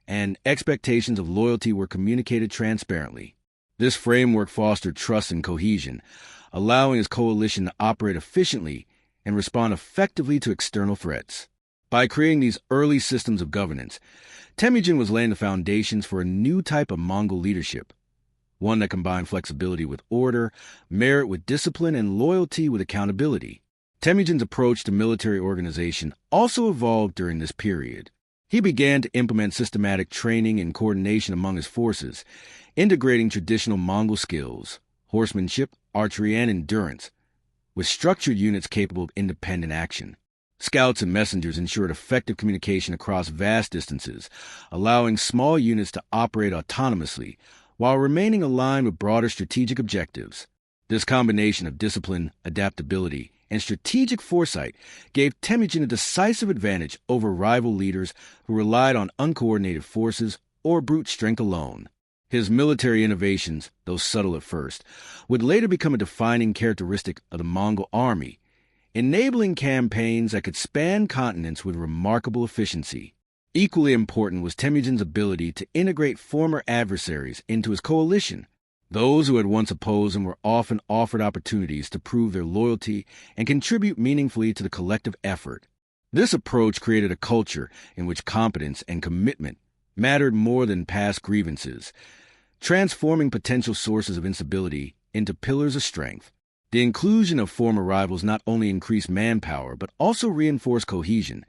S1: and expectations of loyalty were communicated transparently. This framework fostered trust and cohesion, allowing his coalition to operate efficiently and respond effectively to external threats. By creating these early systems of governance, Temujin was laying the foundations for a new type of Mongol leadership, one that combined flexibility with order, merit with discipline, and loyalty with accountability. Temujin's approach to military organization also evolved during this period. He began to implement systematic training and coordination among his forces, integrating traditional Mongol skills, horsemanship, archery, and endurance, with structured units capable of independent action. Scouts and messengers ensured effective communication across vast distances, allowing small units to operate autonomously while remaining aligned with broader strategic objectives. This combination of discipline, adaptability, and strategic foresight gave Temujin a decisive advantage over rival leaders who relied on uncoordinated forces or brute strength alone. His military innovations, though subtle at first, would later become a defining characteristic of the Mongol army, enabling campaigns that could span continents with remarkable efficiency. Equally important was Temujin's ability to integrate former adversaries into his coalition. Those who had once opposed him were often offered opportunities to prove their loyalty and contribute meaningfully to the collective effort. This approach created a culture in which competence and commitment mattered more than past grievances, transforming potential sources of instability into pillars of strength. The inclusion of former rivals not only increased manpower, but also reinforced cohesion,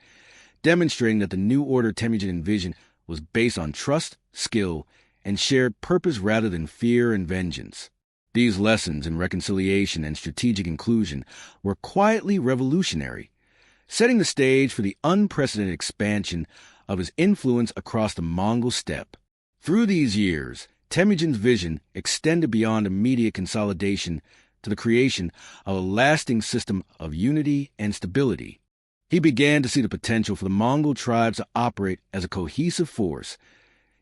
S1: demonstrating that the new order Temujin envisioned was based on trust, skill, and shared purpose rather than fear and vengeance. These lessons in reconciliation and strategic inclusion were quietly revolutionary, setting the stage for the unprecedented expansion of his influence across the Mongol steppe. Through these years, Temujin's vision extended beyond immediate consolidation to the creation of a lasting system of unity and stability. He began to see the potential for the Mongol tribes to operate as a cohesive force,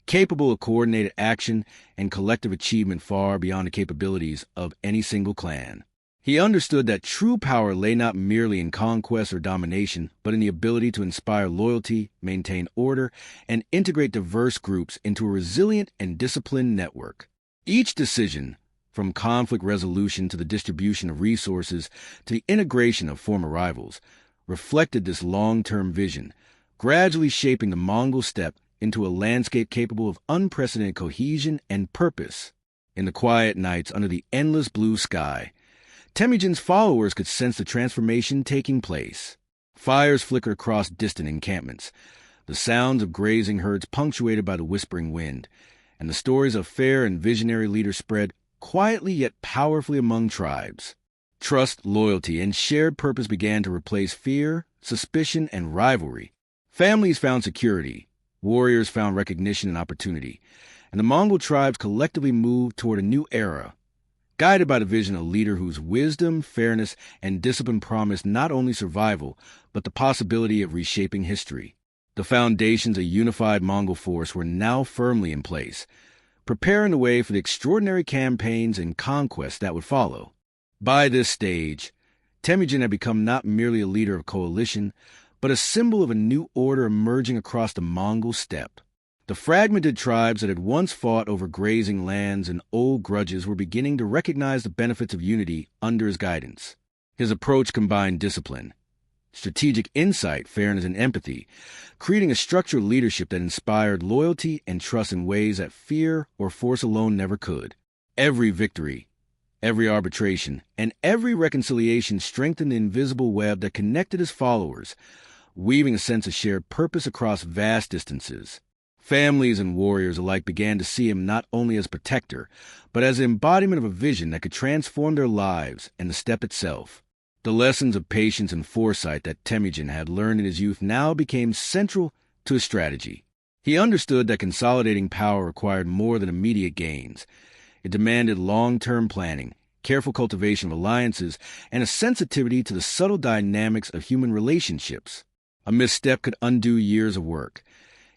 S1: capable of coordinated action and collective achievement far beyond the capabilities of any single clan. He understood that true power lay not merely in conquest or domination, but in the ability to inspire loyalty, maintain order, and integrate diverse groups into a resilient and disciplined network. Each decision, from conflict resolution to the distribution of resources to the integration of former rivals, reflected this long-term vision, gradually shaping the Mongol steppe into a landscape capable of unprecedented cohesion and purpose. In the quiet nights under the endless blue sky, Temujin's followers could sense the transformation taking place. Fires flickered across distant encampments, the sounds of grazing herds punctuated by the whispering wind, and the stories of fair and visionary leaders spread quietly yet powerfully among tribes. Trust, loyalty, and shared purpose began to replace fear, suspicion, and rivalry. Families found security, warriors found recognition and opportunity, and the Mongol tribes collectively moved toward a new era, guided by the vision of a leader whose wisdom, fairness, and discipline promised not only survival, but the possibility of reshaping history. The foundations of a unified Mongol force were now firmly in place, preparing the way for the extraordinary campaigns and conquests that would follow. By this stage, Temujin had become not merely a leader of a coalition, but a symbol of a new order emerging across the Mongol steppe. The fragmented tribes that had once fought over grazing lands and old grudges were beginning to recognize the benefits of unity under his guidance. His approach combined discipline, strategic insight, fairness, and empathy, creating a structured leadership that inspired loyalty and trust in ways that fear or force alone never could. Every victory, Every arbitration and every reconciliation strengthened the invisible web that connected his followers, weaving a sense of shared purpose across vast distances. Families and warriors alike began to see him not only as protector, but as an embodiment of a vision that could transform their lives and the steppe itself. The lessons of patience and foresight that Temujin had learned in his youth now became central to his strategy. He understood that consolidating power required more than immediate gains. It demanded long-term planning, careful cultivation of alliances, and a sensitivity to the subtle dynamics of human relationships. A misstep could undo years of work.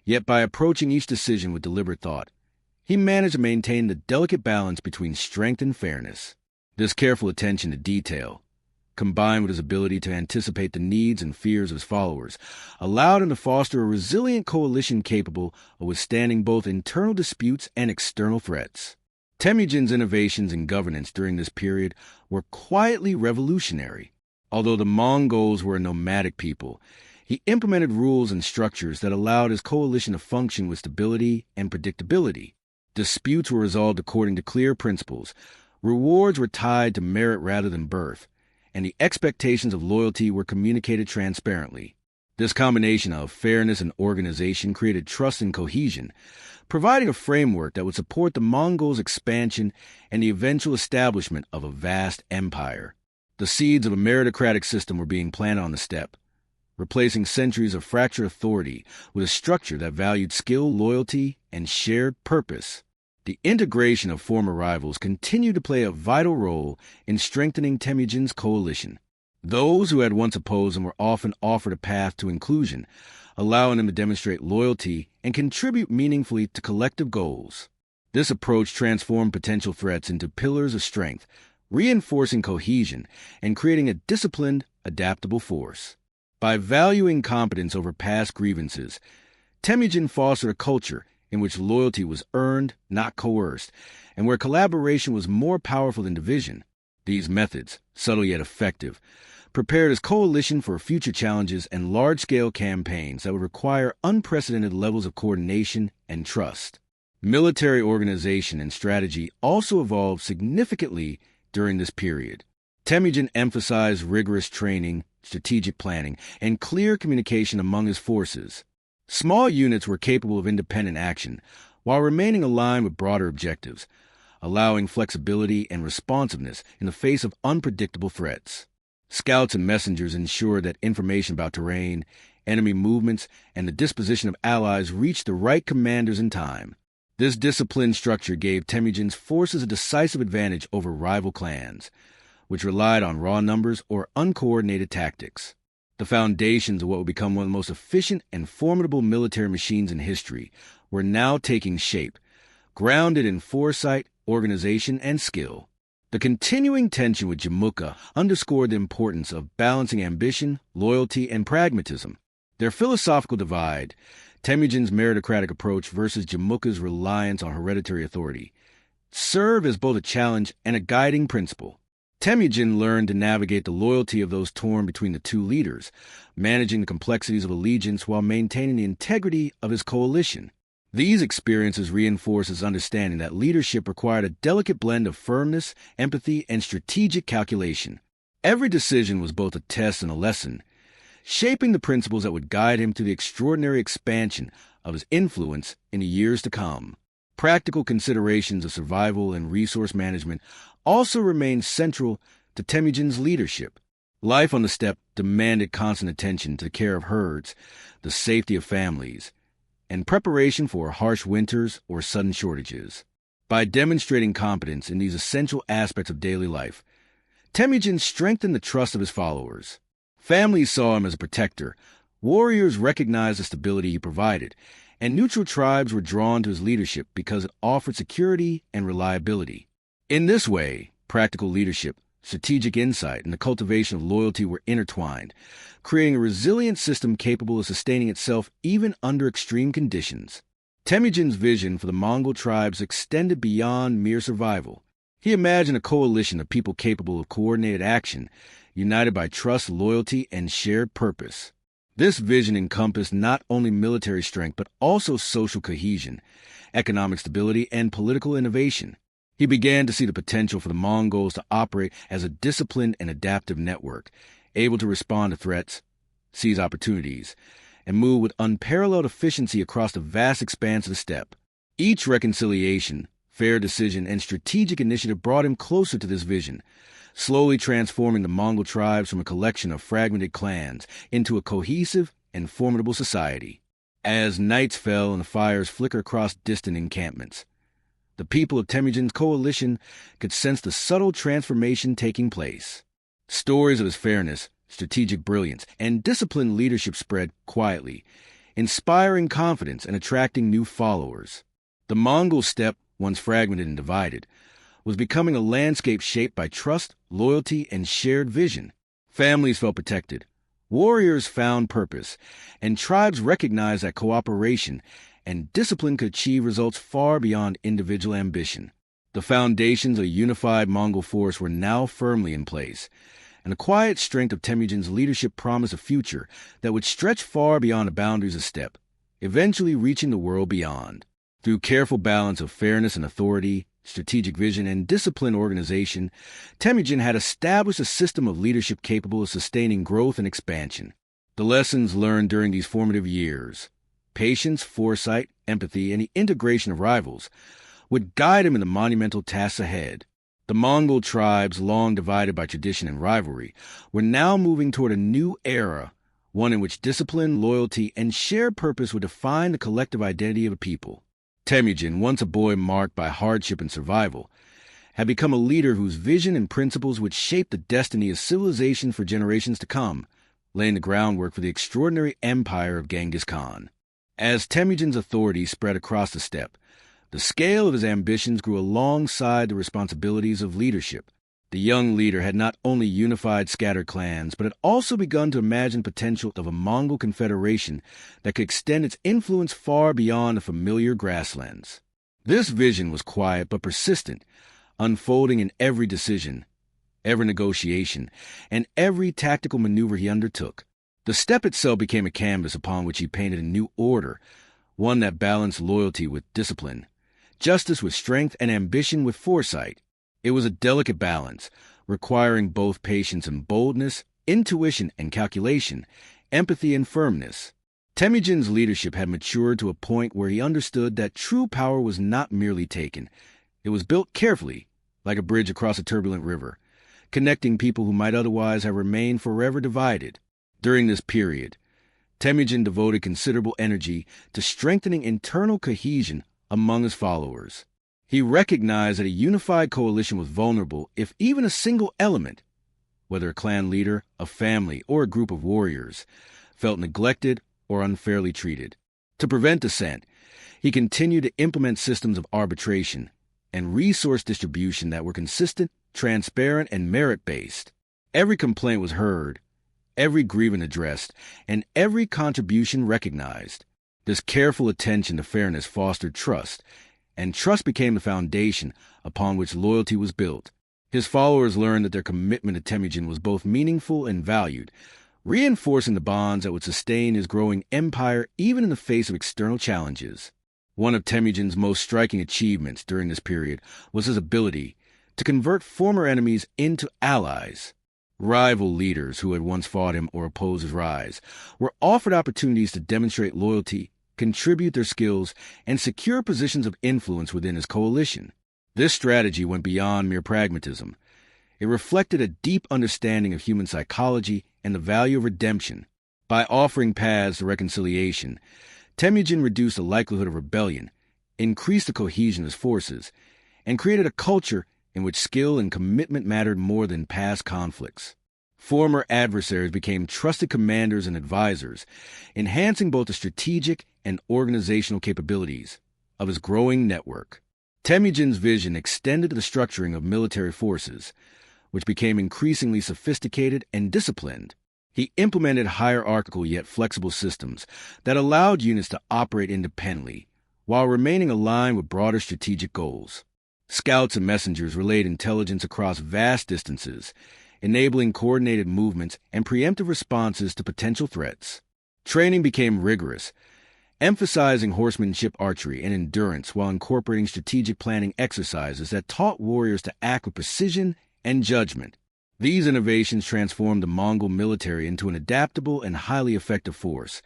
S1: Yet by approaching each decision with deliberate thought, he managed to maintain the delicate balance between strength and fairness. This careful attention to detail, combined with his ability to anticipate the needs and fears of his followers, allowed him to foster a resilient coalition capable of withstanding both internal disputes and external threats. Temujin's innovations in governance during this period were quietly revolutionary. Although the Mongols were a nomadic people, he implemented rules and structures that allowed his coalition to function with stability and predictability. Disputes were resolved according to clear principles, rewards were tied to merit rather than birth, and the expectations of loyalty were communicated transparently. This combination of fairness and organization created trust and cohesion, providing a framework that would support the Mongols' expansion and the eventual establishment of a vast empire. The seeds of a meritocratic system were being planted on the steppe, replacing centuries of fractured authority with a structure that valued skill, loyalty, and shared purpose. The integration of former rivals continued to play a vital role in strengthening Temujin's coalition. Those who had once opposed him were often offered a path to inclusion, allowing them to demonstrate loyalty and contribute meaningfully to collective goals. This approach transformed potential threats into pillars of strength, reinforcing cohesion and creating a disciplined, adaptable force. By valuing competence over past grievances, Temujin fostered a culture in which loyalty was earned, not coerced, and where collaboration was more powerful than division. These methods, subtle yet effective, prepared his coalition for future challenges and large-scale campaigns that would require unprecedented levels of coordination and trust. Military organization and strategy also evolved significantly during this period. Temujin emphasized rigorous training, strategic planning, and clear communication among his forces. Small units were capable of independent action, while remaining aligned with broader objectives, allowing flexibility and responsiveness in the face of unpredictable threats. Scouts and messengers ensured that information about terrain, enemy movements, and the disposition of allies reached the right commanders in time. This disciplined structure gave Temujin's forces a decisive advantage over rival clans, which relied on raw numbers or uncoordinated tactics. The foundations of what would become one of the most efficient and formidable military machines in history were now taking shape, grounded in foresight, organization, and skill. The continuing tension with Jamuka underscored the importance of balancing ambition, loyalty, and pragmatism. Their philosophical divide, Temujin's meritocratic approach versus Jamuka's reliance on hereditary authority, served as both a challenge and a guiding principle. Temujin learned to navigate the loyalty of those torn between the two leaders, managing the complexities of allegiance while maintaining the integrity of his coalition. These experiences reinforced his understanding that leadership required a delicate blend of firmness, empathy, and strategic calculation. Every decision was both a test and a lesson, shaping the principles that would guide him through the extraordinary expansion of his influence in the years to come. Practical considerations of survival and resource management also remained central to Temujin's leadership. Life on the steppe demanded constant attention to the care of herds, the safety of families, and preparation for harsh winters or sudden shortages. By demonstrating competence in these essential aspects of daily life, Temujin strengthened the trust of his followers. Families saw him as a protector, warriors recognized the stability he provided, and neutral tribes were drawn to his leadership because it offered security and reliability. In this way, practical leadership, strategic insight, and the cultivation of loyalty were intertwined, creating a resilient system capable of sustaining itself even under extreme conditions. Temujin's vision for the Mongol tribes extended beyond mere survival. He imagined a coalition of people capable of coordinated action, united by trust, loyalty, and shared purpose. This vision encompassed not only military strength but also social cohesion, economic stability, and political innovation. He began to see the potential for the Mongols to operate as a disciplined and adaptive network, able to respond to threats, seize opportunities, and move with unparalleled efficiency across the vast expanse of the steppe. Each reconciliation, fair decision, and strategic initiative brought him closer to this vision, slowly transforming the Mongol tribes from a collection of fragmented clans into a cohesive and formidable society. As nights fell and the fires flickered across distant encampments, the people of Temujin's coalition could sense the subtle transformation taking place. Stories of his fairness, strategic brilliance, and disciplined leadership spread quietly, inspiring confidence and attracting new followers. The Mongol steppe, once fragmented and divided, was becoming a landscape shaped by trust, loyalty, and shared vision. Families felt protected, warriors found purpose, and tribes recognized that cooperation and discipline could achieve results far beyond individual ambition. The foundations of a unified Mongol force were now firmly in place, and the quiet strength of Temujin's leadership promised a future that would stretch far beyond the boundaries of steppe, eventually reaching the world beyond. Through careful balance of fairness and authority, strategic vision, and disciplined organization, Temujin had established a system of leadership capable of sustaining growth and expansion. The lessons learned during these formative years, patience, foresight, empathy, and the integration of rivals, would guide him in the monumental tasks ahead. The Mongol tribes, long divided by tradition and rivalry, were now moving toward a new era, one in which discipline, loyalty, and shared purpose would define the collective identity of a people. Temujin, once a boy marked by hardship and survival, had become a leader whose vision and principles would shape the destiny of civilization for generations to come, laying the groundwork for the extraordinary empire of Genghis Khan. As Temujin's authority spread across the steppe, the scale of his ambitions grew alongside the responsibilities of leadership. The young leader had not only unified scattered clans, but had also begun to imagine the potential of a Mongol confederation that could extend its influence far beyond the familiar grasslands. This vision was quiet but persistent, unfolding in every decision, every negotiation, and every tactical maneuver he undertook. The steppe itself became a canvas upon which he painted a new order, one that balanced loyalty with discipline, justice with strength, and ambition with foresight. It was a delicate balance, requiring both patience and boldness, intuition and calculation, empathy and firmness. Temujin's leadership had matured to a point where he understood that true power was not merely taken. It was built carefully, like a bridge across a turbulent river, connecting people who might otherwise have remained forever divided. During this period, Temujin devoted considerable energy to strengthening internal cohesion among his followers. He recognized that a unified coalition was vulnerable if even a single element, whether a clan leader, a family, or a group of warriors, felt neglected or unfairly treated. To prevent dissent, he continued to implement systems of arbitration and resource distribution that were consistent, transparent, and merit-based. Every complaint was heard, every grievance addressed, and every contribution recognized. This careful attention to fairness fostered trust, and trust became the foundation upon which loyalty was built. His followers learned that their commitment to Temujin was both meaningful and valued, reinforcing the bonds that would sustain his growing empire even in the face of external challenges. One of Temujin's most striking achievements during this period was his ability to convert former enemies into allies. Rival leaders who had once fought him or opposed his rise were offered opportunities to demonstrate loyalty, contribute their skills, and secure positions of influence within his coalition. This strategy went beyond mere pragmatism. It reflected a deep understanding of human psychology and the value of redemption. By offering paths to reconciliation, Temujin reduced the likelihood of rebellion, increased the cohesion of his forces, and created a culture in which skill and commitment mattered more than past conflicts. Former adversaries became trusted commanders and advisors, enhancing both the strategic and organizational capabilities of his growing network. Temujin's vision extended to the structuring of military forces, which became increasingly sophisticated and disciplined. He implemented hierarchical yet flexible systems that allowed units to operate independently while remaining aligned with broader strategic goals. Scouts and messengers relayed intelligence across vast distances, enabling coordinated movements and preemptive responses to potential threats. Training became rigorous, emphasizing horsemanship, archery, and endurance while incorporating strategic planning exercises that taught warriors to act with precision and judgment. These innovations transformed the Mongol military into an adaptable and highly effective force,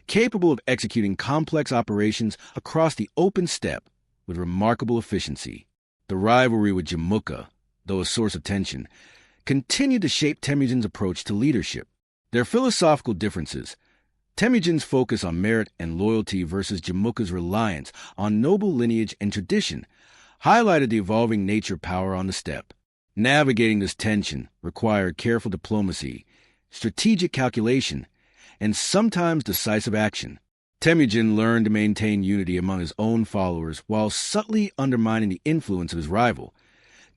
S1: capable of executing complex operations across the open steppe with remarkable efficiency. The rivalry with Jamukha, though a source of tension, continued to shape Temujin's approach to leadership. Their philosophical differences, Temujin's focus on merit and loyalty versus Jamukha's reliance on noble lineage and tradition, highlighted the evolving nature of power on the steppe. Navigating this tension required careful diplomacy, strategic calculation, and sometimes decisive action. Temujin learned to maintain unity among his own followers while subtly undermining the influence of his rival,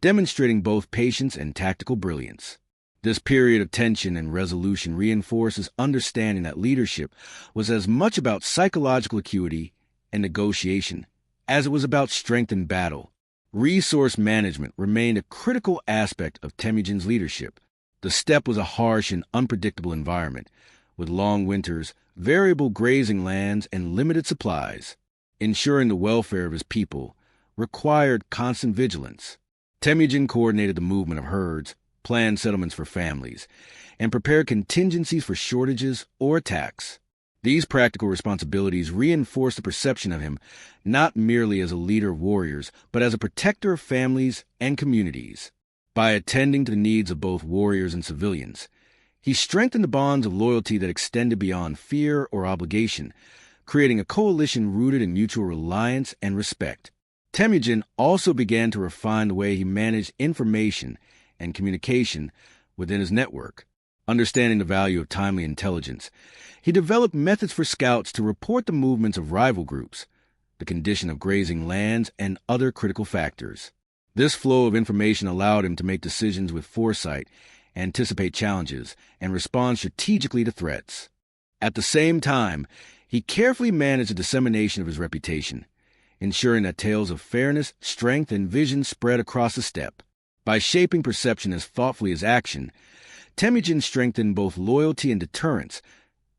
S1: demonstrating both patience and tactical brilliance. This period of tension and resolution reinforced his understanding that leadership was as much about psychological acuity and negotiation as it was about strength in battle. Resource management remained a critical aspect of Temujin's leadership. The steppe was a harsh and unpredictable environment, with long winters, variable grazing lands, and limited supplies. Ensuring the welfare of his people required constant vigilance. Temujin coordinated the movement of herds, planned settlements for families, and prepared contingencies for shortages or attacks. These practical responsibilities reinforced the perception of him not merely as a leader of warriors, but as a protector of families and communities. By attending to the needs of both warriors and civilians, he strengthened the bonds of loyalty that extended beyond fear or obligation, creating a coalition rooted in mutual reliance and respect. Temujin also began to refine the way he managed information and communication within his network. Understanding the value of timely intelligence, he developed methods for scouts to report the movements of rival groups, the condition of grazing lands, and other critical factors. This flow of information allowed him to make decisions with foresight, anticipate challenges, and respond strategically to threats. At the same time, he carefully managed the dissemination of his reputation, ensuring that tales of fairness, strength, and vision spread across the steppe. By shaping perception as thoughtfully as action, Temujin strengthened both loyalty and deterrence,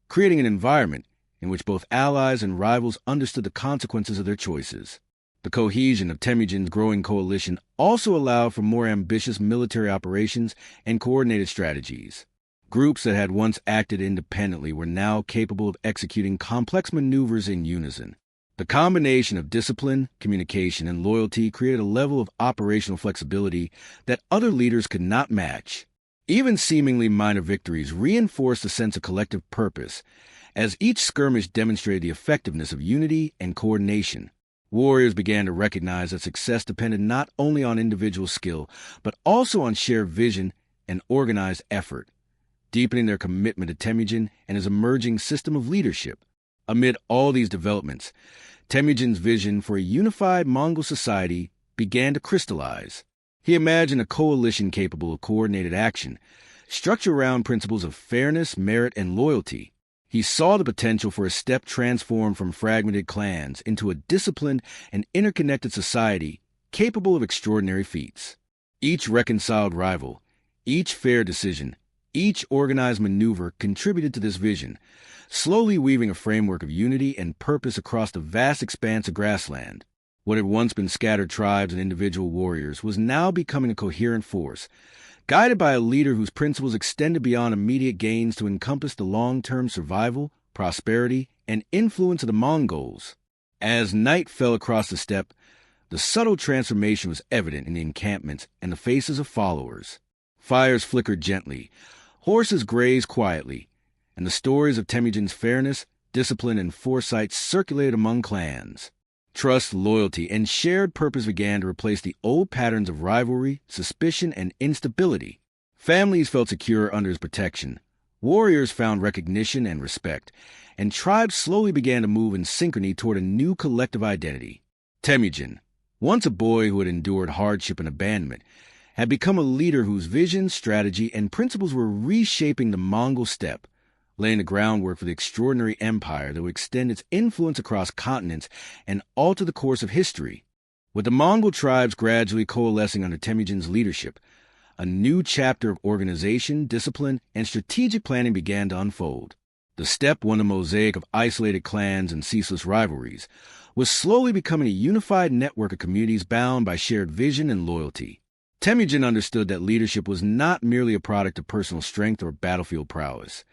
S1: creating an environment in which both allies and rivals understood the consequences of their choices. The cohesion of Temujin's growing coalition also allowed for more ambitious military operations and coordinated strategies. Groups that had once acted independently were now capable of executing complex maneuvers in unison. The combination of discipline, communication, and loyalty created a level of operational flexibility that other leaders could not match. Even seemingly minor victories reinforced a sense of collective purpose, as each skirmish demonstrated the effectiveness of unity and coordination. Warriors began to recognize that success depended not only on individual skill, but also on shared vision and organized effort, deepening their commitment to Temujin and his emerging system of leadership. Amid all these developments, Temujin's vision for a unified Mongol society began to crystallize. He imagined a coalition capable of coordinated action, structured around principles of fairness, merit, and loyalty. He saw the potential for a steppe transformed from fragmented clans into a disciplined and interconnected society capable of extraordinary feats. Each reconciled rival, each fair decision, each organized maneuver contributed to this vision, slowly weaving a framework of unity and purpose across the vast expanse of grassland. What had once been scattered tribes and individual warriors was now becoming a coherent force, guided by a leader whose principles extended beyond immediate gains to encompass the long-term survival, prosperity, and influence of the Mongols. As night fell across the steppe, the subtle transformation was evident in the encampments and the faces of followers. Fires flickered gently, horses grazed quietly, and the stories of Temujin's fairness, discipline, and foresight circulated among clans. Trust, loyalty, and shared purpose began to replace the old patterns of rivalry, suspicion, and instability. Families felt secure under his protection. Warriors found recognition and respect, and tribes slowly began to move in synchrony toward a new collective identity. Temujin, once a boy who had endured hardship and abandonment, had become a leader whose vision, strategy, and principles were reshaping the Mongol steppe, laying the groundwork for the extraordinary empire that would extend its influence across continents and alter the course of history. With the Mongol tribes gradually coalescing under Temujin's leadership, a new chapter of organization, discipline, and strategic planning began to unfold. The steppe, one a mosaic of isolated clans and ceaseless rivalries, was slowly becoming a unified network of communities bound by shared vision and loyalty. Temujin understood that leadership was not merely a product of personal strength or battlefield prowess.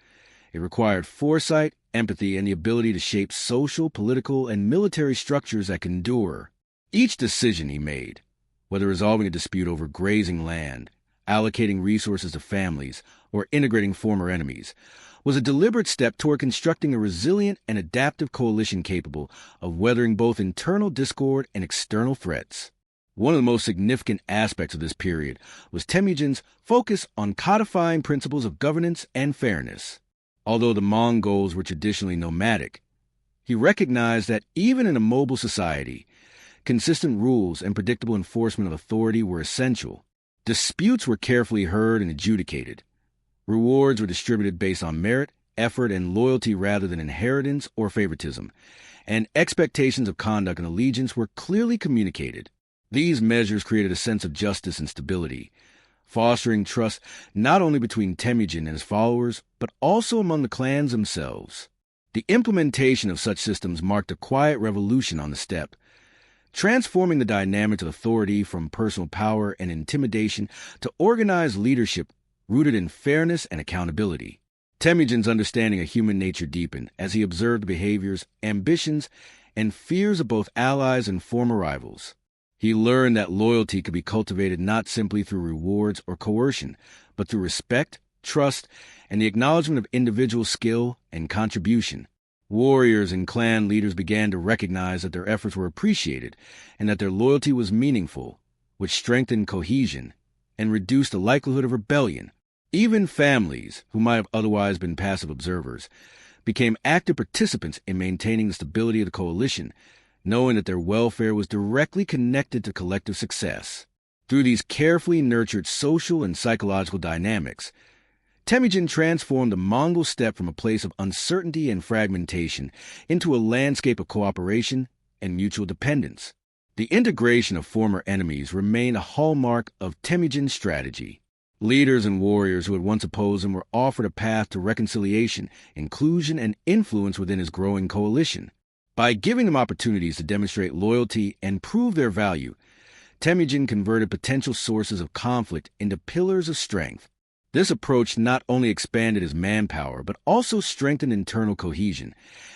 S1: It required foresight, empathy, and the ability to shape social, political, and military structures that can endure. Each decision he made, whether resolving a dispute over grazing land, allocating resources to families, or integrating former enemies, was a deliberate step toward constructing a resilient and adaptive coalition capable of weathering both internal discord and external threats. One of the most significant aspects of this period was Temujin's focus on codifying principles of governance and fairness. Although the Mongols were traditionally nomadic, he recognized that even in a mobile society, consistent rules and predictable enforcement of authority were essential. Disputes were carefully heard and adjudicated. Rewards were distributed based on merit, effort, and loyalty rather than inheritance or favoritism, and expectations of conduct and allegiance were clearly communicated. These measures created a sense of justice and stability, fostering trust not only between Temujin and his followers, but also among the clans themselves. The implementation of such systems marked a quiet revolution on the steppe, transforming the dynamics of authority from personal power and intimidation to organized leadership rooted in fairness and accountability. Temujin's understanding of human nature deepened as he observed the behaviors, ambitions, and fears of both allies and former rivals. He learned that loyalty could be cultivated not simply through rewards or coercion, but through respect, trust, and the acknowledgement of individual skill and contribution. Warriors and clan leaders began to recognize that their efforts were appreciated and that their loyalty was meaningful, which strengthened cohesion and reduced the likelihood of rebellion. Even families, who might have otherwise been passive observers, became active participants in maintaining the stability of the coalition, knowing that their welfare was directly connected to collective success. Through these carefully nurtured social and psychological dynamics, Temujin transformed the Mongol steppe from a place of uncertainty and fragmentation into a landscape of cooperation and mutual dependence. The integration of former enemies remained a hallmark of Temujin's strategy. Leaders and warriors who had once opposed him were offered a path to reconciliation, inclusion, and influence within his growing coalition. By giving them opportunities to demonstrate loyalty and prove their value, Temujin converted potential sources of conflict into pillars of strength. This approach not only expanded his manpower, but also strengthened internal cohesion,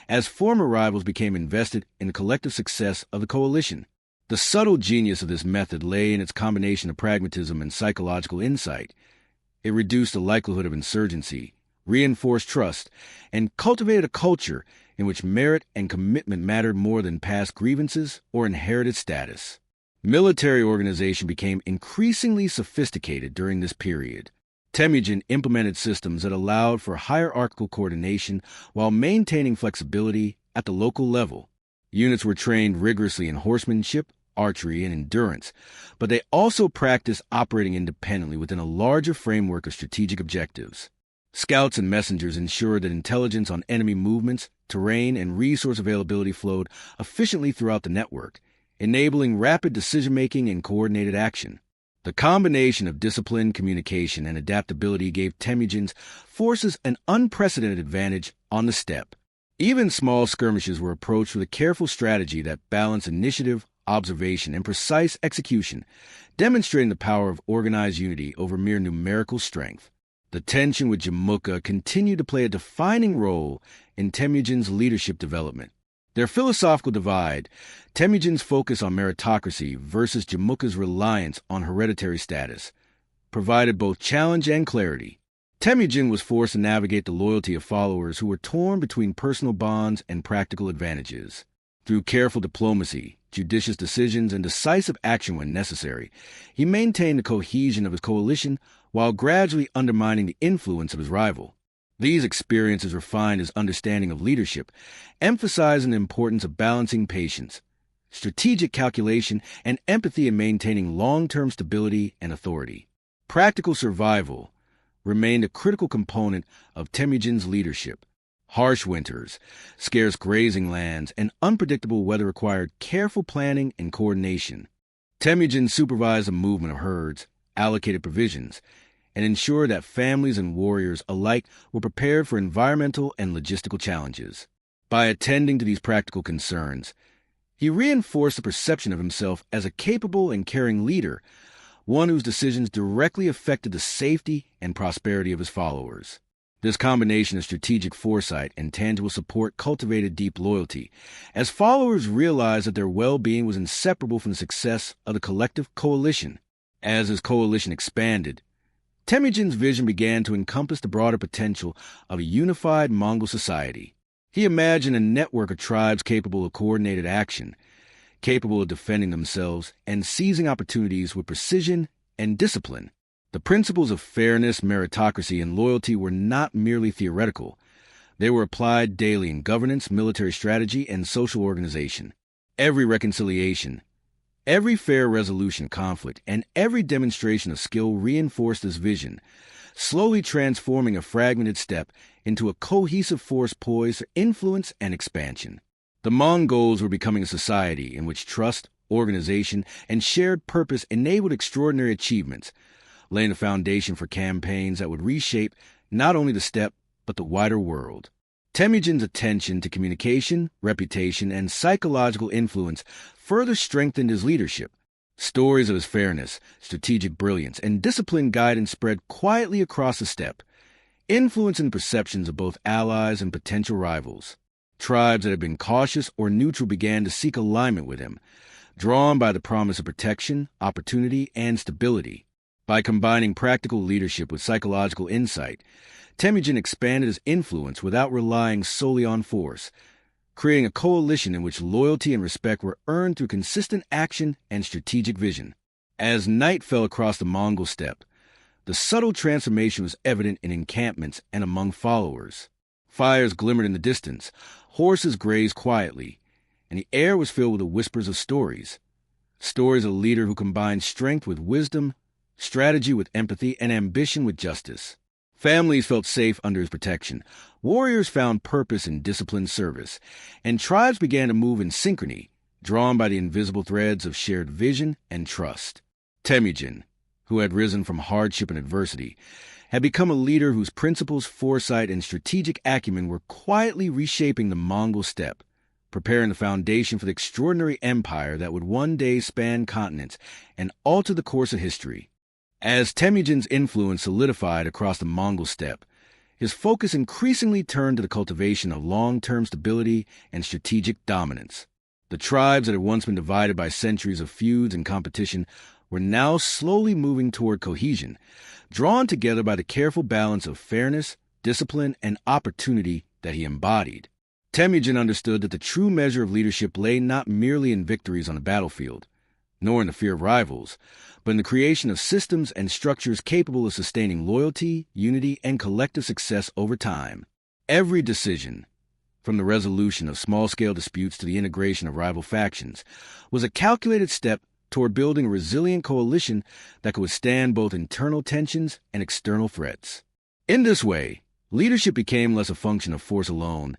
S1: as former rivals became invested in the collective success of the coalition. The subtle genius of this method lay in its combination of pragmatism and psychological insight. It reduced the likelihood of insurgency, reinforced trust, and cultivated a culture in which merit and commitment mattered more than past grievances or inherited status. Military organization became increasingly sophisticated during this period. Temujin implemented systems that allowed for hierarchical coordination while maintaining flexibility at the local level. Units were trained rigorously in horsemanship, archery, and endurance, but they also practiced operating independently within a larger framework of strategic objectives. Scouts and messengers ensured that intelligence on enemy movements, terrain, and resource availability flowed efficiently throughout the network, enabling rapid decision-making and coordinated action. The combination of discipline, communication, and adaptability gave Temujin's forces an unprecedented advantage on the steppe. Even small skirmishes were approached with a careful strategy that balanced initiative, observation, and precise execution, demonstrating the power of organized unity over mere numerical strength. The tension with Jamukha continued to play a defining role in Temujin's leadership development. Their philosophical divide, Temujin's focus on meritocracy versus Jamukha's reliance on hereditary status, provided both challenge and clarity. Temujin was forced to navigate the loyalty of followers who were torn between personal bonds and practical advantages. Through careful diplomacy, judicious decisions, and decisive action when necessary, he maintained the cohesion of his coalition while gradually undermining the influence of his rival. These experiences refined his understanding of leadership, emphasizing the importance of balancing patience, strategic calculation, and empathy in maintaining long-term stability and authority. Practical survival remained a critical component of Temujin's leadership. Harsh winters, scarce grazing lands, and unpredictable weather required careful planning and coordination. Temujin supervised the movement of herds, allocated provisions, and ensured that families and warriors alike were prepared for environmental and logistical challenges. By attending to these practical concerns, he reinforced the perception of himself as a capable and caring leader, one whose decisions directly affected the safety and prosperity of his followers. This combination of strategic foresight and tangible support cultivated deep loyalty, as followers realized that their well-being was inseparable from the success of the collective coalition. As his coalition expanded, Temujin's vision began to encompass the broader potential of a unified Mongol society. He imagined a network of tribes capable of coordinated action, capable of defending themselves and seizing opportunities with precision and discipline. The principles of fairness, meritocracy, and loyalty were not merely theoretical. They were applied daily in governance, military strategy, and social organization. Every reconciliation, every fair resolution of conflict, and every demonstration of skill reinforced this vision, slowly transforming a fragmented steppe into a cohesive force poised for influence and expansion. The Mongols were becoming a society in which trust, organization, and shared purpose enabled extraordinary achievements, laying the foundation for campaigns that would reshape not only the steppe, but the wider world. Temujin's attention to communication, reputation, and psychological influence further strengthened his leadership. Stories of his fairness, strategic brilliance, and disciplined guidance spread quietly across the steppe, influencing the perceptions of both allies and potential rivals. Tribes that had been cautious or neutral began to seek alignment with him, drawn by the promise of protection, opportunity, and stability. By combining practical leadership with psychological insight, Temujin expanded his influence without relying solely on force, creating a coalition in which loyalty and respect were earned through consistent action and strategic vision. As night fell across the Mongol steppe, the subtle transformation was evident in encampments and among followers. Fires glimmered in the distance, horses grazed quietly, and the air was filled with the whispers of stories. Stories of a leader who combined strength with wisdom, strategy with empathy, and ambition with justice. Families felt safe under his protection, warriors found purpose in disciplined service, and tribes began to move in synchrony, drawn by the invisible threads of shared vision and trust. Temujin, who had risen from hardship and adversity, had become a leader whose principles, foresight, and strategic acumen were quietly reshaping the Mongol steppe, preparing the foundation for the extraordinary empire that would one day span continents and alter the course of history. As Temujin's influence solidified across the Mongol steppe, his focus increasingly turned to the cultivation of long-term stability and strategic dominance. The tribes that had once been divided by centuries of feuds and competition were now slowly moving toward cohesion, drawn together by the careful balance of fairness, discipline, and opportunity that he embodied. Temujin understood that the true measure of leadership lay not merely in victories on the battlefield, nor in the fear of rivals, but in the creation of systems and structures capable of sustaining loyalty, unity, and collective success over time. Every decision, from the resolution of small-scale disputes to the integration of rival factions, was a calculated step toward building a resilient coalition that could withstand both internal tensions and external threats. In this way, leadership became less a function of force alone,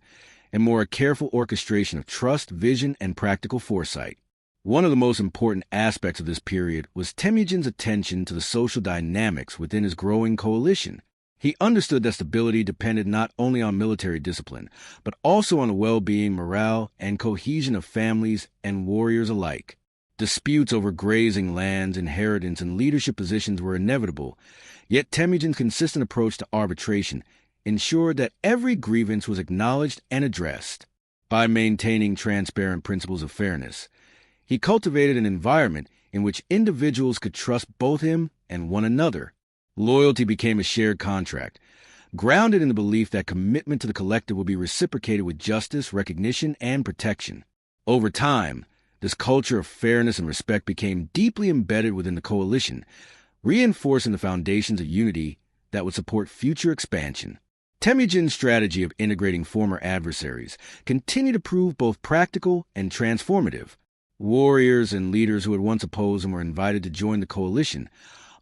S1: and more a careful orchestration of trust, vision, and practical foresight. One of the most important aspects of this period was Temujin's attention to the social dynamics within his growing coalition. He understood that stability depended not only on military discipline, but also on the well-being, morale, and cohesion of families and warriors alike. Disputes over grazing lands, inheritance, and leadership positions were inevitable, yet Temujin's consistent approach to arbitration ensured that every grievance was acknowledged and addressed. By maintaining transparent principles of fairness, he cultivated an environment in which individuals could trust both him and one another. Loyalty became a shared contract, grounded in the belief that commitment to the collective would be reciprocated with justice, recognition, and protection. Over time, this culture of fairness and respect became deeply embedded within the coalition, reinforcing the foundations of unity that would support future expansion. Temujin's strategy of integrating former adversaries continued to prove both practical and transformative. Warriors and leaders who had once opposed him were invited to join the coalition,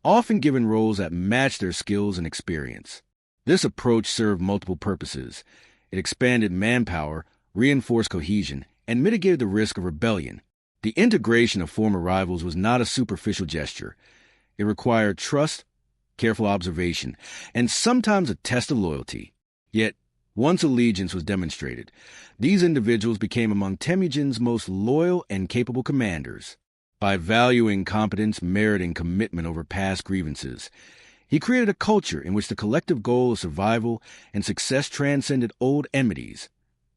S1: often given roles that matched their skills and experience. This approach served multiple purposes. It expanded manpower, reinforced cohesion, and mitigated the risk of rebellion. The integration of former rivals was not a superficial gesture. It required trust, careful observation, and sometimes a test of loyalty. Yet, once allegiance was demonstrated, these individuals became among Temujin's most loyal and capable commanders. By valuing competence, merit, and commitment over past grievances, he created a culture in which the collective goal of survival and success transcended old enmities,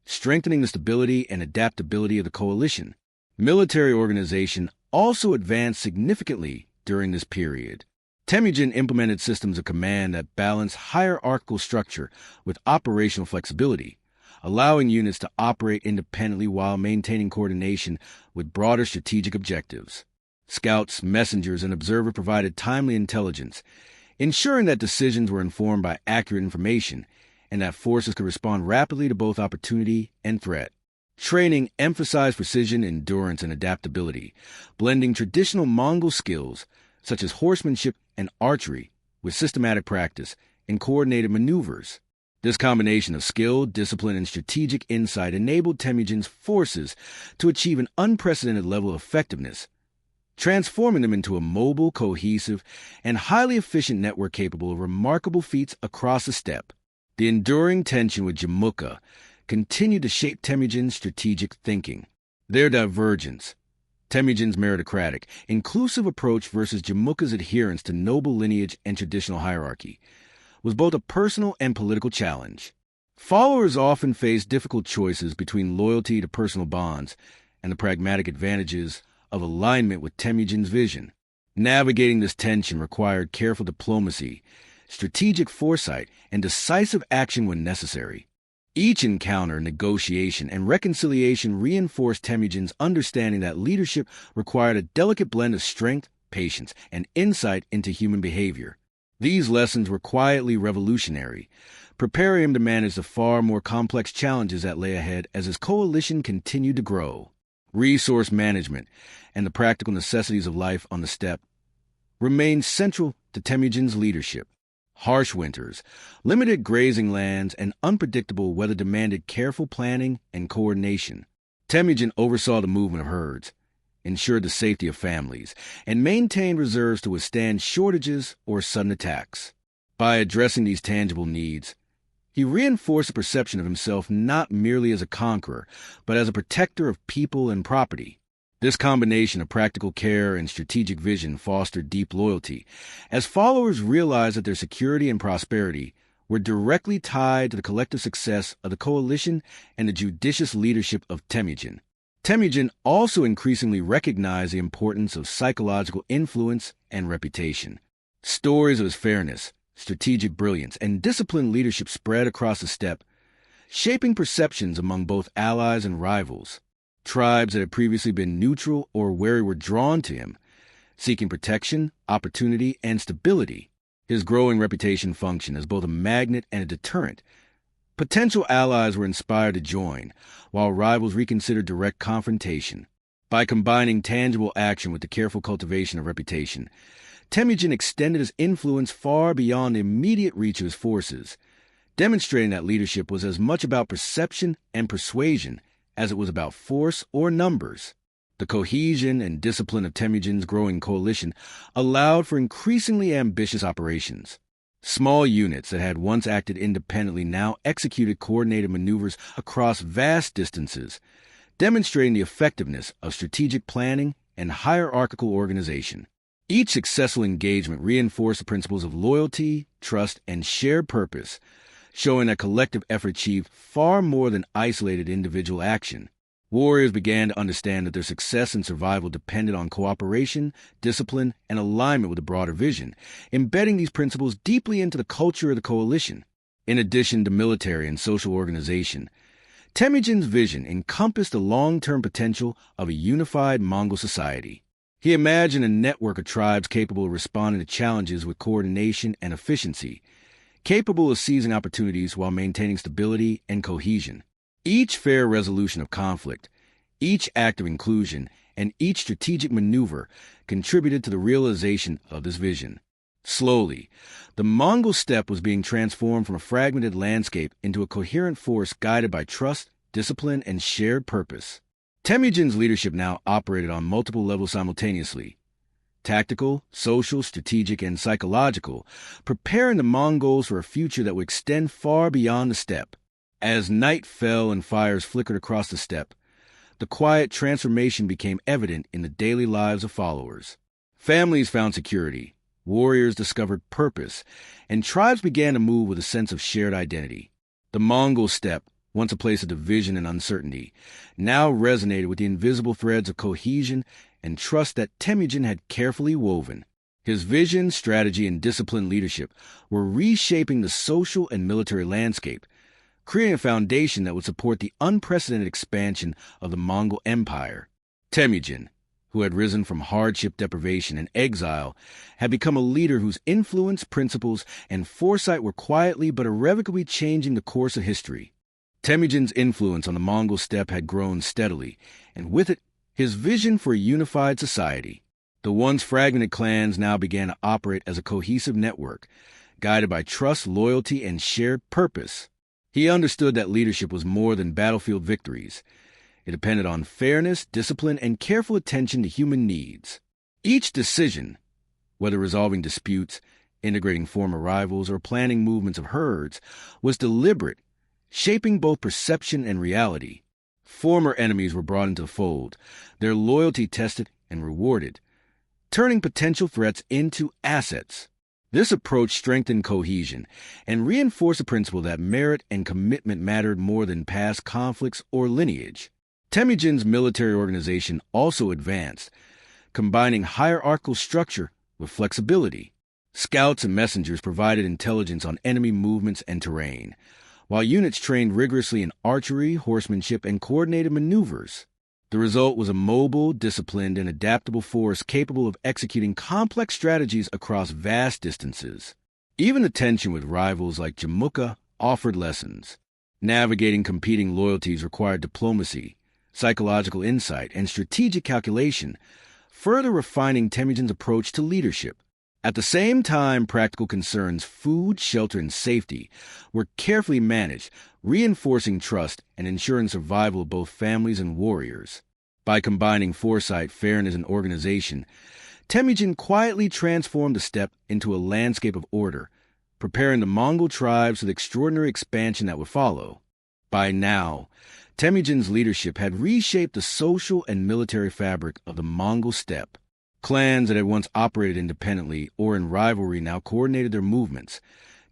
S1: strengthening the stability and adaptability of the coalition. Military organization also advanced significantly during this period. Temujin implemented systems of command that balanced hierarchical structure with operational flexibility, allowing units to operate independently while maintaining coordination with broader strategic objectives. Scouts, messengers, and observers provided timely intelligence, ensuring that decisions were informed by accurate information and that forces could respond rapidly to both opportunity and threat. Training emphasized precision, endurance, and adaptability, blending traditional Mongol skills such as horsemanship and archery with systematic practice and coordinated maneuvers. This combination of skill, discipline, and strategic insight enabled Temujin's forces to achieve an unprecedented level of effectiveness, transforming them into a mobile, cohesive, and highly efficient network capable of remarkable feats across the steppe. The enduring tension with Jamukha continued to shape Temujin's strategic thinking. Their divergence, Temujin's meritocratic, inclusive approach versus Jamukha's adherence to noble lineage and traditional hierarchy, was both a personal and political challenge. Followers often faced difficult choices between loyalty to personal bonds and the pragmatic advantages of alignment with Temujin's vision. Navigating this tension required careful diplomacy, strategic foresight, and decisive action when necessary. Each encounter, negotiation, and reconciliation reinforced Temujin's understanding that leadership required a delicate blend of strength, patience, and insight into human behavior. These lessons were quietly revolutionary, preparing him to manage the far more complex challenges that lay ahead as his coalition continued to grow. Resource management and the practical necessities of life on the steppe remained central to Temujin's leadership. Harsh winters, limited grazing lands, and unpredictable weather demanded careful planning and coordination. Temujin oversaw the movement of herds, ensured the safety of families, and maintained reserves to withstand shortages or sudden attacks. By addressing these tangible needs, he reinforced the perception of himself not merely as a conqueror, but as a protector of people and property. This combination of practical care and strategic vision fostered deep loyalty, as followers realized that their security and prosperity were directly tied to the collective success of the coalition and the judicious leadership of Temujin. Temujin also increasingly recognized the importance of psychological influence and reputation. Stories of his fairness, strategic brilliance, and disciplined leadership spread across the steppe, shaping perceptions among both allies and rivals. Tribes that had previously been neutral or wary were drawn to him, seeking protection, opportunity, and stability. His growing reputation functioned as both a magnet and a deterrent. Potential allies were inspired to join, while rivals reconsidered direct confrontation. By combining tangible action with the careful cultivation of reputation, Temujin extended his influence far beyond the immediate reach of his forces, demonstrating that leadership was as much about perception and persuasion as it was about force or numbers. The cohesion and discipline of Temujin's growing coalition allowed for increasingly ambitious operations. Small units that had once acted independently now executed coordinated maneuvers across vast distances, demonstrating the effectiveness of strategic planning and hierarchical organization. Each successful engagement reinforced the principles of loyalty, trust, and shared purpose, showing that collective effort achieved far more than isolated individual action. Warriors began to understand that their success and survival depended on cooperation, discipline, and alignment with a broader vision, embedding these principles deeply into the culture of the coalition. In addition to military and social organization, Temujin's vision encompassed the long-term potential of a unified Mongol society. He imagined a network of tribes capable of responding to challenges with coordination and efficiency, capable of seizing opportunities while maintaining stability and cohesion. Each fair resolution of conflict, each act of inclusion, and each strategic maneuver contributed to the realization of this vision. Slowly, the Mongol steppe was being transformed from a fragmented landscape into a coherent force guided by trust, discipline, and shared purpose. Temujin's leadership now operated on multiple levels simultaneously. tactical, social, strategic, and psychological, preparing the Mongols for a future that would extend far beyond the steppe. As night fell and fires flickered across the steppe, the quiet transformation became evident in the daily lives of followers. Families found security, warriors discovered purpose, and tribes began to move with a sense of shared identity. The Mongol steppe, once a place of division and uncertainty, now resonated with the invisible threads of cohesion and trust that Temujin had carefully woven. His vision, strategy, and disciplined leadership were reshaping the social and military landscape, creating a foundation that would support the unprecedented expansion of the Mongol Empire. Temujin, who had risen from hardship, deprivation, and exile, had become a leader whose influence, principles, and foresight were quietly but irrevocably changing the course of history. Temujin's influence on the Mongol steppe had grown steadily, and with it, his vision for a unified society. The once fragmented clans now began to operate as a cohesive network, guided by trust, loyalty, and shared purpose. He understood that leadership was more than battlefield victories. It depended on fairness, discipline, and careful attention to human needs. Each decision, whether resolving disputes, integrating former rivals, or planning movements of herds, was deliberate, shaping both perception and reality. Former enemies were brought into the fold, their loyalty tested and rewarded, turning potential threats into assets. This approach strengthened cohesion and reinforced the principle that merit and commitment mattered more than past conflicts or lineage. Temujin's military organization also advanced, combining hierarchical structure with flexibility. Scouts and messengers provided intelligence on enemy movements and terrain, while units trained rigorously in archery, horsemanship, and coordinated maneuvers. The result was a mobile, disciplined, and adaptable force capable of executing complex strategies across vast distances. Even the tension with rivals like Jamukha offered lessons. Navigating competing loyalties required diplomacy, psychological insight, and strategic calculation, further refining Temujin's approach to leadership. At the same time, practical concerns, food, shelter, and safety, were carefully managed, reinforcing trust and ensuring survival of both families and warriors. By combining foresight, fairness, and organization, Temujin quietly transformed the steppe into a landscape of order, preparing the Mongol tribes for the extraordinary expansion that would follow. By now, Temujin's leadership had reshaped the social and military fabric of the Mongol steppe. Clans that had once operated independently or in rivalry now coordinated their movements,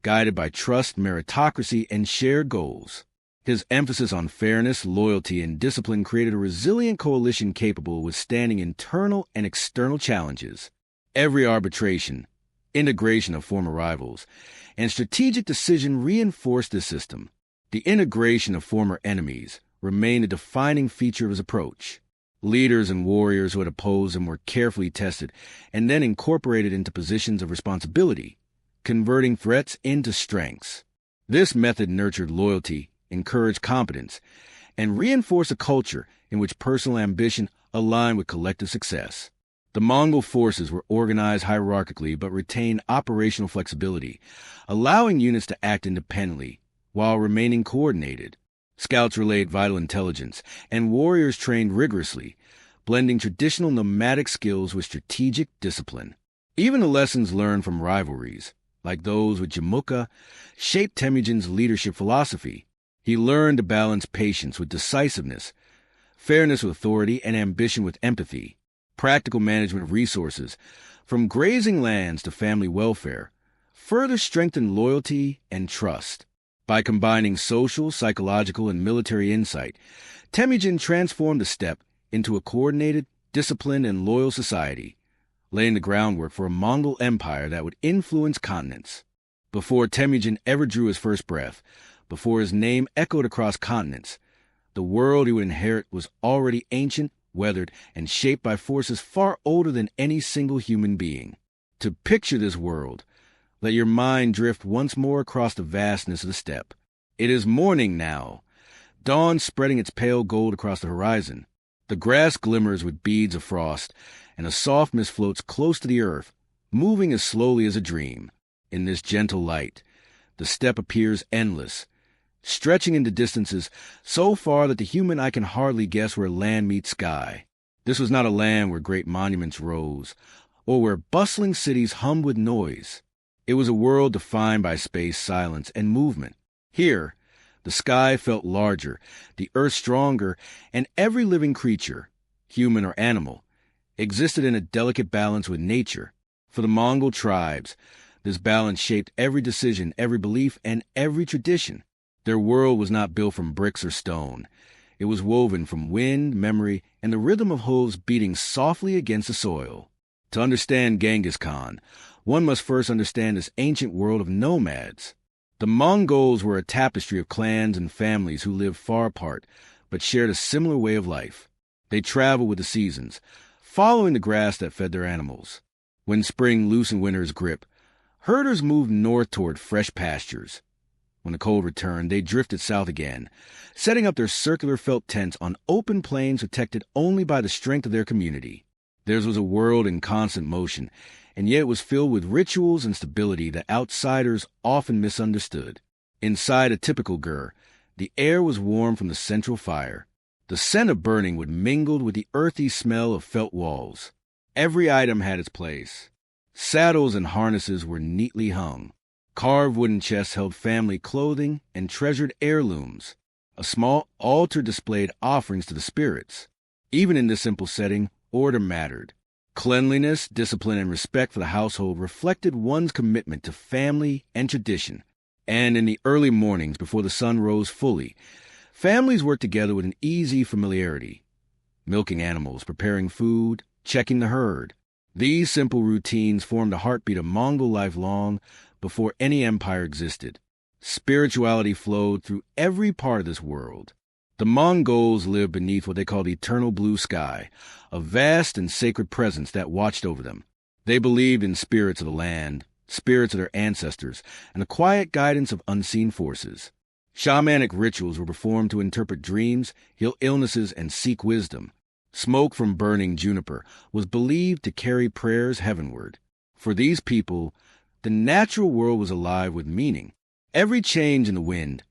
S1: guided by trust, meritocracy, and shared goals. His emphasis on fairness, loyalty, and discipline created a resilient coalition capable of withstanding internal and external challenges. Every arbitration, integration of former rivals, and strategic decision reinforced this system. The integration of former enemies remained a defining feature of his approach. Leaders and warriors who had opposed him were carefully tested and then incorporated into positions of responsibility, converting threats into strengths. This method nurtured loyalty, encouraged competence, and reinforced a culture in which personal ambition aligned with collective success. The Mongol forces were organized hierarchically but retained operational flexibility, allowing units to act independently while remaining coordinated. Scouts relayed vital intelligence, and warriors trained rigorously, blending traditional nomadic skills with strategic discipline. Even the lessons learned from rivalries, like those with Jamukha, shaped Temujin's leadership philosophy. He learned to balance patience with decisiveness, fairness with authority, and ambition with empathy. Practical management of resources, from grazing lands to family welfare, further strengthened loyalty and trust. By combining social, psychological, and military insight, Temujin transformed the steppe into a coordinated, disciplined, and loyal society, laying the groundwork for a Mongol empire that would influence continents. Before Temujin ever drew his first breath, before his name echoed across continents, the world he would inherit was already ancient, weathered, and shaped by forces far older than any single human being. To picture this world, let your mind drift once more across the vastness of the steppe. It is morning now, dawn spreading its pale gold across the horizon. The grass glimmers with beads of frost, and a soft mist floats close to the earth, moving as slowly as a dream. In this gentle light, the steppe appears endless, stretching into distances so far that the human eye can hardly guess where land meets sky. This was not a land where great monuments rose, or where bustling cities hummed with noise. It was a world defined by space, silence, and movement. Here, the sky felt larger, the earth stronger, and every living creature, human or animal, existed in a delicate balance with nature. For the Mongol tribes, this balance shaped every decision, every belief, and every tradition. Their world was not built from bricks or stone. It was woven from wind, memory, and the rhythm of hooves beating softly against the soil. To understand Genghis Khan, one must first understand this ancient world of nomads. The Mongols were a tapestry of clans and families who lived far apart, but shared a similar way of life. They traveled with the seasons, following the grass that fed their animals. When spring loosened winter's grip, herders moved north toward fresh pastures. When the cold returned, they drifted south again, setting up their circular felt tents on open plains protected only by the strength of their community. Theirs was a world in constant motion, and yet it was filled with rituals and stability that outsiders often misunderstood. Inside a typical gur, the air was warm from the central fire. The scent of burning would mingle with the earthy smell of felt walls. Every item had its place. Saddles and harnesses were neatly hung. Carved wooden chests held family clothing and treasured heirlooms. A small altar displayed offerings to the spirits. Even in this simple setting, order mattered. Cleanliness, discipline, and respect for the household reflected one's commitment to family and tradition. And in the early mornings before the sun rose fully, families worked together with an easy familiarity. Milking animals, preparing food, checking the herd. These simple routines formed the heartbeat of Mongol life long before any empire existed. Spirituality flowed through every part of this world. The Mongols lived beneath what they called the eternal blue sky, a vast and sacred presence that watched over them. They believed in spirits of the land, spirits of their ancestors, and the quiet guidance of unseen forces. Shamanic rituals were performed to interpret dreams, heal illnesses, and seek wisdom. Smoke from burning juniper was believed to carry prayers heavenward. For these people, the natural world was alive with meaning. Every change in the wind,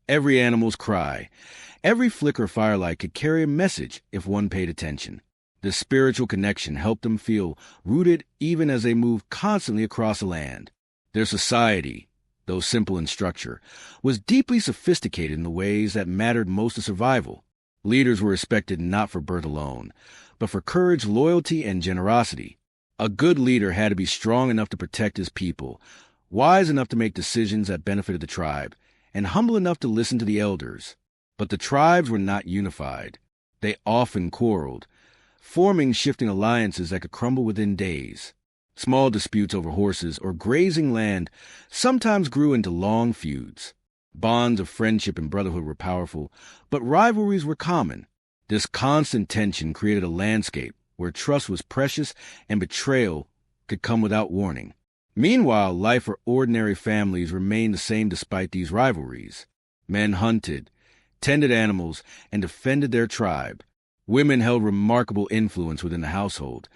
S1: every animal's cry, every flicker of firelight could carry a message if one paid attention. This spiritual connection helped them feel rooted even as they moved constantly across the land. Their society, though simple in structure, was deeply sophisticated in the ways that mattered most to survival. Leaders were respected not for birth alone, but for courage, loyalty, and generosity. A good leader had to be strong enough to protect his people, wise enough to make decisions that benefited the tribe, and humble enough to listen to the elders. But the tribes were not unified. They often quarreled, forming shifting alliances that could crumble within days. Small disputes over horses or grazing land sometimes grew into long feuds. Bonds of friendship and brotherhood were powerful, but rivalries were common. This constant tension created a landscape where trust was precious and betrayal could come without warning. Meanwhile, life for ordinary families remained the same despite these rivalries. Men hunted, tended animals, and defended their tribe. Women held remarkable influence within the household.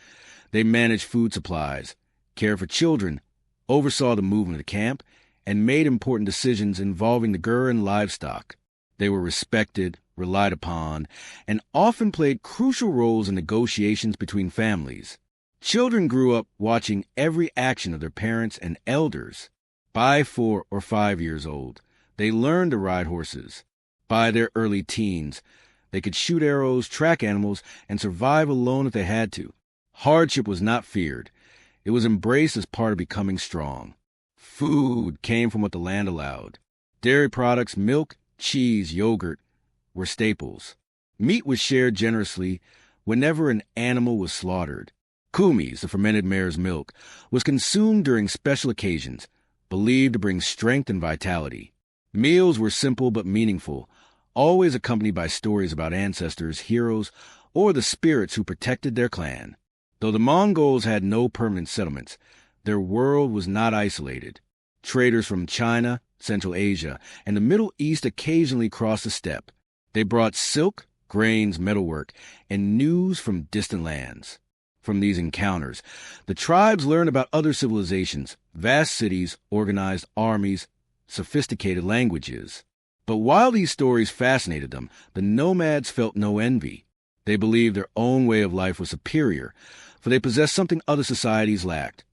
S1: They managed food supplies, cared for children, oversaw the movement of the camp, and made important decisions involving the gur and livestock. They were respected, relied upon, and often played crucial roles in negotiations between families. Children grew up watching every action of their parents and elders. By 4 or 5 years old, they learned to ride horses. By their early teens, they could shoot arrows, track animals, and survive alone if they had to. Hardship was not feared. It was embraced as part of becoming strong. Food came from what the land allowed. Dairy products, milk, cheese, yogurt were staples. Meat was shared generously whenever an animal was slaughtered. Kumis, the fermented mare's milk, was consumed during special occasions, believed to bring strength and vitality. Meals were simple but meaningful, always accompanied by stories about ancestors, heroes, or the spirits who protected their clan. Though the Mongols had no permanent settlements, their world was not isolated. Traders from China, Central Asia, and the Middle East occasionally crossed the steppe. They brought silk, grains, metalwork, and news from distant lands. From these encounters, the tribes learned about other civilizations, vast cities, organized armies, sophisticated languages. But while these stories fascinated them, the nomads felt no envy. They believed their own way of life was superior, for they possessed something other societies lacked: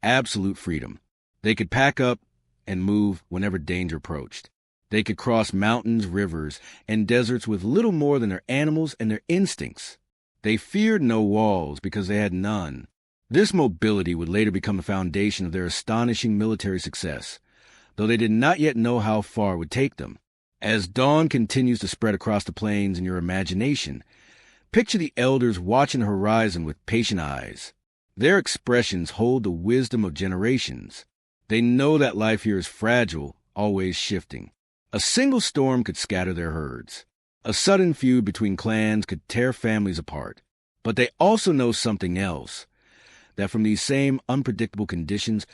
S1: absolute freedom. They could pack up and move whenever danger approached. They could cross mountains, rivers, and deserts with little more than their animals and their instincts. They feared no walls because they had none. This mobility would later become the foundation of their astonishing military success, though they did not yet know how far it would take them. As dawn continues to spread across the plains in your imagination, picture the elders watching the horizon with patient eyes. Their expressions hold the wisdom of generations. They know that life here is fragile, always shifting. A single storm could scatter their herds. A sudden feud between clans could tear families apart. But they also know something else, that from these same unpredictable conditions,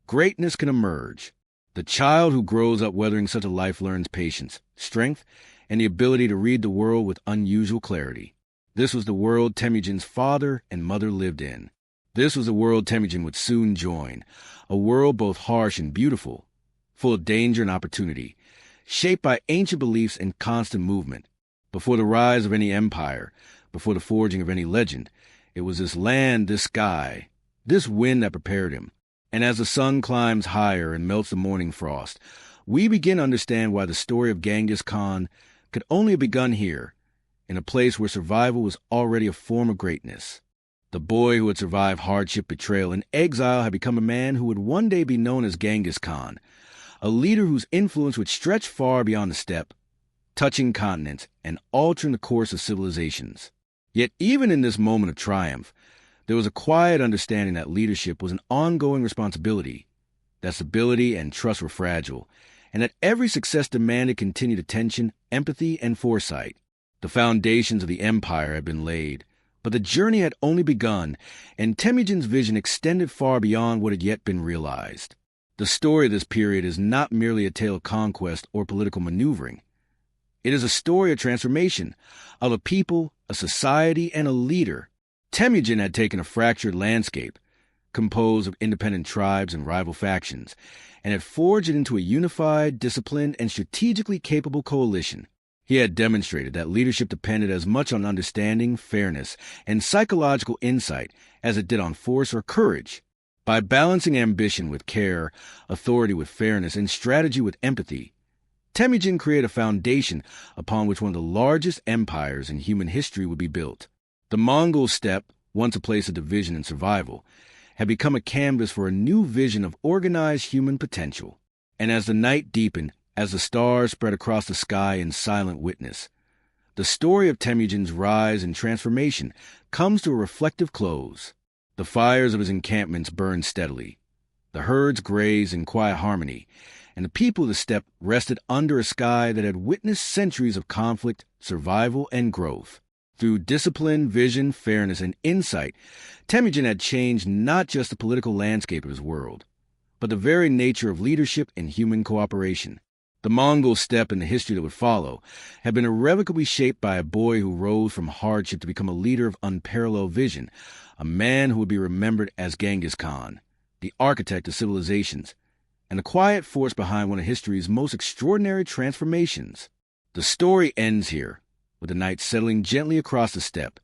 S1: greatness can emerge. The child who grows up weathering such a life learns patience, strength, and the ability to read the world with unusual clarity. This was the world Temujin's father and mother lived in. This was the world Temujin would soon join, a world both harsh and beautiful, full of danger and opportunity, shaped by ancient beliefs and constant movement. Before the rise of any empire, before the forging of any legend, it was this land, this sky, this wind that prepared him. And as the sun climbs higher and melts the morning frost, we begin to understand why the story of Genghis Khan could only have begun here, in a place where survival was already a form of greatness. The boy who had survived hardship, betrayal, and exile had become a man who would one day be known as Genghis Khan, a leader whose influence would stretch far beyond the steppe, touching continents and altering the course of civilizations. Yet even in this moment of triumph, there was a quiet understanding that leadership was an ongoing responsibility, that stability and trust were fragile, and that every success demanded continued attention, empathy, and foresight. The foundations of the empire had been laid, but the journey had only begun, and Temujin's vision extended far beyond what had yet been realized. The story of this period is not merely a tale of conquest or political maneuvering. It is a story of transformation, of a people, a society, and a leader. Temujin had taken a fractured landscape, composed of independent tribes and rival factions, and had forged it into a unified, disciplined, and strategically capable coalition. He had demonstrated that leadership depended as much on understanding, fairness, and psychological insight as it did on force or courage. By balancing ambition with care, authority with fairness, and strategy with empathy, Temujin created a foundation upon which one of the largest empires in human history would be built. The Mongol steppe, once a place of division and survival, had become a canvas for a new vision of organized human potential. And as the night deepened, as the stars spread across the sky in silent witness, the story of Temujin's rise and transformation comes to a reflective close. The fires of his encampments burned steadily. The herds grazed in quiet harmony, and the people of the steppe rested under a sky that had witnessed centuries of conflict, survival, and growth. Through discipline, vision, fairness, and insight, Temujin had changed not just the political landscape of his world, but the very nature of leadership and human cooperation. The Mongol steppe and the history that would follow had been irrevocably shaped by a boy who rose from hardship to become a leader of unparalleled vision, a man who would be remembered as Genghis Khan, the architect of civilizations, and the quiet force behind one of history's most extraordinary transformations. The story ends here, with the night settling gently across the steppe,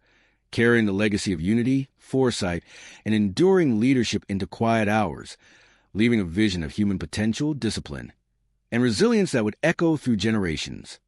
S1: carrying the legacy of unity, foresight, and enduring leadership into quiet hours, leaving a vision of human potential, discipline, and resilience that would echo through generations.